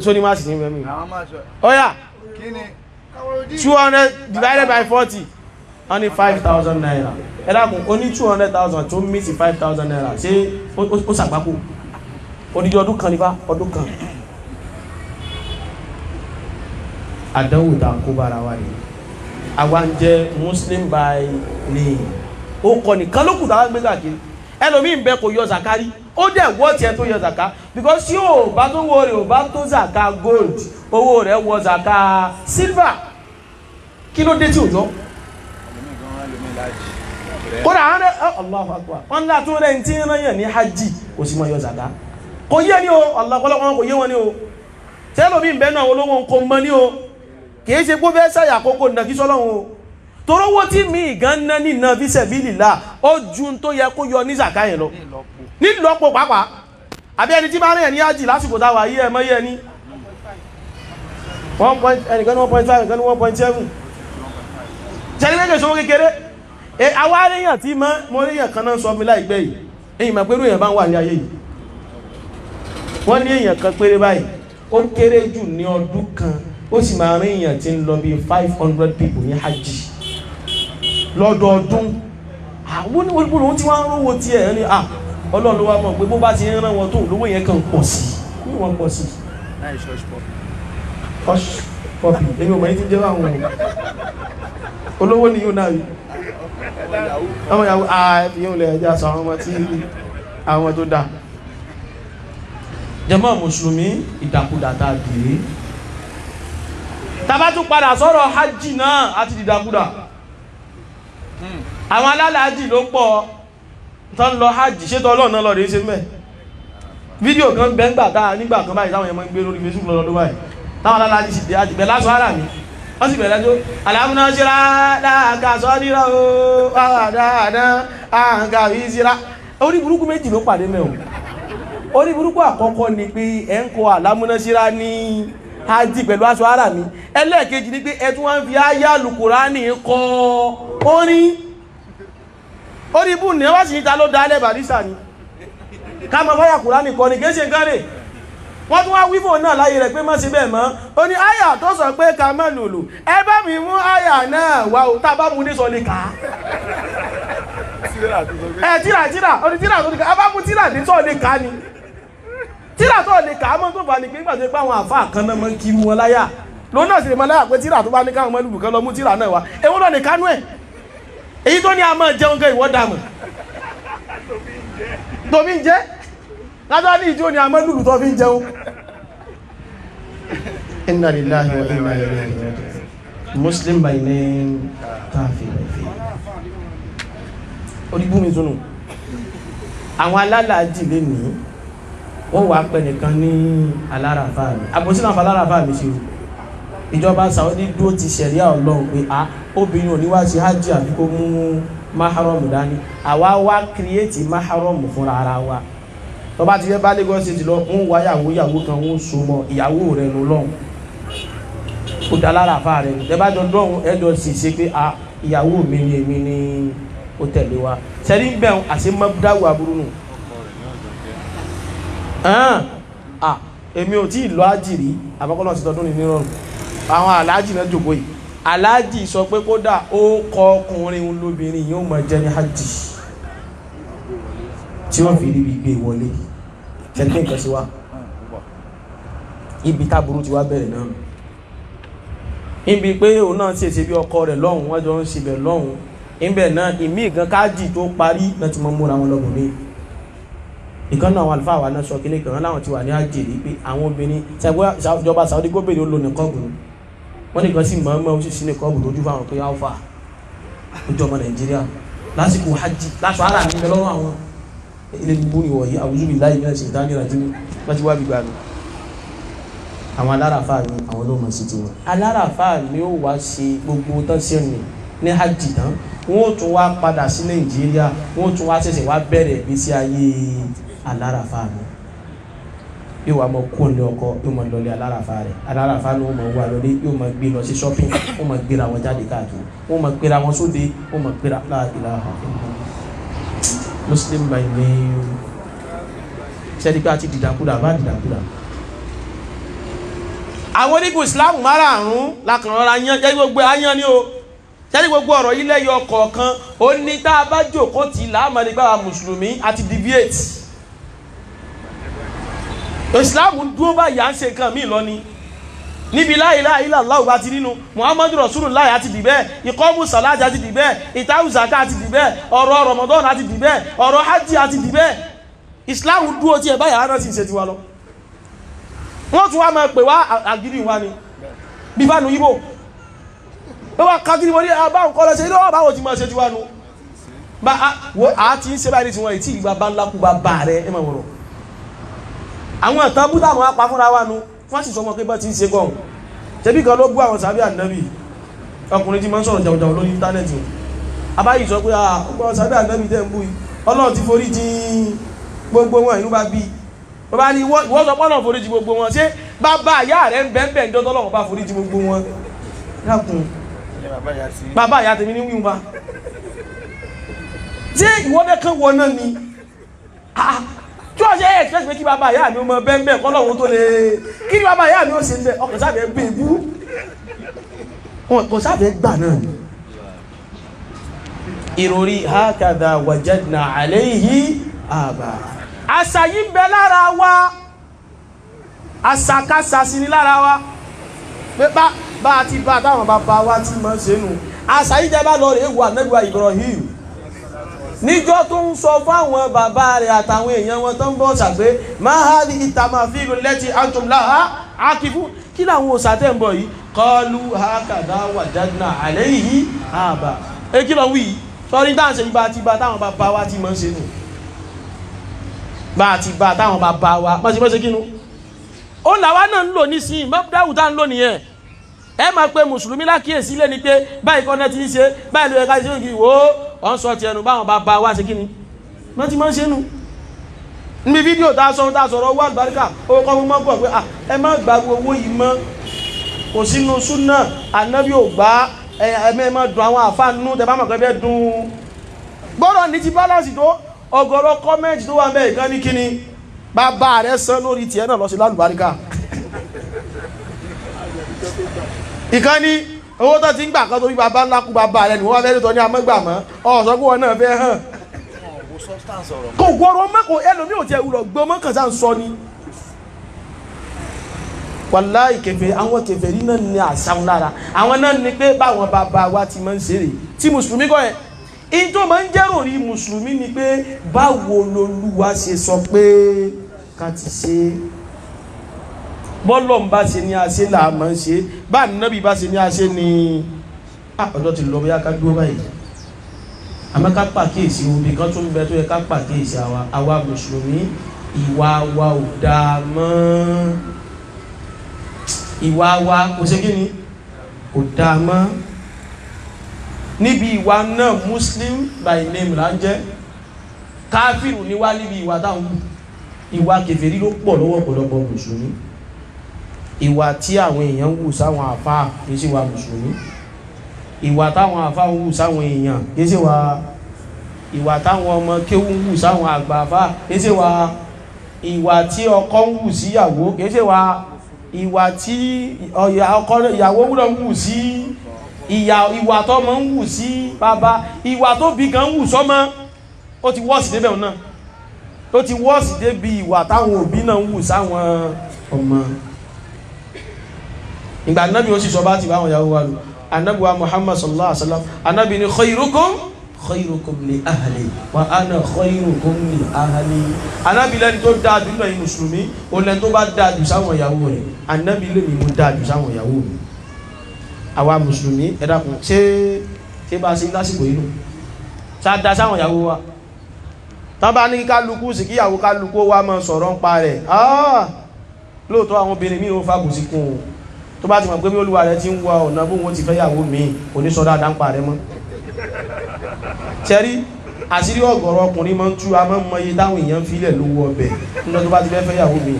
so ní máa sì ní mẹ́mí ọ̀yà 200 divided by 40 only 5,000 naira ẹ̀dàkùn ó ní 200,000 tó mí sí 5,000 naira ṣe ó sàgbákò odidi ọdún kan nípa ọdún kan àdánwò tá kó bára wà ní àwa ń jẹ́ muslim by name ó kọ nìkan ló kù tàbí gbé káàkiri ẹlòmí ń bẹ kò yọ zakari ó dẹ̀ wọ́ tiẹ̀ tó yọ zaka because yóò bá tó wọ rẹ̀ ò bá tó zaka gold owó rẹ̀ wọ zaka silver kí ló dé tí ò yọ kódà àwọn Allahu Akbar wọ́n lá tó rẹ̀ tí ń rányàn ní hajj kò sí mọ́ yọ zaka kò yé ní o ọ̀lọ́pọ̀lọpọ̀ kò yé wọn ní o tẹ́lòmí ń bẹ náà olówó kò mọ́ ní o kìí ṣe kó fẹ́ sàyà àkókò nàkí sọ́lọ́run o torówó tí mi ìgán ná ní ìná fi sabilillah ó ju tó yẹ kó yọ ní zaka yẹn lọ nílọ́pọ̀ pàápàá àbí ẹni tí bá rìn ní hajj lásìkò táwà yí ẹmọ́ yẹ ní ẹnìkan ní 1.5 ẹnìkan ní 1.7 ṣe ní méjì sówó kékeré àwa ríyàn tí mo ríyàn kan náà sọ mi láìpẹ́ yìí èyí mà pẹ́rú èyàn bá ń wà ní ayé yìí wọ́n ní èyàn kan péré báyìí ó kéré jù ní ọdún kan ó sì máa rí èyàn tí ń lọ bí 500 people ní hajj lọ́dọọdún àwọn olùgbòrò tí wọ́n ń rówó tí ẹ̀ ní Ọlọ́run ló wá mọ̀ pé bó bá ti ń rán wọn tó lówó yẹn kàn pọ̀ sí ní wọ́n pọ̀ sí pọ̀pì èyí ò mọ̀ ní ti jẹ́ àwọn olówó ni yóò náà rí ọmọ ìyàwó ààfihàn lẹ̀ ẹjá sọ àwọn ọmọ tí àwọn tó dá jàmá mùsùlùmí ìdàkudà tá a dìé tàbá tún padà sọ̀rọ̀ hajj náà àti ìdàkudà àwọn alálàájì ló pọ̀ tán lọ hajj ṣètò ọlọ́run náà lọ́ọ̀dẹ́ ṣe mẹ́ fídíò kan bẹ́ngbà tá nígbà kan báyìí táwọn ẹmọ ń gbé lórí Facebook lọ́dún báyìí táwọn alálàájì sì dé hajj bẹ̀ lásán ara mi wọ́n sì bẹ̀rẹ̀ tó alámúná síra dáàkà sọ́dírà ó dáadáa àǹkà ìsira orí burúkú méjì ló pàdé mẹ́wọ̀n orí burúkú àkọ́kọ́ ni pé ẹ̀ ń kọ alámúná síra ní hajj pẹ̀lú aṣọ ara mi ẹlẹ́ẹ̀kejì ni pé ẹ tún wọ́n fi áyá lùkùránì kọ orí bú ní wá sí níta ló dálẹ̀ Barrister ni ká mọ fáyà kùránì kọ ní kéṣe nǹkan rẹ̀ wọ́n tún wá wífò náà láyé rẹ̀ pé má sí bẹ́ẹ̀ mọ́ ó ní áyà tó sọ pé ká mọ́ lùlù ẹ bá mi mú áyà náà wá o tá bá mú ní sọ lè kà á tíra ó ní tíra tó ní ká bá mú tíra ní sọ lè kà á ni tíra tó lè kà á mọ́ tó fà ní pé nígbà tó pé àwọn àfáà kan náà mọ́ kiri wọn láyà lóun náà sì lè mọ́ láyà pé tíra tó bá ní káwọn mọ́lùbù kan lọ mú tíra náà wá èwo lọ ní kánú ẹ̀ èyí tó ní a máa jẹun gan ìwọ́ dàmù tó fi ń jẹ́ látọ́ ní ìjó ní a mọ́lùbù tó fi ń jẹun. Inna lillahi wa inna ilaihi raji'un. Muslim by name káfíń ẹ̀fẹ́ orígbó mi túnú àwọn alálàájì lè ní wọ́n wà pẹ̀ nìkan ní aláràfà mi àbòsílẹ̀ àfà aláràfà mi ṣe ìjọba Saudi dúró ti ṣẹ̀ríà Ọlọ́run pé obìnrin ò ní wá ṣe hajj àbí kó mú maharam dání àwa wá kírìẹ́tì maharam fúnra ara wa tó bá ti fẹ́ bá Lagos State lọ ń wá yàwó kan ń so mọ́ ìyàwó rẹ̀ ló lọ́hùn ó dá aláràfà rẹ̀ ní tẹ́bá jọ lọ́hùn ẹjọ́ sì ṣe pé ìyàwó mi ni èmi ni ó tẹ̀lé wa sẹ́ni bẹ́ẹ̀ àṣẹ mọ́dáwù aburú nù èmi ò tí ì lọ ájìrí àbákọ́lọ́ sí tọdún ní nírọ̀rùn àwọn aláàjì náà jòkó yìí aláàjì sọ pé kódà ó kọ ọkùnrin lóbìnrin yóò máa jẹ́ ní hajj tí wọ́n fi ríbi gbé wọlé ṣẹ́gbẹ́ nǹkan sí wa ibi táburú ti wá bẹ̀rẹ̀ náà ibi pé òun náà ṣèṣe bí ọkọ rẹ̀ lọ́hùn wọ́n jọ ń ṣe bẹ̀ lọ́hùn ibẹ̀ náà ìmí ìgan káàjì tó parí náà ti mọ́ múra wọn lọ́gùn mi ìkan náà àwọn àlùfáà wa náà sọ kíní kan láwọn ti wà ní àjèrè pé àwọn obìnrin ṣàgbọ́ ìjọba Saudi gómìnà ó lò ní kọ́ọ̀bù wọ́n nìkan sì mọ́ ó sì sí ní kọ́ọ̀bù lójú fáwọn pé alfa ojú ọmọ Nàìjíríà lásìkò hajj lásọ ara mi bẹ lọ́wọ́ àwọn ilé gbogbo ìwọ̀ yìí àwùjọ mi láì náà ṣe ìdánilá tí wọ́n ti wá gbígbà mi àwọn aláràfáà ni àwọn ló mọ̀ sí tiwọn aláràfáà ni ó wá ṣe gbogbo tán sí ẹ̀nì ní hajj tán wọ́n ó tún wá padà sí Nàìjíríà wọ́n ó tún wá ṣẹ̀ṣẹ̀ wá bẹ̀rẹ̀ ìgbésí ayé aláràfáà ni yóò wá mọ kó ní ọkọ yóò mọ lọlé aláràfáà rẹ aláràfáà ni wọ́n mọ wá lọlé yóò mọ gbé lọ sí shopping wọ́n mọ gbéra wọn jáde káàkiri wọ́n mọ gbéra wọn sóde wọ́n mọ gbéra la ilaha illallah Muslim by name sẹ́ni pé a ti dìdàkudà bá dìdàkudà. àwọn onígun Islam márààrún lakànrọ́ra yan jẹ́ gbogbo ayan ni o sẹ́ni gbogbo ọ̀rọ̀ yìí lẹ́yọ kọ̀ọ̀kan ó ní tá a bá jòkó tì í láàmú nígbà mùsùlùmí àti deviate Islam dúró báyìí à ń ṣe nǹkan míì lọ ni níbi la ilaha illallah bá ti nínú Muhammadu Rasulullah àti dìbẹ́ ìkọ́mù sàlájà àti dìbẹ́ ìtàwù zaka àti dìbẹ́ ọ̀rọ̀ Ramadan àti dìbẹ́ ọ̀rọ̀ hajj àti dìbẹ́ Islam dúró tí ẹ báyìí àárọ̀ sì ń ṣe tiwa lọ wọ́n tún wá máa pè wá àgírí wa ni bí bá nu yíbò ó wá kágírí wọlé àbáwọn kọ́ lọ ṣe ilé ọ̀báwọ̀ ti máa ṣe tiwa nu a ti ń ṣe báyìí tí wọ́n ti ìgbà bá ńlá kú bá bá rẹ ẹ máa wọ̀rọ̀ àwọn ìtàn búdà mọ́ apá fúnra wa nu wọ́n sì sọmọ pé bá ti ń ṣe gọ́ọ̀n tẹ́bí kan ló bú àwọn sàbí ànábì ọkùnrin tí máa ń sọ̀rọ̀ jàùjàù lórí íńtánẹ́ẹ̀tì abáyì sọ pé ọgbọ́n sàbí ànábì tẹ́ ń bú yìí Ọlọ́run ti forí jì gbogbo wọn ìlú bá bí bàbá ní ìwọ́n sọ pọ́nà forí jì gbogbo wọn ṣé bàbá àyá rẹ̀ ń bẹ́ẹ̀ ń dọ́tọ́ lọ́wọ́ bá forí jì gbogbo wọn dákun bàbá àyá tèmi ní wíwú bá ṣé ìwọ́dẹ́ kan wọ náà ni tí ó ṣe expect pé kí bàbá ìyá mi ó mọ bẹ́ẹ̀ kọ́ lọ́wọ́ tó lè kí ni bàbá ìyá mi ó ṣe ń bẹ́ ọkàn sábẹ́ gbé ibú ọkàn sábẹ́ gbà náà ni ìròrí hakadha wajadna alayhi àbá àṣà yìí bẹ lára wa àṣàkáṣà sí ni lára wa pé bá a ti bá táwọn bàbá wa ti mọ̀ ṣe nù àṣà yìí jẹ́ bá lọ rèé wà nẹ́gbà Ibrahim níjọ́ tó ń sọ fáwọn bàbá rẹ̀ àtàwọn èèyàn wọn tó ń bọ́ ṣàgbé máa ha ní ìtàmàfíìlú lẹ́tí àtúnláhà ákìfú kí làwọn òṣàtẹ̀ ń bọ̀ yìí kọlu hákàdá wàjádùnà àlẹ́ yìí àbà kí lọ wí sọrí dáǹsẹ̀ yìí bá ti bá táwọn bàbá wa ti mọ́ ṣe nù bá ti bá táwọn bàbá wa mọ́ṣe kínú ó làwa náà ń lò ní sí mọ́dáwùtá ń lò nìyẹn ẹ máa pe mùsùlùmí lákìyèsí lé ní pé báyìí kọ́nẹ́ ti ń ṣe báyìí ló yẹ ká ṣe ń kí wò ó ọ̀n sọ ti ẹnu báwọn bàbá wa ṣe kí ni wọ́n ti máa ń ṣe nù níbi fídíò tá a sọ̀rọ̀ owó àlùbáríkà owó kan fún mọ́gbọ̀n pé ẹ má gba owó yìí mọ́ kò sínú súnà ànábì ò gbá ẹ̀mẹ́ mọ́ dùn àwọn àfáànú tẹ bá mọ̀ pé bẹ́ẹ̀ dùn gbọ́dọ̀ ní ti bálànsì tó ọ̀gọ̀rọ̀ kọ́mẹ́ǹtì tó wà ń bẹ̀ ìkan ní kíni bàbá rẹ̀ san lórí tiẹ̀ náà lọ sí lálùbáríkà ìkan ní owó tó ti ń gbà kan tó bí bàbá ńlá kú bàbá rẹ̀ ni wọ́n fẹ́ tó ní amọ́gbà mọ́ ọ̀sọ́ pé wọn náà fẹ́ hàn kò gbọ́rọ̀ mọ́kò ẹlòmí ò tiẹ̀ wúlọ̀ gbọ́ mọ́kàn sá ń sọ ni wàláhì kèfèrí àwọn kèfèrí náà ní àṣàwọn lára àwọn náà ní pé báwọn bàbá wa ti máa ń ṣeré tí mùsùlùmí kọ́ ẹ̀ in tó máa ń jẹ́rò rí mùsùlùmí ni pé báwo lolúwa ṣe sọ pé ká ti ṣe bọ́lọ̀ ń bá ṣe ní àṣẹ là máa ń ṣe bá nàbí bá ṣe ní àṣẹ ní ọjọ́ ti lọ bóyá ká dúró báyìí àmọ́ ká pàkíyèsí omi kan tó ń bẹ tó yẹ ká pàkíyèsí àwa mùsùlùmí ìwà wa ò dáa mọ́ ìwà wa kò ṣe kí ni kò dáa mọ́ níbi ìwà náà muslim by name là ń jẹ́ káfíìrù ní wá níbi ìwà táwọn ìwà kèfèrí ló pọ̀ lọ́wọ́ ọ̀pọ̀lọpọ̀ mùsùlùmí ìwà tí àwọn èèyàn ń wù sáwọn àfáà kì í ṣe wà mùsùlùmí ìwà táwọn àfáà ń wù sáwọn èèyàn kì í ṣe wà ìwà táwọn ọmọ kéwú ń wù sáwọn àgbà àfáà kì í ṣe wà ìwà tí ọkọ ń wù síyàwó kì í ṣe wà ìwà tí ìyàwó wúlọ̀ ń wù sí ìwà tọ́mọ ń wù sí bàbá ìwà tó bí gan ń wù sọ́mọ ó ti wọ́ọ̀sì débẹ̀ náà ó ti wọ́ọ̀sì débi ìwà táwọn òbí náà ń wù sáwọn ọmọ ìgbà anábì ó sì sọ bá ti báwọn ìyàwó wa lò anábì wa Muhammad sallallahu alaihi wasallam anábì ni khairukum li ahli wa ana khairukum li ahli anábì lẹ́ni tó dáadù náà yìí mùsùlùmí o lẹ́ni tó bá dáadù sáwọn ìyàwó rẹ̀ anábì lè mi mú dáadù sáwọn ìyàwó mi àwa mùsùlùmí ẹ dákun ṣé bá ṣe lásìkò yìí nù ṣá dá sáwọn ìyàwó wa tán bá ní kálukú sí kíyàwó kálukú wa máa sọ̀rọ̀ ń pa rẹ̀ lóòótọ́ àwọn obìnrin mi ò fàbù sí kún un tó bá ti mọ̀ pé bí olúwa rẹ̀ ti ń wá ọ̀nà bó wọ́n ti fẹ́ yàwó mi kò ní sọ dáadáa ń pa rẹ̀ mọ́ ṣẹ́rí àṣírí ọ̀gọ̀rọ̀ ọkùnrin máa ń tú a máa ń mọ iye táwọn èèyàn fílẹ̀ lówó ọbẹ̀ nígbà tó bá ti fẹ́ yàwó mi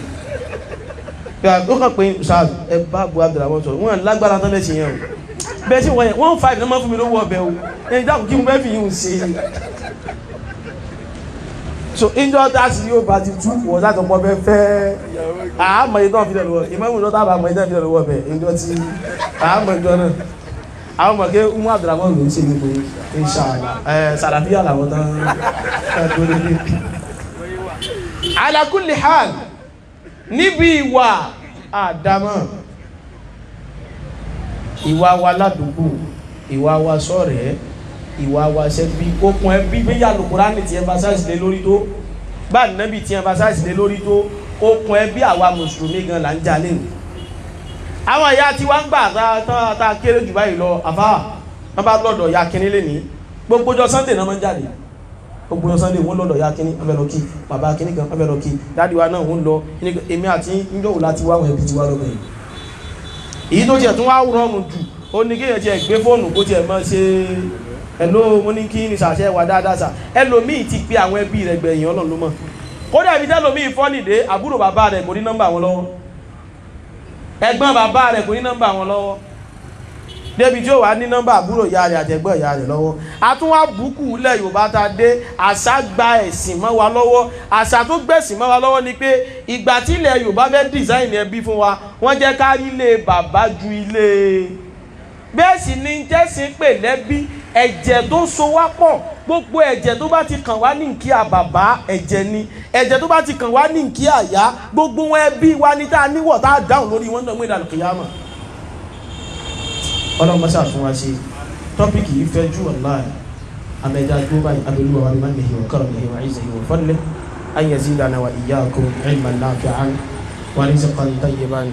ó kàn pé ṣáà ẹ bá bu Abdulrahman sọ̀rọ̀ wọ́n lágbára tán lẹ́sìn yẹn o bẹ́ẹ̀ sí wọ́n yẹn 1.5 náà máa fún mi lówó ọbẹ̀ o ẹni dákun kí mo fẹ́ fi yín ṣe so injọ tá a sì yóò bá ti tú wọ́n sá tó pọ̀ fẹ́ àmọ́ ìtàn fi lẹ́nu wọ ìmọ̀mù náà tábà mọ̀ ìtàn fi lẹ́nu wọ bẹ̀ injọ tí àmọ́ ìjọ náà àwọn ọmọ kí umu Abdulrahman ló ń ṣe nípo inshallah sàràfíà làwọn tán tó lé ní. ala kulli hal níbi ìwà àdámọ́ ìwà wa ládùúgbò ìwà wa sọ̀rẹ́ ìwà wa ṣẹ́bí okùn ẹbí bí yà Kùránì tí emphasize lé lórí tó bá Nábì tí emphasize lé lórí tó okùn ẹbí àwa mùsùlùmí gan là ń jalè nù àwọn ìyá tí wọ́n ń gbà tá kéré jù báyìí lọ àfáà wọ́n bá lọ́dọ̀ ya kíní lé ní gbogbo ọjọ́ Sunday náà máa ń jáde gbogbo ọjọ́ Sunday wọ́n lọ́dọ̀ ya kíní wọ́n fẹ́ lọ kí bàbá kíní kan wọ́n fẹ́ lọ kí dáàdì wa náà ń lọ èmi àti níjọ́wò láti wá àwọn ẹbí ti wá lọ́gbẹ̀ yìí èyí tó tiẹ̀ tún wá rọrùn jù ó ní kéèyàn tiẹ̀ gbé fóònù kó tiẹ̀ máa ṣe ẹ̀ló mo ní kí ní sàṣẹ wà dáadáa sà ẹlòmíì ti pé àwọn ẹbí rẹ̀ gbẹ̀yìn Ọlọ́run ló mọ̀ kódà ibi tẹ́lòmíì fọ́nìdé àbúrò bàbá rẹ̀ kò ní nọ́mbà wọn lọ́wọ́ ẹ̀gbọ́n bàbá rẹ̀ kò ní nọ́mbà wọn lọ́wọ́ débi tí ó wà ní nọ́mbà àbúrò ìyá rẹ̀ àti ẹ̀gbọ́n ìyá rẹ̀ lọ́wọ́ àtúnwá bùkù ilẹ̀ Yorùbá ta dé àṣà gba ẹ̀sìn mọ́ wa lọ́wọ́ àṣà tó gbẹ̀sìn mọ́ wa lọ́wọ́ ni pé ìgbà tí ilẹ̀ Yorùbá fẹ́ design ẹbí fún wa wọ́n jẹ́ ká rí ilé bàbá ju ilé bẹ́ẹ̀ sì ni jẹ́sìn pè lẹ́bí ẹ̀jẹ̀ tó so wá pọ̀ gbogbo ẹ̀jẹ̀ tó bá ti kàn wá ní nkí àbàbá ẹ̀jẹ̀ ni ẹ̀jẹ̀ tó bá ti kàn wá ní nkí àyá gbogbo wọn ẹbí wa ní tá a níwọ̀ tá a dáhùn lórí wọn náà mú ìdàlù kìyàmà. ọlọ́run mọ́sá fún wa ṣe tọ́pìkì yìí fẹ́ jù online أمجاد دوباي أبلوا بمنه وكرمه وعزه وفضله أن يزيدنا وإياكم علما نافعا ورزقا طيبا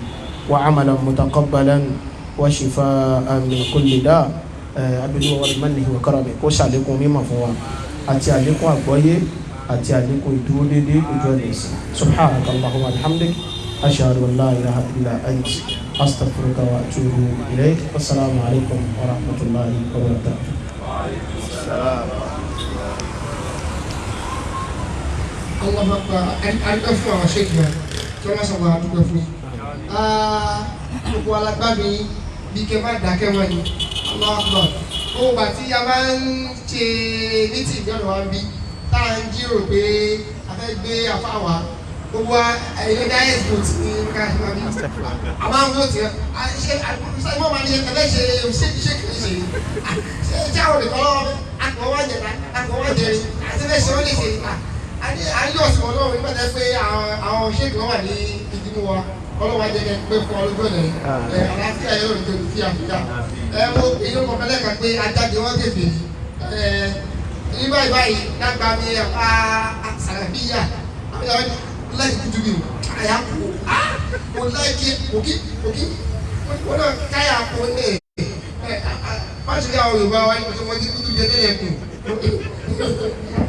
وعملا متقبلا وشفاء من كل داء أبلوا بمنه وكرمه وسألكم مما فوا أتي عليكم أبوي أتي عليكم يدودي وجوديس سبحانك اللهم وبحمدك أشهد أن لا إله إلا أنت أستغفرك وأتوب إليك والسلام عليكم ورحمة الله وبركاته. Allah Akbar. Adúgbò fún àwọn ṣéèkì náà tí wọ́n sọ wọ́n adúgbò fún yìí. Gbogbo alágbàmí bí kẹ́ bá dákẹ́ wọ́n ni Allah Akbar. Owó gbà tí a máa ń ṣe mítì ìgbọ́nà wa ń bí tá à ń jírò pé a fẹ́ gbé afáwa gbogbo ilé diet vote ní káàkiri àbí a máa ń vote yẹn ṣe ìmọ̀ máa ní ẹgbẹ́ ṣe kìí ṣe ṣe àwọn olùkọ́ lọ́wọ́ akọ̀wá jẹ̀ta akọ̀wá jẹ̀rin àti fẹ́ ṣe ó lè ṣe àyè ọ̀sìn ọlọ́run nígbà tẹ́ pé àwọn ṣéèkì wọn wà ní ìdímú wa ọlọ́wọ́ ajẹ́gẹ́ pé fún ọlọ́jọ́ rẹ̀ àlàáfíà yẹn lórí tó fi àfíà mo èyí ó kọ̀ọ̀kan lẹ́ka pé ajáde wọn gèdè ní báyìí lágbà mi sàràbíyà láì kutu mi o àyà kú mo láìkí òkì wọn náà káyà kú ní má ṣe ká Yorùbá wa ní pẹ̀lú wọn kí kutu jẹ nílẹ̀ kù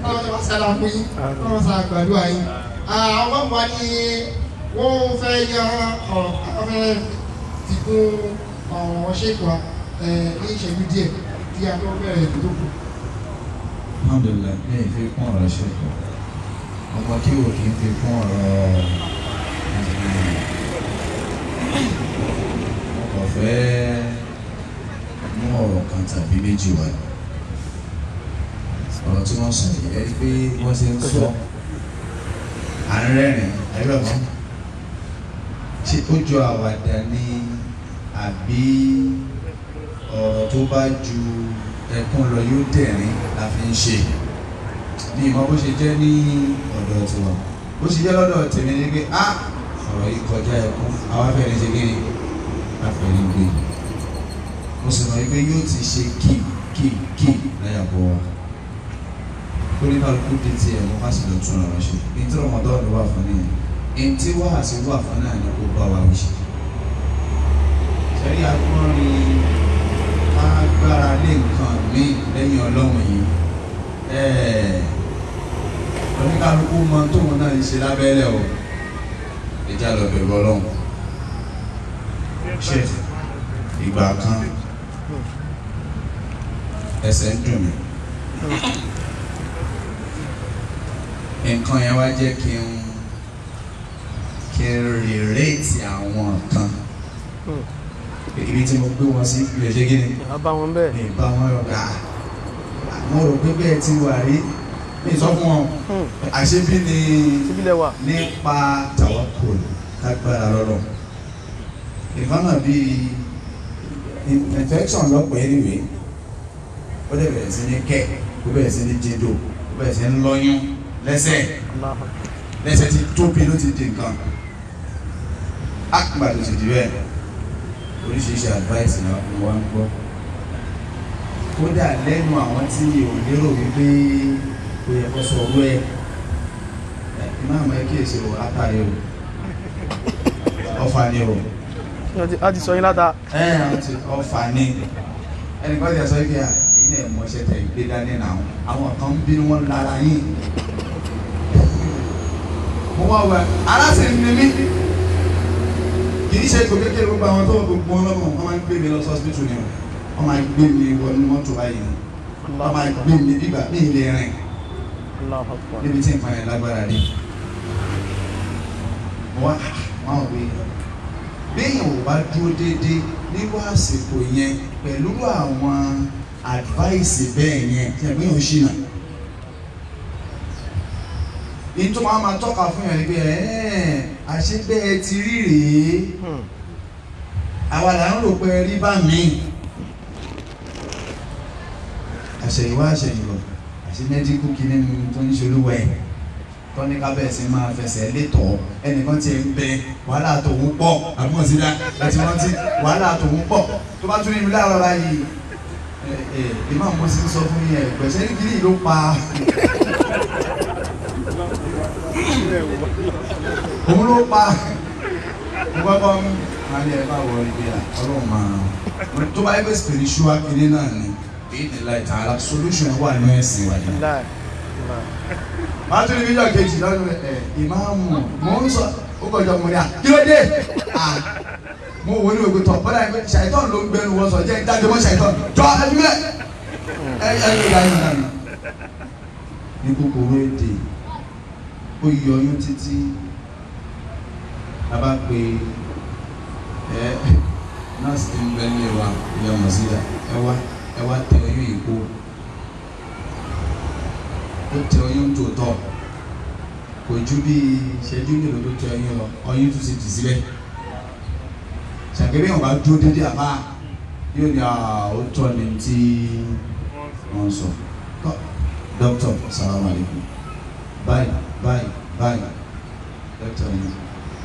ọlọ́run tó bá sára fún yín ọlọ́run sára gbàdúrà yín àwọn ọmọ ni wọ́n fẹ́ yan ọ̀fẹ́ ti kún ọ̀rọ̀ ṣèkù wa ní ìṣẹ́jú díẹ̀ kí a tó bẹ̀rẹ̀ tó kù. Alhamdulillah ní ìfẹ́ kún ọ̀rọ̀ ṣèkù ọmọ kí o kì í fi kún ọ̀rọ̀ ọkọ̀ fẹ́ mú ọ̀rọ̀ kan tàbí méjì wá ọ̀rọ̀ tí wọ́n sọ yìí ẹni pé wọ́n ṣe ń sọ à ń rẹ́rìn ẹgbẹ̀mọ́ ṣé ó jọ àwàdà ní àbí ọ̀rọ̀ tó bá ju ẹkún lọ yóò dẹ̀rín la fi ń ṣe ní ìmọ̀ bó ṣe jẹ́ ní ọ̀dọ̀ tiwa bó ṣe jẹ́ lọ́dọ̀ tèmi ní pé ọ̀rọ̀ yìí kọjá ẹkún àwọn afẹ́rin ṣe kéde afẹ́rin gbé mo sì mọ̀ pé yóò ti ṣe kí láyàbọ̀ wa ó ní kálukú dé tí ẹ̀ wọ́n fásitì lọ tún ọ̀rọ̀ ṣe ní tí ọmọdé ọ̀dọ̀ wà fún nìyẹn èyí tí wàá sí wà fún náà ni kó bá wa wí ṣe ṣẹ́rí agbọ́nrin agbára lé nǹkan míì lẹ́yìn ọlọ́run yìí oníkálukú mọ tóun náà ń ṣe lábẹ́lẹ̀ o ìjà lọ bẹ̀rù ọlọ́run ṣe ìgbà kan ẹsẹ̀ ń dùn mí nǹkan yẹn wá jẹ́ kí n rèrétì àwọn kan ibi tí mo gbé wọn sí ilé ṣe kí ni bá wọn bẹ́ẹ̀ ní ìbá wọn yọ̀gá mo rò pé bẹ́ẹ̀ ti wà rí ní sọ fún wọn àṣebí ni nípa tawakkul kágbára lọ́rọ̀ ìfọ́nà bíi infection lọ́pọ̀ anyway ó dẹ̀ bẹ̀rẹ̀ sí ní kẹ́ ó bẹ̀rẹ̀ sí ní jíndò ó bẹ̀rẹ̀ sí ní lọ́yún lẹ́sẹ̀ ti tóbi ló ti di nǹkan àgbà tó ti di bẹ́ẹ̀ oríṣiríṣi advice náà wọ́n wá ń gbọ́ kódà lẹ́nu àwọn tí ò lérò wípé kò yẹ kó sọ owó ẹ̀ máa mọ̀ ẹ́ kí èsì àtàrí o ọ̀fà ni o. a ti sọ yín láta. ọ̀fà ni ẹnìkan ti sọ pé èyí náà mọ̀ ṣe tẹ̀ gbé dání náà àwọn kan ń bínú wọn lára yín. mo wá wá aláṣẹ ní mi kì í ṣe ipò kékeré gbogbo àwọn tó ń gbogbo ọlọ́mọ wọn máa ń gbé mi lọ sí hospital ni wọ́n máa gbé mi wọnú mọ́tò báyìí wọ́n máa gbé mi bíbà ní ilé rìn níbi tí nǹkan yẹn lágbára dé. wọ́n wọ́n wí béèyàn ò bá dúró déédéé nígbà àsìkò yẹn pẹ̀lú àwọn advice bẹ́ẹ̀ yẹn tí ẹgbẹ́ yẹn ò ṣìnà. nítorí wọn máa tọ́ka fún yẹn pé àṣegbẹ́ ẹ ti rí rèé àwa là ń rò pé rí bá mi. àṣẹ̀yìnwá àṣẹ̀yìnbọ̀ àti mẹ́díkù kìíní tó ń ṣolúwa ẹ̀ tó ní kábẹ́ẹ̀sì máa fẹsẹ̀ létọ̀ ẹnìkan ti ń bẹ wàhálà tòun pọ̀ àbúrò sídá láti rántí wàhálà tòun pọ̀ tó bá tún ní ìlú láàárọ̀ báyìí ìmọ̀ mo sì ń sọ fún yẹn pẹ̀sẹ̀ ní kiri ló pa òun ló pa mo kọ́kọ́ máa ní ẹ bá wọ ibi ọlọ́run máa tó bá yẹ pé spiritual kiri náà ni èyí ni láì tàn án solution wà ní ẹ̀sìn wà ní. máa tún ní fídíò kejì lọ́dún ìmáàmù mo ń sọ ó kọjá mo ní à kí ló dé mo wò ní ògbé tọ̀ bọ́dà yẹn ṣàìtọ́n ló ń gbẹnu wọ́n sọ jẹ́ ìdájọ́ mọ́ ṣàìtọ́n jọ ẹbí mílẹ̀ ẹ̀yìn ìdáyìn náà ní kúkúrú èdè ó yọ oyún títí a bá pe nọ́ọ̀sì tí ń bẹ ní ìwà ìyá mọ̀síyà ẹ wá tẹ oyún yìí kó ó tẹ oyún tó tọ̀ kò ju bí ìṣẹ́jú mélòó tó tẹ oyún lọ oyún tó sì tì sílẹ̀ ṣàkébí wọn bá dúró dédé àbá yóò ní àwòtọ́ ní tí wọ́n sọ dókítà salamu alaikum báyìí dókítà ní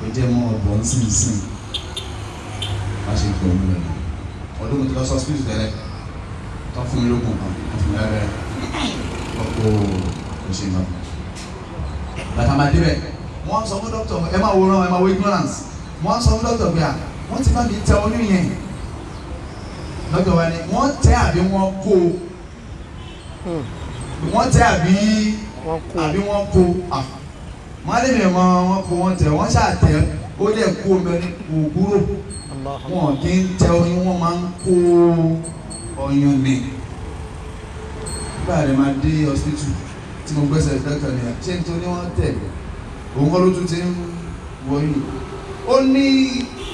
o jẹ́ mọ́ ọ̀bọ̀ nsìnsìn wá ṣe gbọ́ mi lọ́nà ọdún mi ti lọ sọ hospital tẹ́lẹ̀ tó fún mi lókun kan tó fún mi lẹ́rẹ́ ọkọ̀ kò ṣe nǹkan bàtà máa débẹ̀ wọ́n sọ fún dókítà ẹ máa wòran ẹ máa wo ignorance wọ́n sọ fún dókítà pé à wọ́n ti bá mi tẹ oyún yẹn lọ́dọ̀ wa ni wọ́n tẹ àbí wọ́n kó wọ́n tẹ àbí wọ́n kó wọ́n á lè mi mọ wọ́n kó wọ́n tẹ wọ́n ṣáà tẹ ó lè kó omi ní òwúrò wọn kì í tẹ oyún wọ́n máa ń kó oyún ní. nígbà rẹ̀ máa dé hospital tí mo gbẹ́sẹ̀ dọ́kítà ni ṣé nítorí wọ́n tẹ̀ òun kọ́ ló tún ti ń wọ̀nyí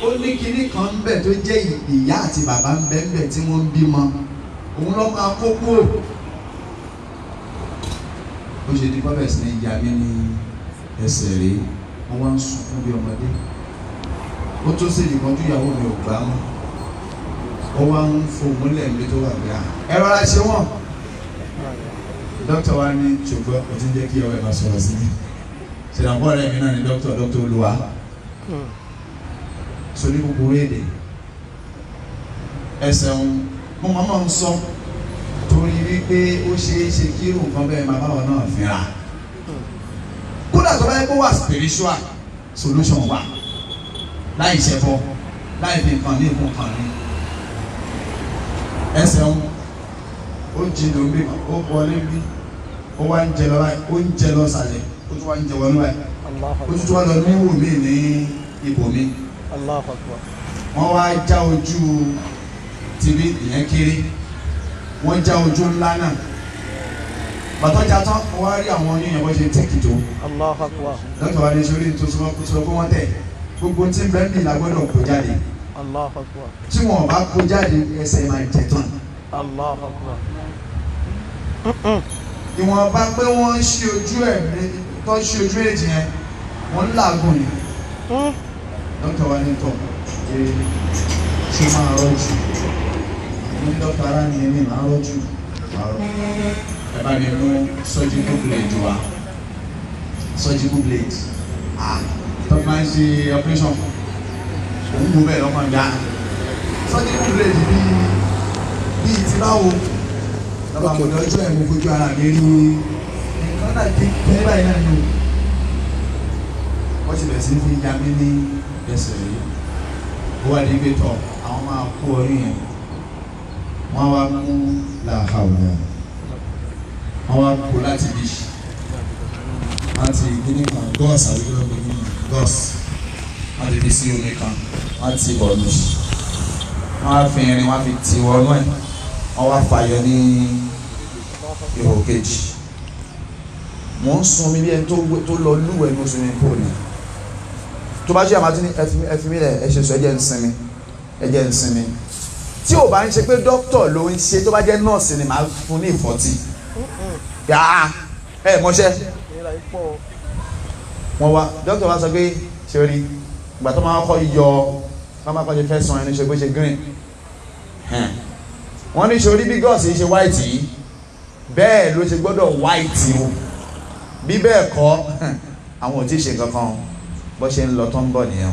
ó ní kinní kan ń bẹ tó jẹ́ ìyá àti bàbá ń bẹ ń bẹ tí wọ́n ń bímọ òun lọ́ máa kó kúrò ó ṣe di bọ́bẹ̀ sí ní ìyá mi ní ẹsẹ̀ rí wọ́n wá ń sunkún bí ọmọdé ó tó sì ìkọjú ìyàwó mi ò gbá mọ́ ó wá ń fòmù lẹ́ẹ̀mí tó wà bí i ẹ rọra ṣe wọ́n dókítà wa ní ṣùgbọ́n ó ti ń jẹ́ kí ọwọ́ ẹ̀ máa sọ̀rọ̀ sí mi ṣèlànpọ̀ rẹ̀ mi náà ní dókítà Olúwa so ní kúkúrú èdè ẹsẹ̀ mo máa ń sọ torí wípé ó ṣeé ṣe kí irú nǹkan bẹ́ẹ̀ máa báwọn náà fínra kódà tó bá yẹ kó wà spiritual solution wà láì ṣẹbọ láì fi nǹkan ní ìkún kan ní ẹsẹ̀ ó jìnnà omi ó wọlé bí ó wá ń jẹ lọ báyìí ó ń jẹ lọ sàlẹ̀ ó tún wá ń jẹ wọnú báyìí ó tún wá lọ ní wò mí ní ibòmí wọ́n wá já ojú tìbí ìyẹn kéré wọ́n já ojú ńlá náà bàtọ́jà tán wọ́n wá rí àwọn oníyàn bó ṣe tẹ́kì tó dọ́kítà wa ní sórí tó sọ pé wọ́n tẹ̀ gbogbo tí ń bẹ́ẹ̀ bí làgbọ́dọ̀ kó jáde tí wọ́n bá kó jáde ẹsẹ̀ máa jẹ tán ìwọ̀n bá pé wọ́n ń ṣí ojú ẹ̀ tó ń ṣí ojú èjì yẹn wọ́n ń làágùn ni dókítà wa ní tọ̀ ṣé máa rọ́jú ní dókítà ara ní ẹni máa rọ́jú ẹ bá mi mú surgical blade wa surgical blade tó máa ń ṣe operation òun wo bẹ́ẹ̀ lọ́kàn dá surgical blade bíi ti báwo lọ́ba mo lọ́jọ́ ẹ̀ mo fojú ara mi rí nǹkan náà kí ní báyìí náà ni wọ́n ti bẹ̀rẹ̀ sí fi ya mí ní ẹsẹ̀ rí ó wà ní ibi tọ̀ àwọn máa kó orí yẹn wọ́n wá mú làhàwùdà wọ́n wá kó láti bí láti kíní kan gọ́ọ̀sì àbíkúrò kíní gọ́ọ̀sì wọ́n ti fi sí omi kan wọ́n ti bọ̀ lù wọ́n á fi irin wọ́n á fi ti wọnú ẹ̀ wọ́n wá fàyọ ní ihò kejì mò ń sun omi bí ẹni tó lọ lúwẹ̀ẹ́ ní oṣù mi kúrò ní tó bá jẹ́ àmàtí ní ẹfimi lẹ̀ ẹ ṣe sọ ẹjẹ́ ń sinmi tí ò bá ń ṣe pé dókítà ló ń ṣe tó bá jẹ́ nọ́ọ̀sì ni màá fún ní ìfọ́tí yàá ẹ mọ́ṣẹ́ wọ́n wá dókítà wá sọ pé ṣe rí ìgbà tó máa kọ́ yọ máa kọ́ ṣe fẹ́ sàn ẹni ṣe pé ṣe green wọ́n ní ṣorí bí gọ́ọ̀sì ṣe white yìí bẹ́ẹ̀ ló ṣe gbọ́dọ̀ white o bí bẹ́ẹ̀ kọ́ àwọn ò tí ì ṣe kankan bó ṣe ń lọ tó ń bọ̀ nìyẹn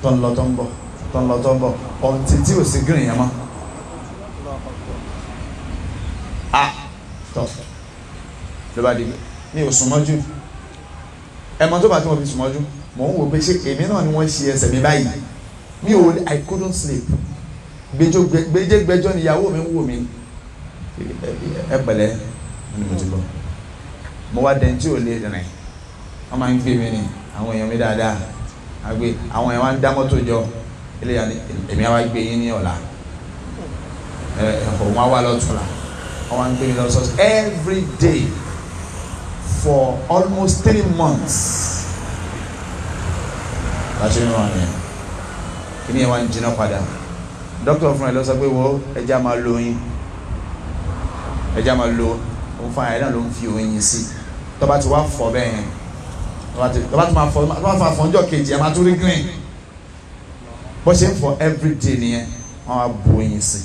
tó ń lọ tó ń bọ̀ tó ń lọ tó ń bọ̀ ọ̀ntì tí ò sí green yẹn mọ́ tọ́ ló bá di ní oṣù mọ́jú ẹ̀mọ́ tó bá tí wọ́n fi sùn mọ́jú mò ń wò pé ṣé èmi náà ni wọ́n ṣe ẹsẹ̀ mi báyìí mi ò I couldn't sleep gbẹjọ́ ni ìyàwó mi ń wò mí ẹ pẹ̀lẹ́ ni mo ti lọ mo wá dẹ́n tí ò lè rìn wọ́n máa ń gbé mi ní àwọn èèyàn mi dáadáa àgbẹ̀ àwọn èèyàn wá ń dá mọ́tò jọ eléyà ni èmi àwa gbé yín ní ọ̀la ẹ̀họ̀ wọn wá lọ́tùnla wọ́n wá ń gbé mi lọ sọ́ọ̀sì every day for almost 3 months láti inú wọn yẹn kí ni ẹ wá ń jiná padà dókítà fún ẹ lọ sọ pé wo ẹja máa lo oyin ẹja máa lo òun fún ẹ náà ló ń fi oyin sí tó bá ti wá fọ bẹ́ẹ̀ yẹn tó bá ti máa fọ ọjọ́ kejì ẹ máa tún rí green bó ṣe ń fọ everyday nìyẹn wọ́n máa bu oyin sí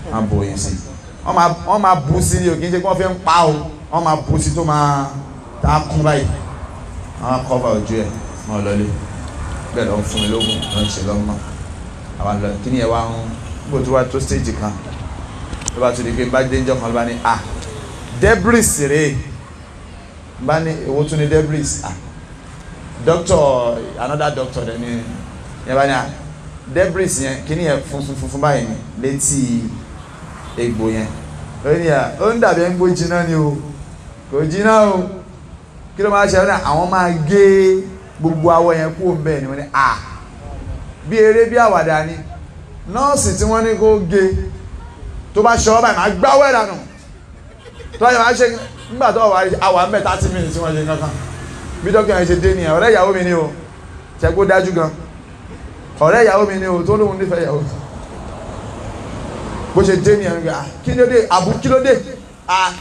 wọ́n máa bu oyin sí wọ́n máa bu sí ni o kì í ṣe kí wọ́n fi ń pa o wọ́n máa bu sí tó máa tá a kún báyìí wọ́n máa cover ojú ẹ̀ mọ́ ọ lọ́lé bẹ́ẹ̀ lọ́ ń fún mi lóògùn lọ́ ń ṣe lọ́mọ àwọn lọ kí ni ẹ wá ń bó tó wá tó stage kan ló bá tún di pé bá dé njọ́ kan ló bá ní debris rèé bá ní èwo tún ní debris doctor another doctor dẹ̀ ní yẹn bá ní debris yẹn kí ni yẹn funfun báyìí ní létí egbò yẹn lórí ni ó ń dàbí ẹ̀ ń gbó jiná ni o kò jiná o kí ló máa ṣe ọ́ àwọn máa gé gbogbo awọ yẹn kú òun bẹ́ẹ̀ ni wọ́n ní bí eré bí àwàdà ni nọ́ọ̀sì tí wọ́n ní kó gé tó bá ṣọ́ báyìí máa gbáwọ́ ẹ̀ dànù tó báyìí máa ṣe nígbà tó àwà ń bẹ̀ 30 minutes tí wọ́n ṣe kankan bí dókítà yẹn ṣe dé nìyẹn ọ̀rẹ́ ìyàwó mi ni o ṣe kó dájú gan ọ̀rẹ́ ìyàwó mi ni o tó lóun nífẹ̀ẹ́ ìyàwó bó ṣe dé nìyẹn nígbà kí ló dé àbú kí ló dé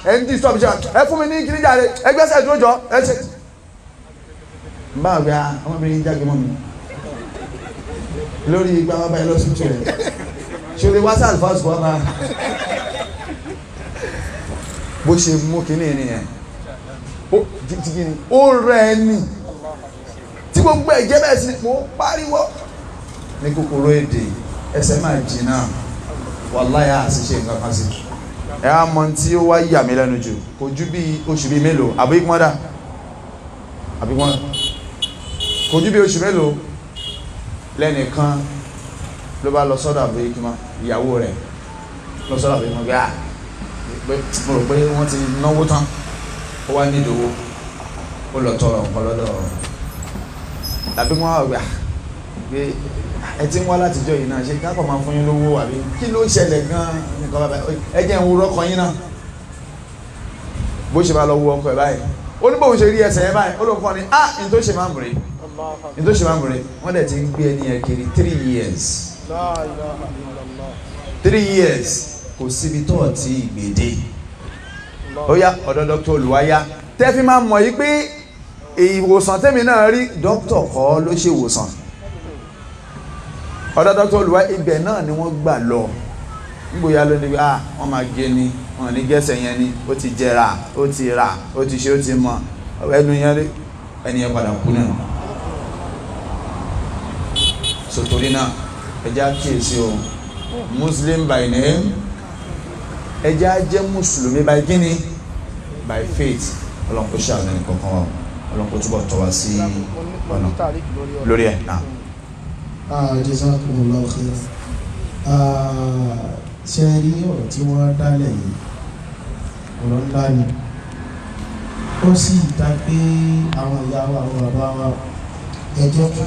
ẹ̀ ń dí stop ṣe ẹ fún mi ní kí níjà rẹ ẹgbẹ́sẹ̀ dúró jọ ẹ ṣe báwo bí ọmọbìnrin jáde mọ́ mi lórí ipa wọn báyìí lọ́sùtù rẹ̀ ṣe lè wá sáà fásitì wọn máa bó ṣe mú kíní nìyẹn ó rẹ̀ ní tí gbogbo ẹ̀jẹ̀ bẹ́ẹ̀ sí mo pariwo ní kòkòrò èdè ẹsẹ̀ máa jìnnà wàláyà àṣìṣe nǹkan kan sí ẹ á mọ tí ó wá yà mí lẹ́nu jù kò ju bí oṣù bíi mélòó àbí pọ́ndà àbí pọ́ndà kò ju bí oṣù mélòó lẹ́nìkan ló bá lọ sọ́dọ̀ àbúrò ìkímá ìyàwó rẹ̀ lọ sọ́dọ̀ àbúrò ìkímá gbá mo rò pé wọ́n ti náwó tán ó wá nídòwó ó lọ tọrọ nǹkan lọ́dọ̀ tàbí wọ́n wà pé ẹ ti ń wá látijọ́ yìí náà ṣe kápọ̀ máa fún yín lówó àbí kí ló ṣẹlẹ̀ gan-an nǹkan bàbá ẹ jẹ́ ń wo rọ́kọ yín náà bó ṣe bá lọ wo ọkọ ẹ̀ báyìí ó ní bóun ṣe rí ẹsẹ̀ yẹn báyìí ó lóun kọ́ ni ní tó ṣe máa ń bèrè nítorí ṣe máa ń bẹ̀rẹ̀ wọ́n dẹ̀ ti ń gbé ẹni yẹn kiri 3 years 3 years kò síbi tó ti gbèdé ó yá ọ̀dọ̀ dr olùwáyá tẹ́fí máa mọ̀ yí pé ìwòsàn tẹ́mi náà rí dókítà kọ́ ló ṣe ìwòsàn ọ̀dọ̀ dr olùwáyá ibẹ̀ náà ni wọ́n gbà lọ nígbòyà ló ní pé wọ́n máa gé ni wọ́n ní gẹ́sẹ̀ yẹn ni ó ti jẹrà ó ti rà ó ti ṣe ó ti mọ ẹnu yẹn rí ẹni yẹn padà kú náà sotori náà ẹjá kíyèsí o muslim by name ẹjá jẹ́ mùsùlùmí by gíní by faith ọlọ́nkó ṣàlẹ̀ nìkankan wa ọlọ́nkó túbọ̀ tọ́ wa sí ọ̀nà lórí ẹ̀ náà. Jazakumullahu khairan. Ṣe rí ọ̀rọ̀ tí wọ́n dálẹ̀ yìí ọ̀rọ̀ ńlá ni ó sì dá pé àwọn ìyá wa àwọn bàbá wa ẹ jẹ́ kí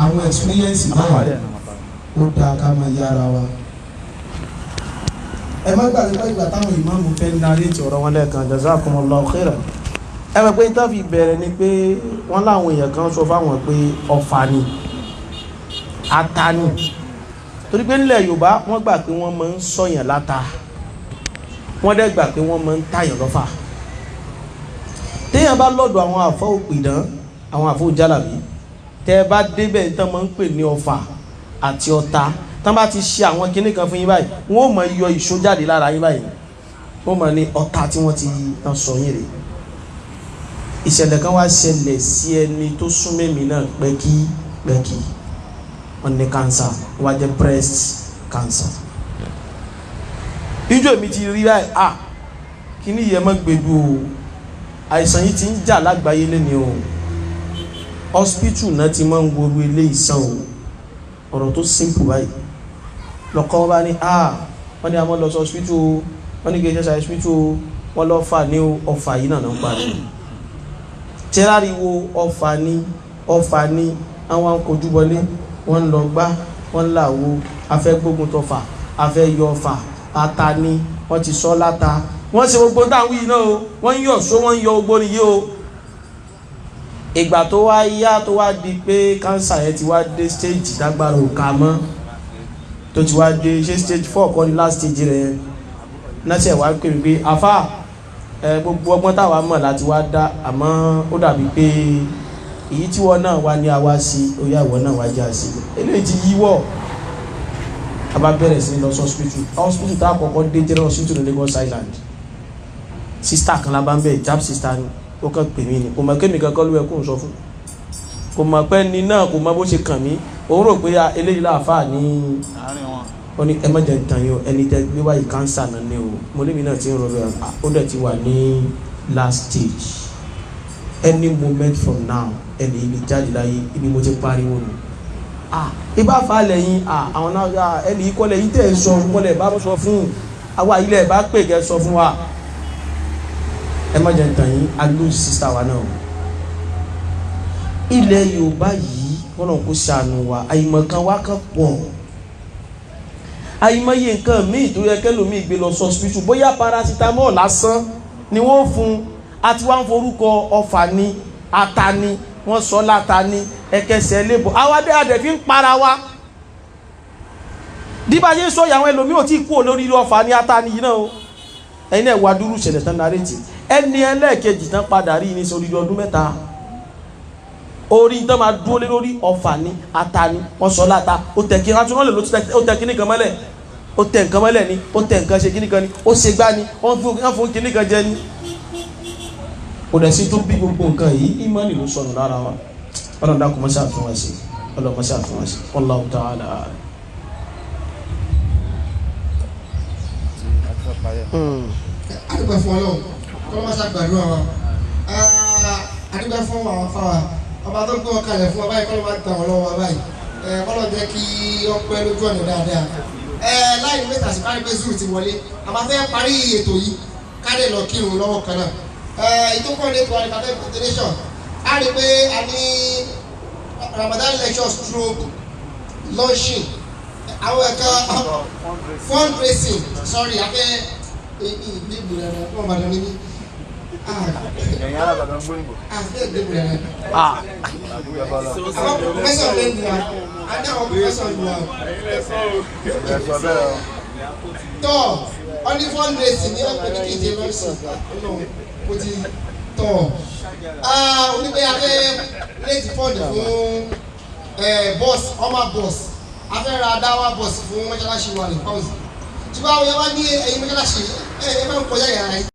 àwọn experience náà ó dáa ká máa yára wa. Ẹ má gbàgbé pé ìgbà táwọn ìmáàmù fẹ́ ń darí ètò ọ̀rọ̀ wọn lẹ́ẹ̀kan Jazakumullahu khairan. Ẹ mọ̀ pé tó fi bẹ̀rẹ̀ ni pé wọ́n láwọn èèyàn kan sọ fáwọn pé ọ̀fà ni ata ni torí pé nílẹ̀ Yorùbá wọ́n gbà pé wọ́n máa ń sọ̀yàn láta wọ́n dẹ̀ gbà pé wọ́n máa ń tàyàn lọ́fà. Téèyàn bá lọ́dọ̀ àwọn àfọ́ òpìdán àwọn àfọ́ jálàbí tẹ́ ẹ bá débẹ̀ tán máa ń pè ní ọfà àti ọta tán bá ti ṣe àwọn kinní kan fún yín báyìí wọ́n ò mọ̀ yọ ìṣó jáde lára yín báyìí wọ́n mọ̀ ní ọta tí wọ́n ti tán sọ yín rè. Ìṣẹ̀lẹ̀ kan wá ṣẹlẹ̀ sí ẹni tó súnmẹ́mí náà pẹ́kí wọ́n ní cancer wọ́n jẹ́ breast cancer ijó mi ti rí báyìí kí ni ìyẹn mọ́ gbèdú o àìsàn yìí ti ń jà lágbàáyé lẹ́ni o hospital náà ti máa ń gbogbo ilé ìsàn o ọ̀rọ̀ tó simple báyìí lọ́kọ́ wọn bá ní wọ́n ní a mọ́ lọ sí hospital o wọ́n ní kejì ẹ̀sà hospital o wọ́n lọ́ fà ní ọfà yìí náà ń parí tẹ́láriwo ọfà ní àwọn akójú wọlé wọ́n ń lọ gbá wọ́n ń làwo afẹ́ gbógun tọfà afẹ́ yọ ọfà ata ní wọ́n ti sọ láta wọ́n ṣe gbogbo táwọn yìí náà o wọ́n yọ̀ só wọ́n yọ ogbó nìyí o ìgbà tó wá yá tó wá di pé kánsà yẹn ti wá dé stage dágbára òkà mọ́ tó ti wá dé ṣé stage 4 kọ́ ní last stage rẹ̀ náà ṣe wá pè mí pé afá gbogbo ọgbọ́n táwa mọ̀ láti wá dá àmọ́ ó dàbí pé èyí tí wọ́n náà wá ní àwa sí oyá ìwọ náà wá já sí eléyìí ti yíwọ́ a bá bẹ̀rẹ̀ sí lọ hospital tá a kọ́kọ́ dé general hospital ní Lagos Island sista kan la bá ń bẹ̀ jab sista ni ó kàn pè mí ni kò mọ̀ kémi kankan ló yẹ kó n sọ fún kò mọ̀ pé ní náà kò mọ̀ bó ṣe kàn mí òun rò pé eléyìí láàfáà ní ó ní ẹ má jẹ́ tàn yín o ẹni tẹ́ gbé wáyé kánsà náà ni o mo lémi náà ti ń rọ bẹ́ẹ̀ ó dẹ̀ ti wà ní last stage any moment from now ẹni ibi jáde láyé ibi mo ti pariwo nù ibà fà lẹ́yìn àwọn náà ẹni ìkọlẹ̀ yìí tẹ̀ sọ mọ́lẹ̀ bá sọ fún àwa ilẹ̀ bá pè kẹ́ sọ fún wa ẹ má jẹ́ tàn yín alú sísá wa náà ilẹ̀ Yorùbá yìí wọ́n náà kó ṣàánú wa àìmọ̀kan wa kan pọ̀ àìmọye nǹkan míì tó yẹ kẹlòmíì gbé lọ hospital bóyá paracetamol lásán ni wọ́n fún àti wọ́n ń forúkọ ọfà ni ata ni wọ́n sọ láta ni ẹ̀kẹsẹ̀ lébọ̀ àwádé àdẹ̀ fi ń para wa díbàjẹ́ sọ ìyàwó ẹlòmíì ò tí kú olórí ọfà ni ata ni yìí náà o ẹ̀yin náà wà dúró ṣẹlẹ̀ tán nàrètì ẹni ẹlẹ́ẹ̀kejì tán padà rí ní sórí ọdún mẹ́ta orí tán máa dúró lé lórí ọfà ni ata ni wọ́n sọ láta ó tẹ̀ kí wọ́n tún lè ló ó tẹ̀ kí nìkan mọ́lẹ̀ ó tẹ̀ nǹkan mọ́lẹ̀ ni ó tẹ̀ nǹkan ṣe kí nìkan ni ó ṣe gbá ni wọ́n fún kí nìkan jẹ ni kò dẹ̀ sí tó bí gbogbo nǹkan yìí ìmánì ló sọnù lára wa ọlọ́run dákun mọ́ṣá fún wa sí ọlọ́run mọ́ṣá fún wa sí Wallahu ta'ala. adúgbò fún Ọlọ́run kọ́ ló máa ṣàgbàdúrà wa adúgbò fún àwọn afáwà ọba tó gbé wọn kalẹ̀ fún wa báyìí kọ́ ló máa gbà wọn lọ́wọ́ wa báyìí kọ́ ló jẹ́ kí ọpẹ́ lójú ọ̀nà dáadáa láì ní mẹ́ta sí kárí pé zuru ti wọlé a máa fẹ́ parí ètò yìí káde lọ kírun lọ́wọ́ kan náà ìtókọ̀ ní ètò àríkàtẹ́ federation a rí pé a ní Ramadan lecture stroke launching àwọn ẹ̀ka fundraising sorry afẹ́ ìgbégbò rẹ̀ wọ́n bá dán níbi ẹ̀yin alábàdàn gbóyìnbó. afẹ́ ìgbégbò rẹ̀ àwọn professor lẹ́nu wa adé àwọn professor lù wa ẹ̀sọ́ bẹ́ẹ̀ o. tọ́ only fundraising ní ọ̀pẹ̀ ní kéde lọ́sìn mo ti tọ̀ onígbé afẹ́ late fund fún bọ́ọ̀sì ọmọ bọ́ọ̀sì afẹ́ ra dáwà bọ́ọ̀sì fún mọ́ṣáláṣí wa ní pọ́ùsì tí báwo yẹ wá ní ẹ̀yin mọ́ṣáláṣí ẹ máa ń kọjá yàrá yìí.